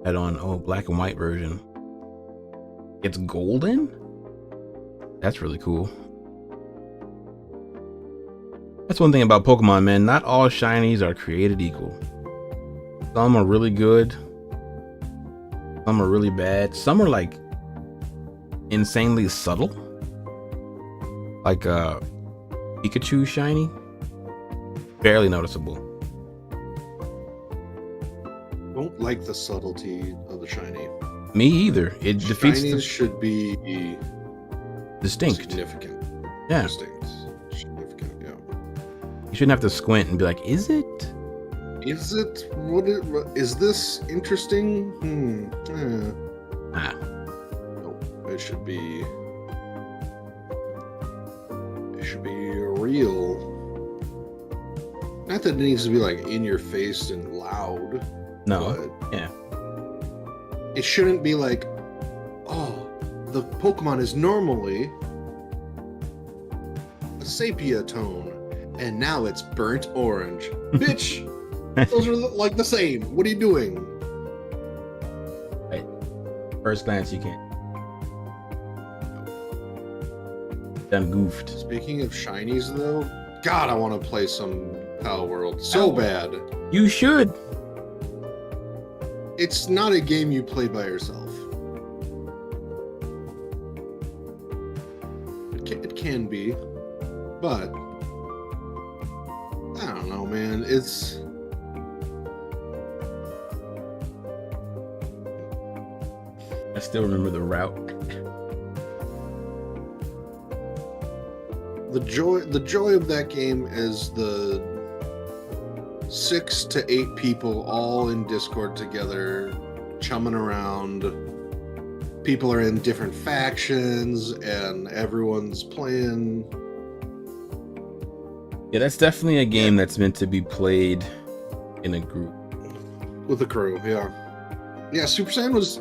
Had on black and white version. It's golden? That's really cool. That's one thing about Pokemon, man. Not all shinies are created equal. Some are really good. Some are really bad. Some are like insanely subtle. Like Pikachu shiny. Barely noticeable. Don't like the subtlety of the shiny. Me either. It defeats Shinies the should be distinct. Significant. Yeah. Distinct. Significant, yeah. You shouldn't have to squint and be like, is it? Is it? Is this interesting? Nope. It should be. It should be real. Not that it needs to be like in your face and loud. No. Yeah. It shouldn't be like, oh, the Pokemon is normally a sepia tone, and now it's burnt orange. Bitch, those are like the same. What are you doing? Right. First glance, you can't. Done goofed. Speaking of shinies, though, God, I want to play some Pal World so bad. You should. It's not a game you play by yourself. It can be, but I don't know, man. It's I still remember the route. the joy of that game is the 6 to 8 people all in Discord together, chumming around. People are in different factions, and everyone's playing. Yeah, that's definitely a game that's meant to be played in a group. With a crew, yeah. Yeah, Super Saiyan was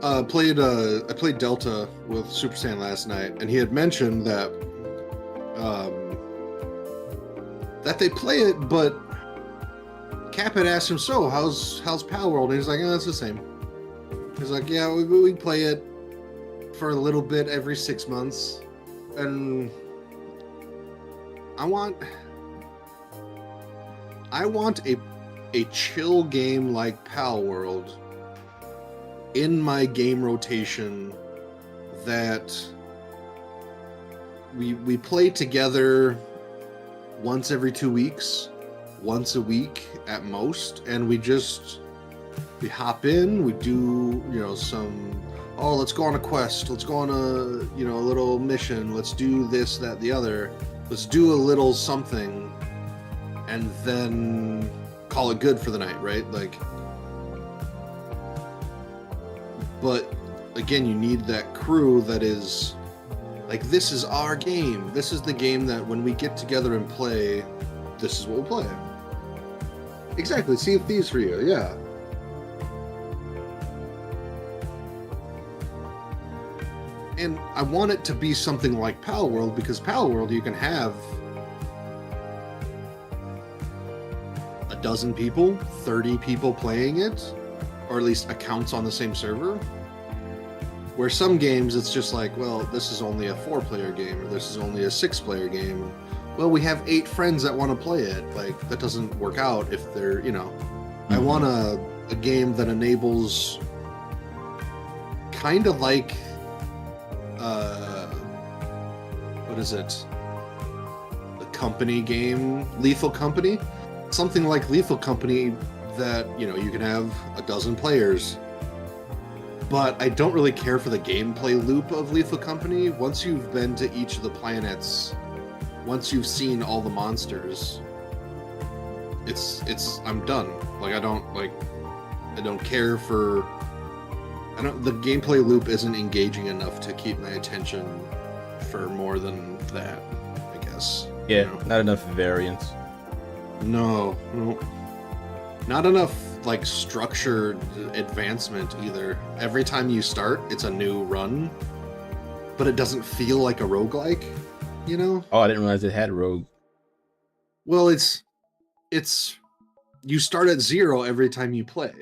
I played Delta with Super Saiyan last night, and he had mentioned that that they play it, but Cap had asked him, so how's Pal World? And he's like, it's the same. He's like, yeah, we play it for a little bit every 6 months, and I want a chill game like Pal World in my game rotation that we play together once every 2 weeks, once a week at most, and we hop in, we do, some, let's go on a quest, let's go on a little mission, let's do this, that, the other, let's do a little something, and then call it good for the night, right? But again, you need that crew that is like, this is our game. This is the game that when we get together and play, this is what we'll play. Exactly. Sea of Thieves for you. Yeah. And I want it to be something like Pal World, because Pal World, you can have a dozen people, 30 people playing it, or at least accounts on the same server. Where some games, it's just like, well, this is only a 4-player game, or this is only a 6-player game. Well, we have 8 friends that want to play it. Like, that doesn't work out if they're, you know. I want a game that enables kind of like what is it? The Company game, Lethal Company? Something like Lethal Company that, you know, you can have a dozen players. But I don't really care for the gameplay loop of Lethal Company. Once you've been to each of the planets, once you've seen all the monsters, it's I'm done. Like, I don't care for the gameplay loop isn't engaging enough to keep my attention for more than that, I guess. Yeah, you know? not enough variance. No. Not enough, like, structured advancement either. Every time you start, it's a new run, but it doesn't feel like a roguelike, you know? Oh, I didn't realize it had rogue. Well, it's you start at 0 every time you play.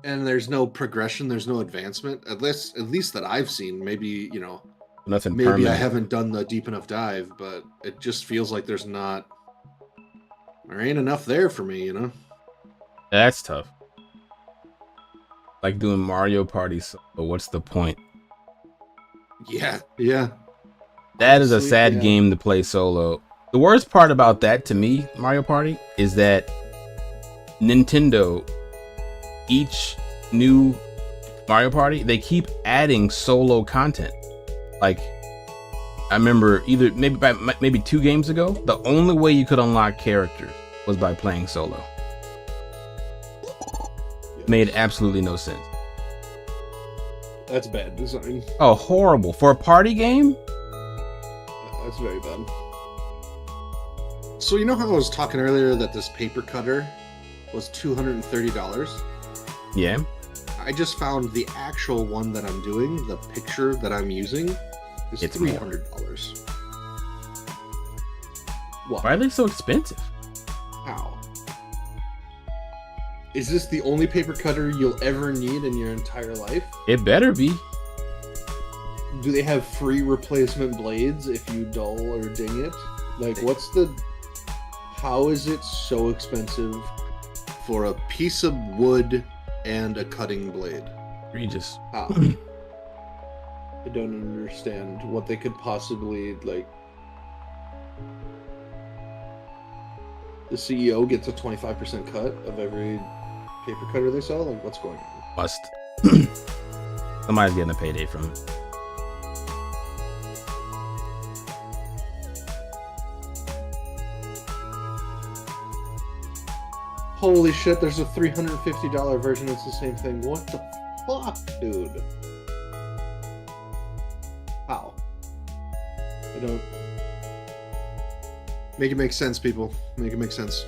And there's no progression, there's no advancement. At least that I've seen. Maybe, you know, Nothing maybe permanent. I haven't done the deep enough dive, but it just feels like there ain't enough there for me, you know? That's tough. Like doing Mario Party, but what's the point? Yeah. That is a Honestly, sad yeah. game to play solo. The worst part about that to me, Mario Party, is that Nintendo, each new Mario Party, they keep adding solo content. Like, I remember maybe 2 games ago, the only way you could unlock characters was by playing solo. Made absolutely no sense. That's bad design. Oh, horrible. For a party game? That's very bad. So you know how I was talking earlier that this paper cutter was $230? Yeah. I just found the actual one that I'm doing, the picture that I'm using, is It's more. $300. What? Why are they so expensive? How? Is this the only paper cutter you'll ever need in your entire life? It better be. Do they have free replacement blades if you dull or ding it? Like, how is it so expensive for a piece of wood and a cutting blade? Egregious. How? I don't understand what they could possibly, like... The CEO gets a 25% cut of every paper cutter they sell? Like, what's going on? Must. Somebody's getting a payday from it. Holy shit, there's a $350 version. It's the same thing. What the fuck, dude? How? I don't... Make it make sense, people. Make it make sense.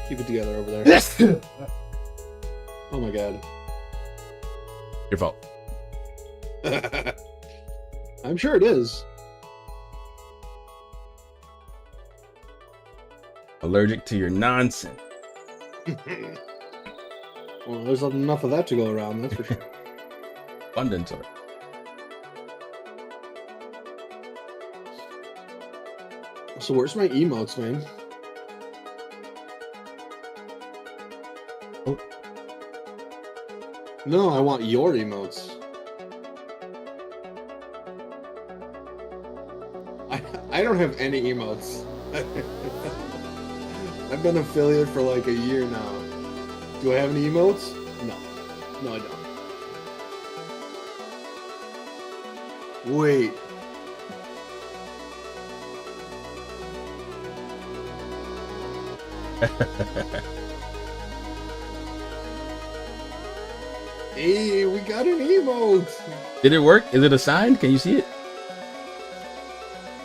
Keep it together over there. Oh my god. Your fault. I'm sure it is. Allergic to your nonsense. Well, there's enough of that to go around, that's for sure. Abundance of it. So where's my emotes, man? Oh. No, I want your emotes. I don't have any emotes. I've been affiliate for like a year now. Do I have any emotes? No. No, I don't. Wait. Hey, we got an emote. Did it work? Is it a sign? Can you see it?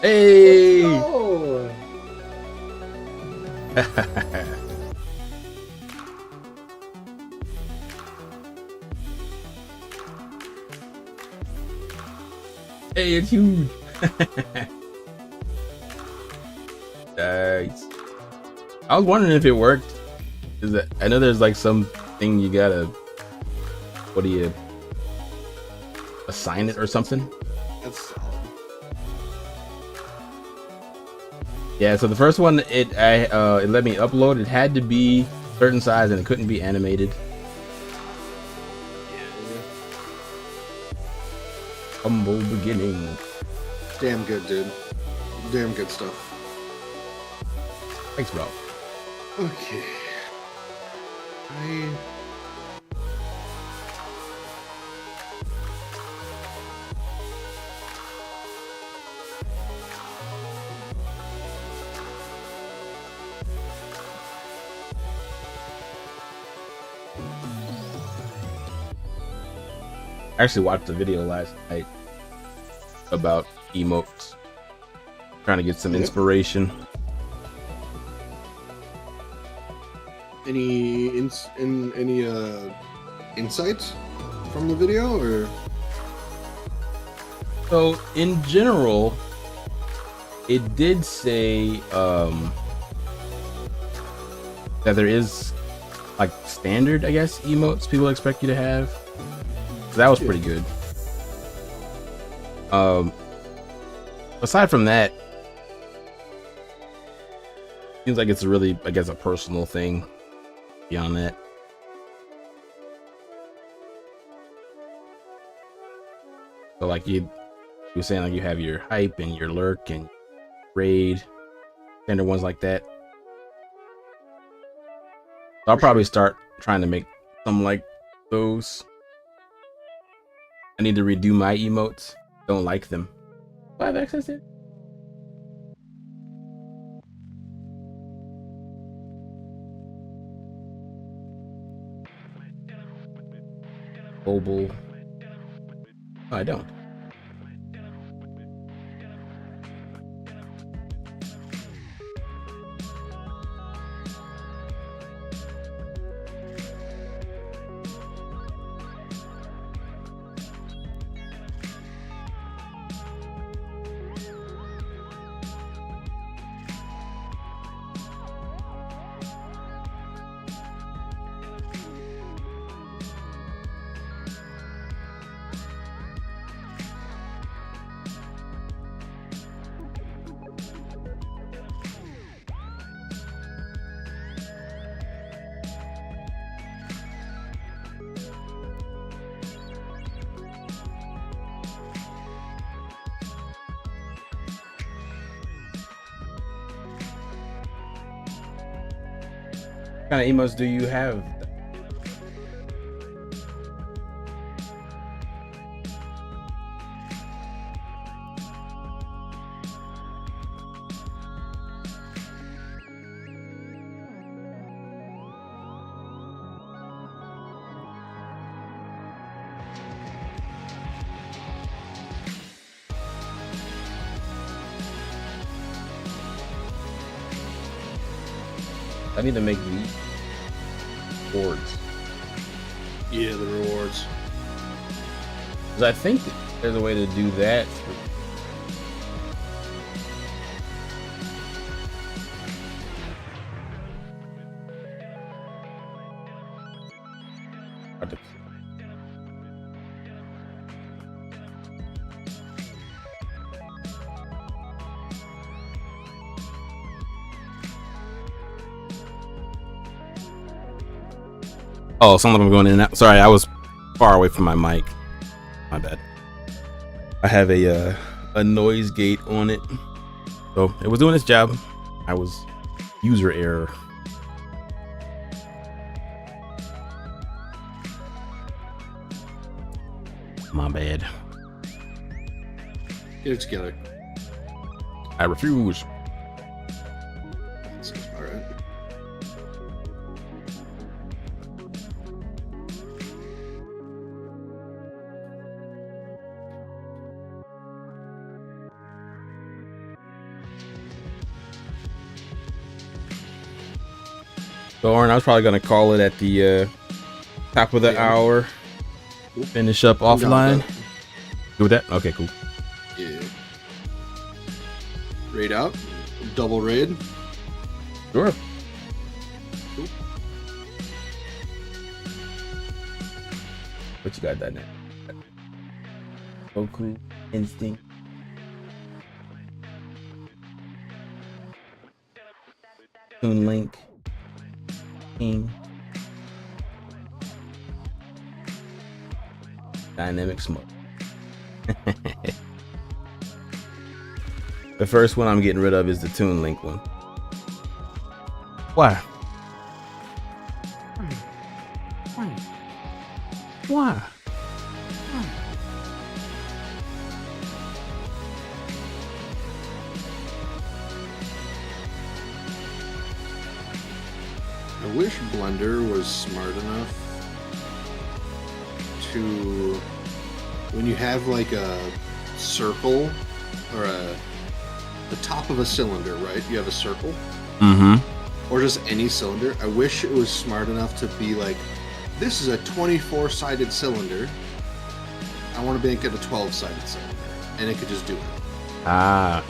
Hey! Oh. Hey, it's huge. Nice. I was wondering if it worked. Is that I know there's like some thing you gotta, what do you assign it or something? That's solid. Yeah, so the first one it let me upload. It had to be certain size and it couldn't be animated. Humble beginning. Damn good, dude. Damn good stuff. Thanks, bro. Okay. I actually watched a video last night about emotes, trying to get some inspiration. Any insights from the video, or? So in general, it did say that there is like standard, I guess, emotes people expect you to have. So that was pretty good. Aside from that, seems like it's really, I guess, a personal thing beyond that. So like you were saying, like you have your hype and your lurk and raid, standard ones like that. So I'll probably start trying to make some like those. I need to redo my emotes. Don't like them. Do I have access to it? Mobile. Oh, I don't. What kind of emotes do you have? I need to make these rewards. Yeah, the rewards. Because I think there's a way to do that. Oh, some of them are going in and out. Sorry, I was far away from my mic. My bad. I have a noise gate on it, so it was doing its job. I was user error. My bad. Get it together. I refuse. That sounds about right. So, Orin, I was probably gonna call it at the top of the hour. Finish up offline. Good with that? Okay, cool. Yeah. Raid out. Double raid. Sure. Cool. What you got that now? Goku Instinct. Toon Link. King. Dynamic Smoke. The first one I'm getting rid of is the Toon Link one. Why? Why? I wish Blender was smart enough to, when you have like a circle or the top of a cylinder, right? You have a circle. Mm-hmm. Or just any cylinder. I wish it was smart enough to be like, this is a 24-sided cylinder. I want to make it a 12-sided cylinder. And it could just do it. Ah.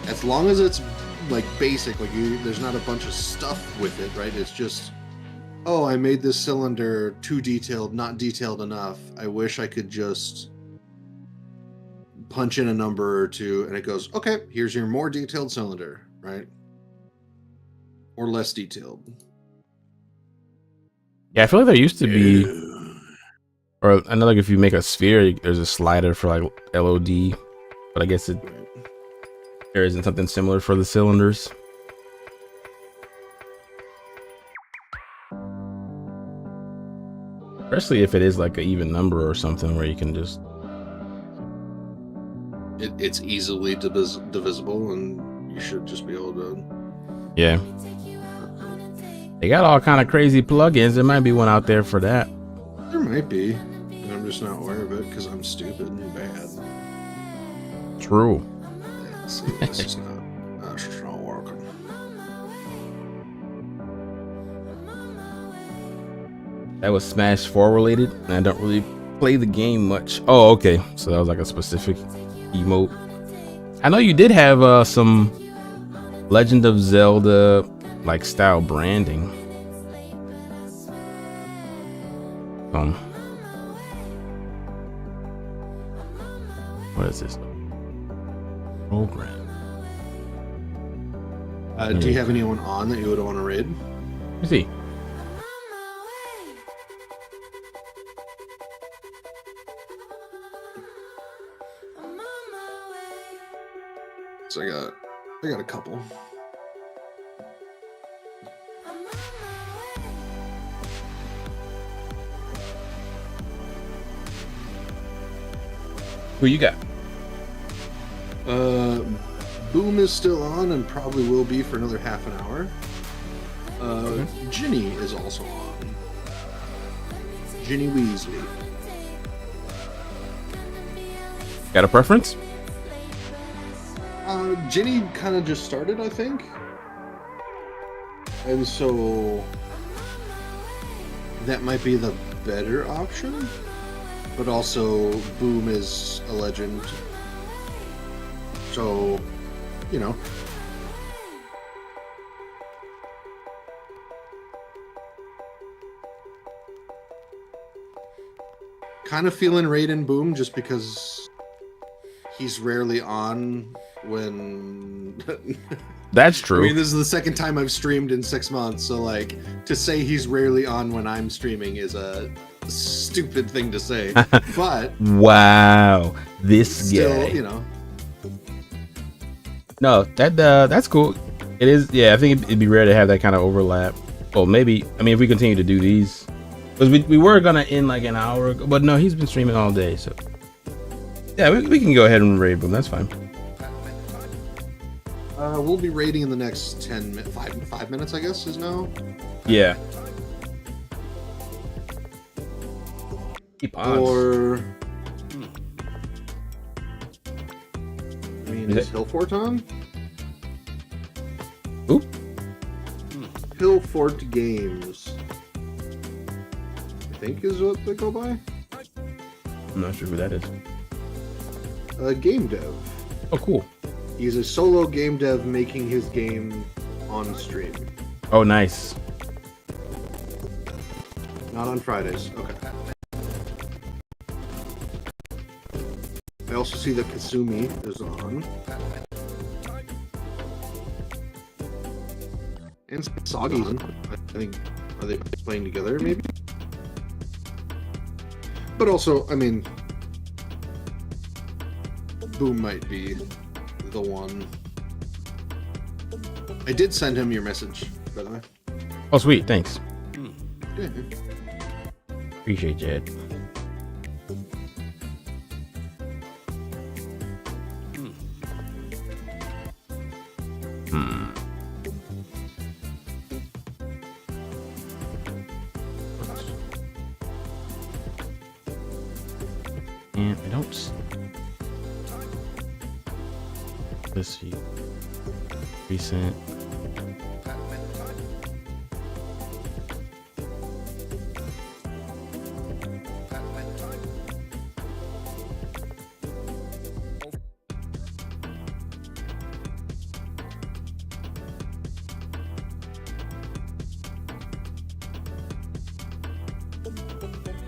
As long as it's like basic, like there's not a bunch of stuff with it, right? It's just, oh, I made this cylinder too detailed, not detailed enough. I wish I could just punch in a number or two and it goes, okay, here's your more detailed cylinder, right? Or less detailed. Yeah, I feel like there used to be, or I know like if you make a sphere, there's a slider for like LOD, but I guess there isn't something similar for the cylinders. Especially if it is like an even number or something where you can just... It's easily divisible and you should just be able to... Yeah. They got all kind of crazy plugins. There might be one out there for that. There might be. And I'm just not aware of it because I'm stupid and bad. True. Yeah, see, this is that's just not working. That was Smash 4 related, and I don't really play the game much. Oh, okay. So that was like a specific emote. I know you did have some Legend of Zelda like style branding. What is this? Program. Do you have anyone on that you would want to raid? Let me see. So I got a couple. Who you got? Boom is still on and probably will be for another half an hour. Ginny is also on. Ginny Weasley. Got a preference? Ginny kind of just started, I think. And so that might be the better option. But also, Boom is a legend. So, you know. Kind of feeling Raiden Boom just because he's rarely on when... That's true. I mean, this is the second time I've streamed in 6 months, so like, to say he's rarely on when I'm streaming is a stupid thing to say. But... wow. This still, guy. You know. No, that's cool. It is, yeah, I think it'd be rare to have that kind of overlap. Well, maybe, I mean, if we continue to do these. Because we were going to end like an hour ago, but no, he's been streaming all day, so. Yeah, we can go ahead and raid him, that's fine. We'll be raiding in the next 5 minutes, I guess, is now. Yeah. Keep on. Or... I mean, is Hillfort on? Who? Pillfort Games, I think is what they go by. I'm not sure who that is. A game dev. Oh, cool. He's a solo game dev making his game on stream. Oh, nice. Not on Fridays. Okay. I also see that Kasumi is on. And Soggy's on. I think, are they playing together maybe? But also, I mean, Boom might be the one. I did send him your message, by the way. Oh, sweet. Thanks. Yeah. Appreciate you, Ed. And I don't. Let's see. Recent.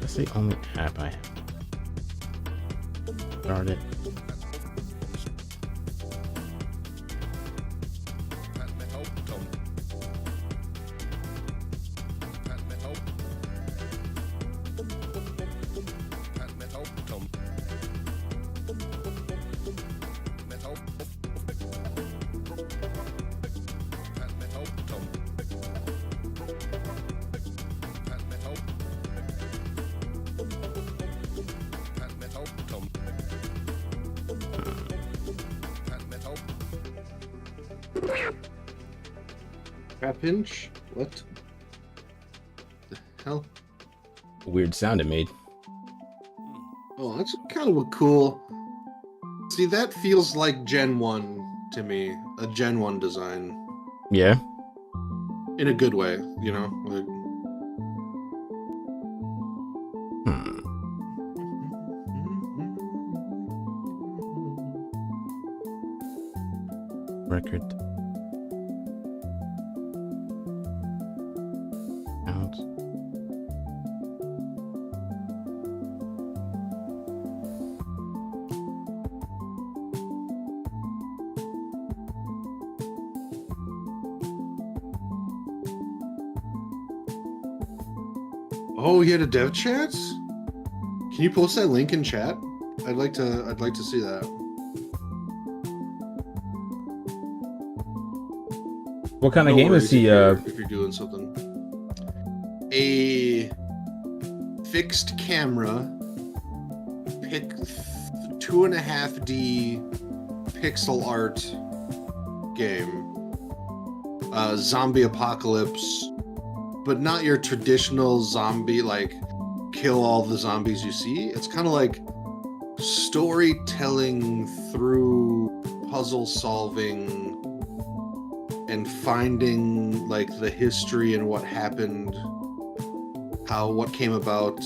That's the only app I have. Started. Crapinch? What the hell? Weird sound it made. Oh, that's kind of a cool. See, that feels like Gen 1 to me. A Gen 1 design. Yeah. In a good way, you know? Like... Record. Out. Oh, he had a dev chat? Can you post that link in chat? I'd like to see that. What kind of No game is worries he? if you're doing something. A fixed camera, 2.5D pixel art game. Zombie apocalypse, but not your traditional zombie, like kill all the zombies you see. It's kind of like storytelling through puzzle solving and finding like the history and what happened, what came about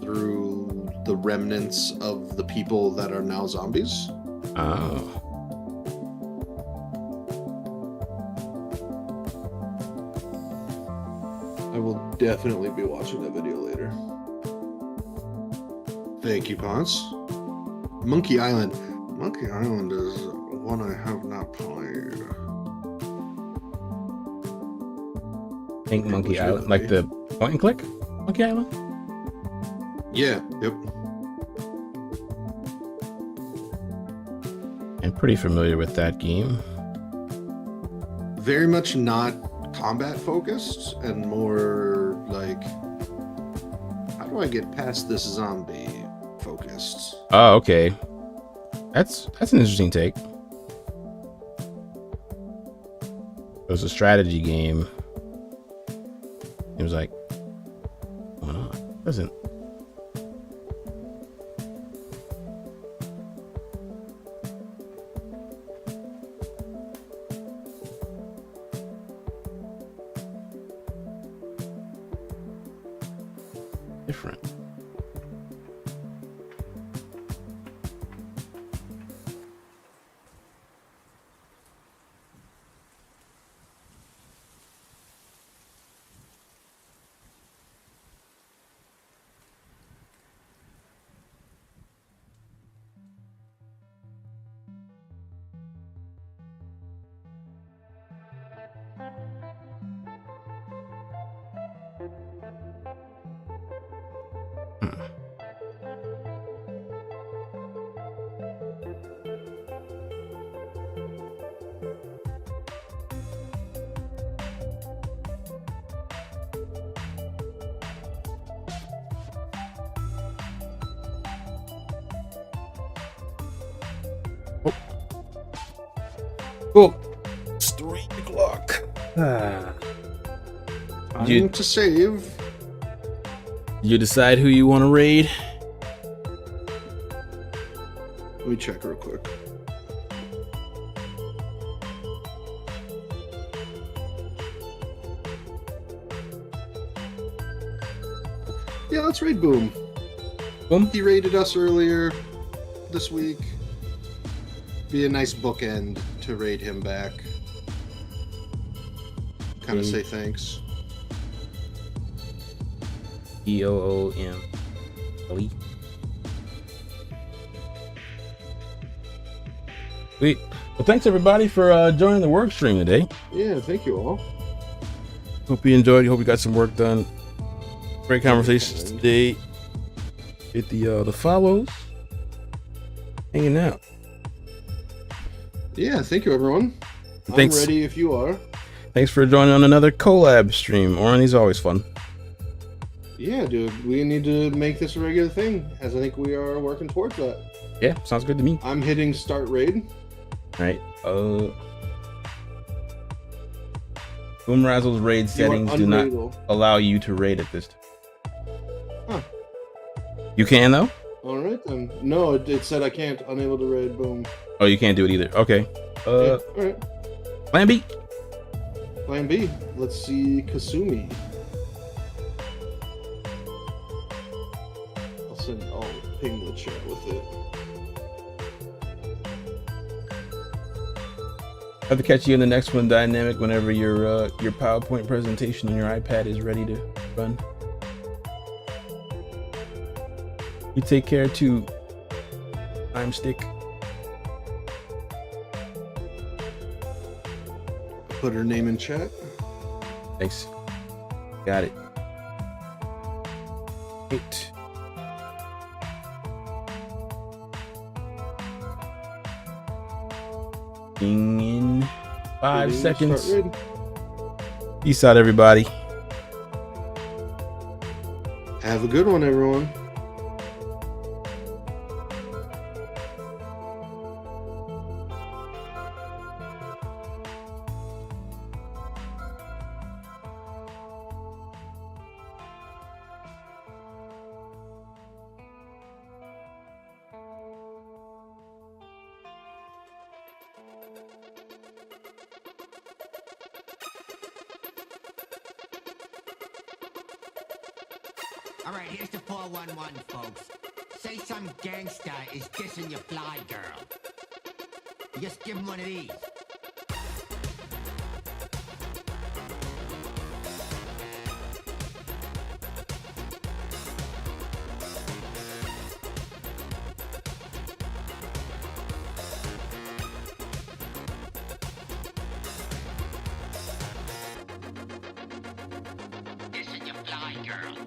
through the remnants of the people that are now zombies. Oh. I will definitely be watching that video later. Thank you, Ponce. Monkey Island. Monkey Island is one I have not played. Think Monkey Island, like the point and click Monkey Island? Yeah, yep. I'm pretty familiar with that game. Very much not combat focused and more like, how do I get past this zombie focused? Oh, okay. That's an interesting take. It was a strategy game. It was like, why not? Doesn't. different. Cool. It's 3 o'clock. Time to save. You decide who you want to raid? Let me check real quick. Yeah, let's raid Boom. Boom? He raided us earlier this week. Be a nice bookend to raid him back. Kind of say thanks. EOOM. Elite. Sweet. Well, thanks everybody for joining the work stream today. Yeah, thank you all. Hope you enjoyed. Hope you got some work done. Great conversations today. Hit the follows. Hanging out. Yeah, thank you everyone. Thanks. I'm ready if you are. Thanks for joining on another collab stream. Oren, these are always fun. Yeah, dude, we need to make this a regular thing, as I think we are working towards that. Yeah, sounds good to me. I'm hitting start raid. Right. Boom Razzle's raid settings do not allow you to raid at this time. Huh. You can though? Alright then. No, it said I can't. Unable to raid. Boom. Oh, you can't do it either. Okay. Yeah, alright. Plan B. Plan B. Let's see Kasumi. I'll ping the chat with it. Have to catch you in the next one, Dynamic, whenever your PowerPoint presentation on your iPad is ready to run. You take care too, Time Stick. Put her name in chat. Thanks. Got it. 8. In 5 seconds. Peace out, everybody. Have a good one, everyone. Alright, here's the 411, folks. Say some gangsta is dissing your fly girl. You just give him one of these. Dissing your fly girl.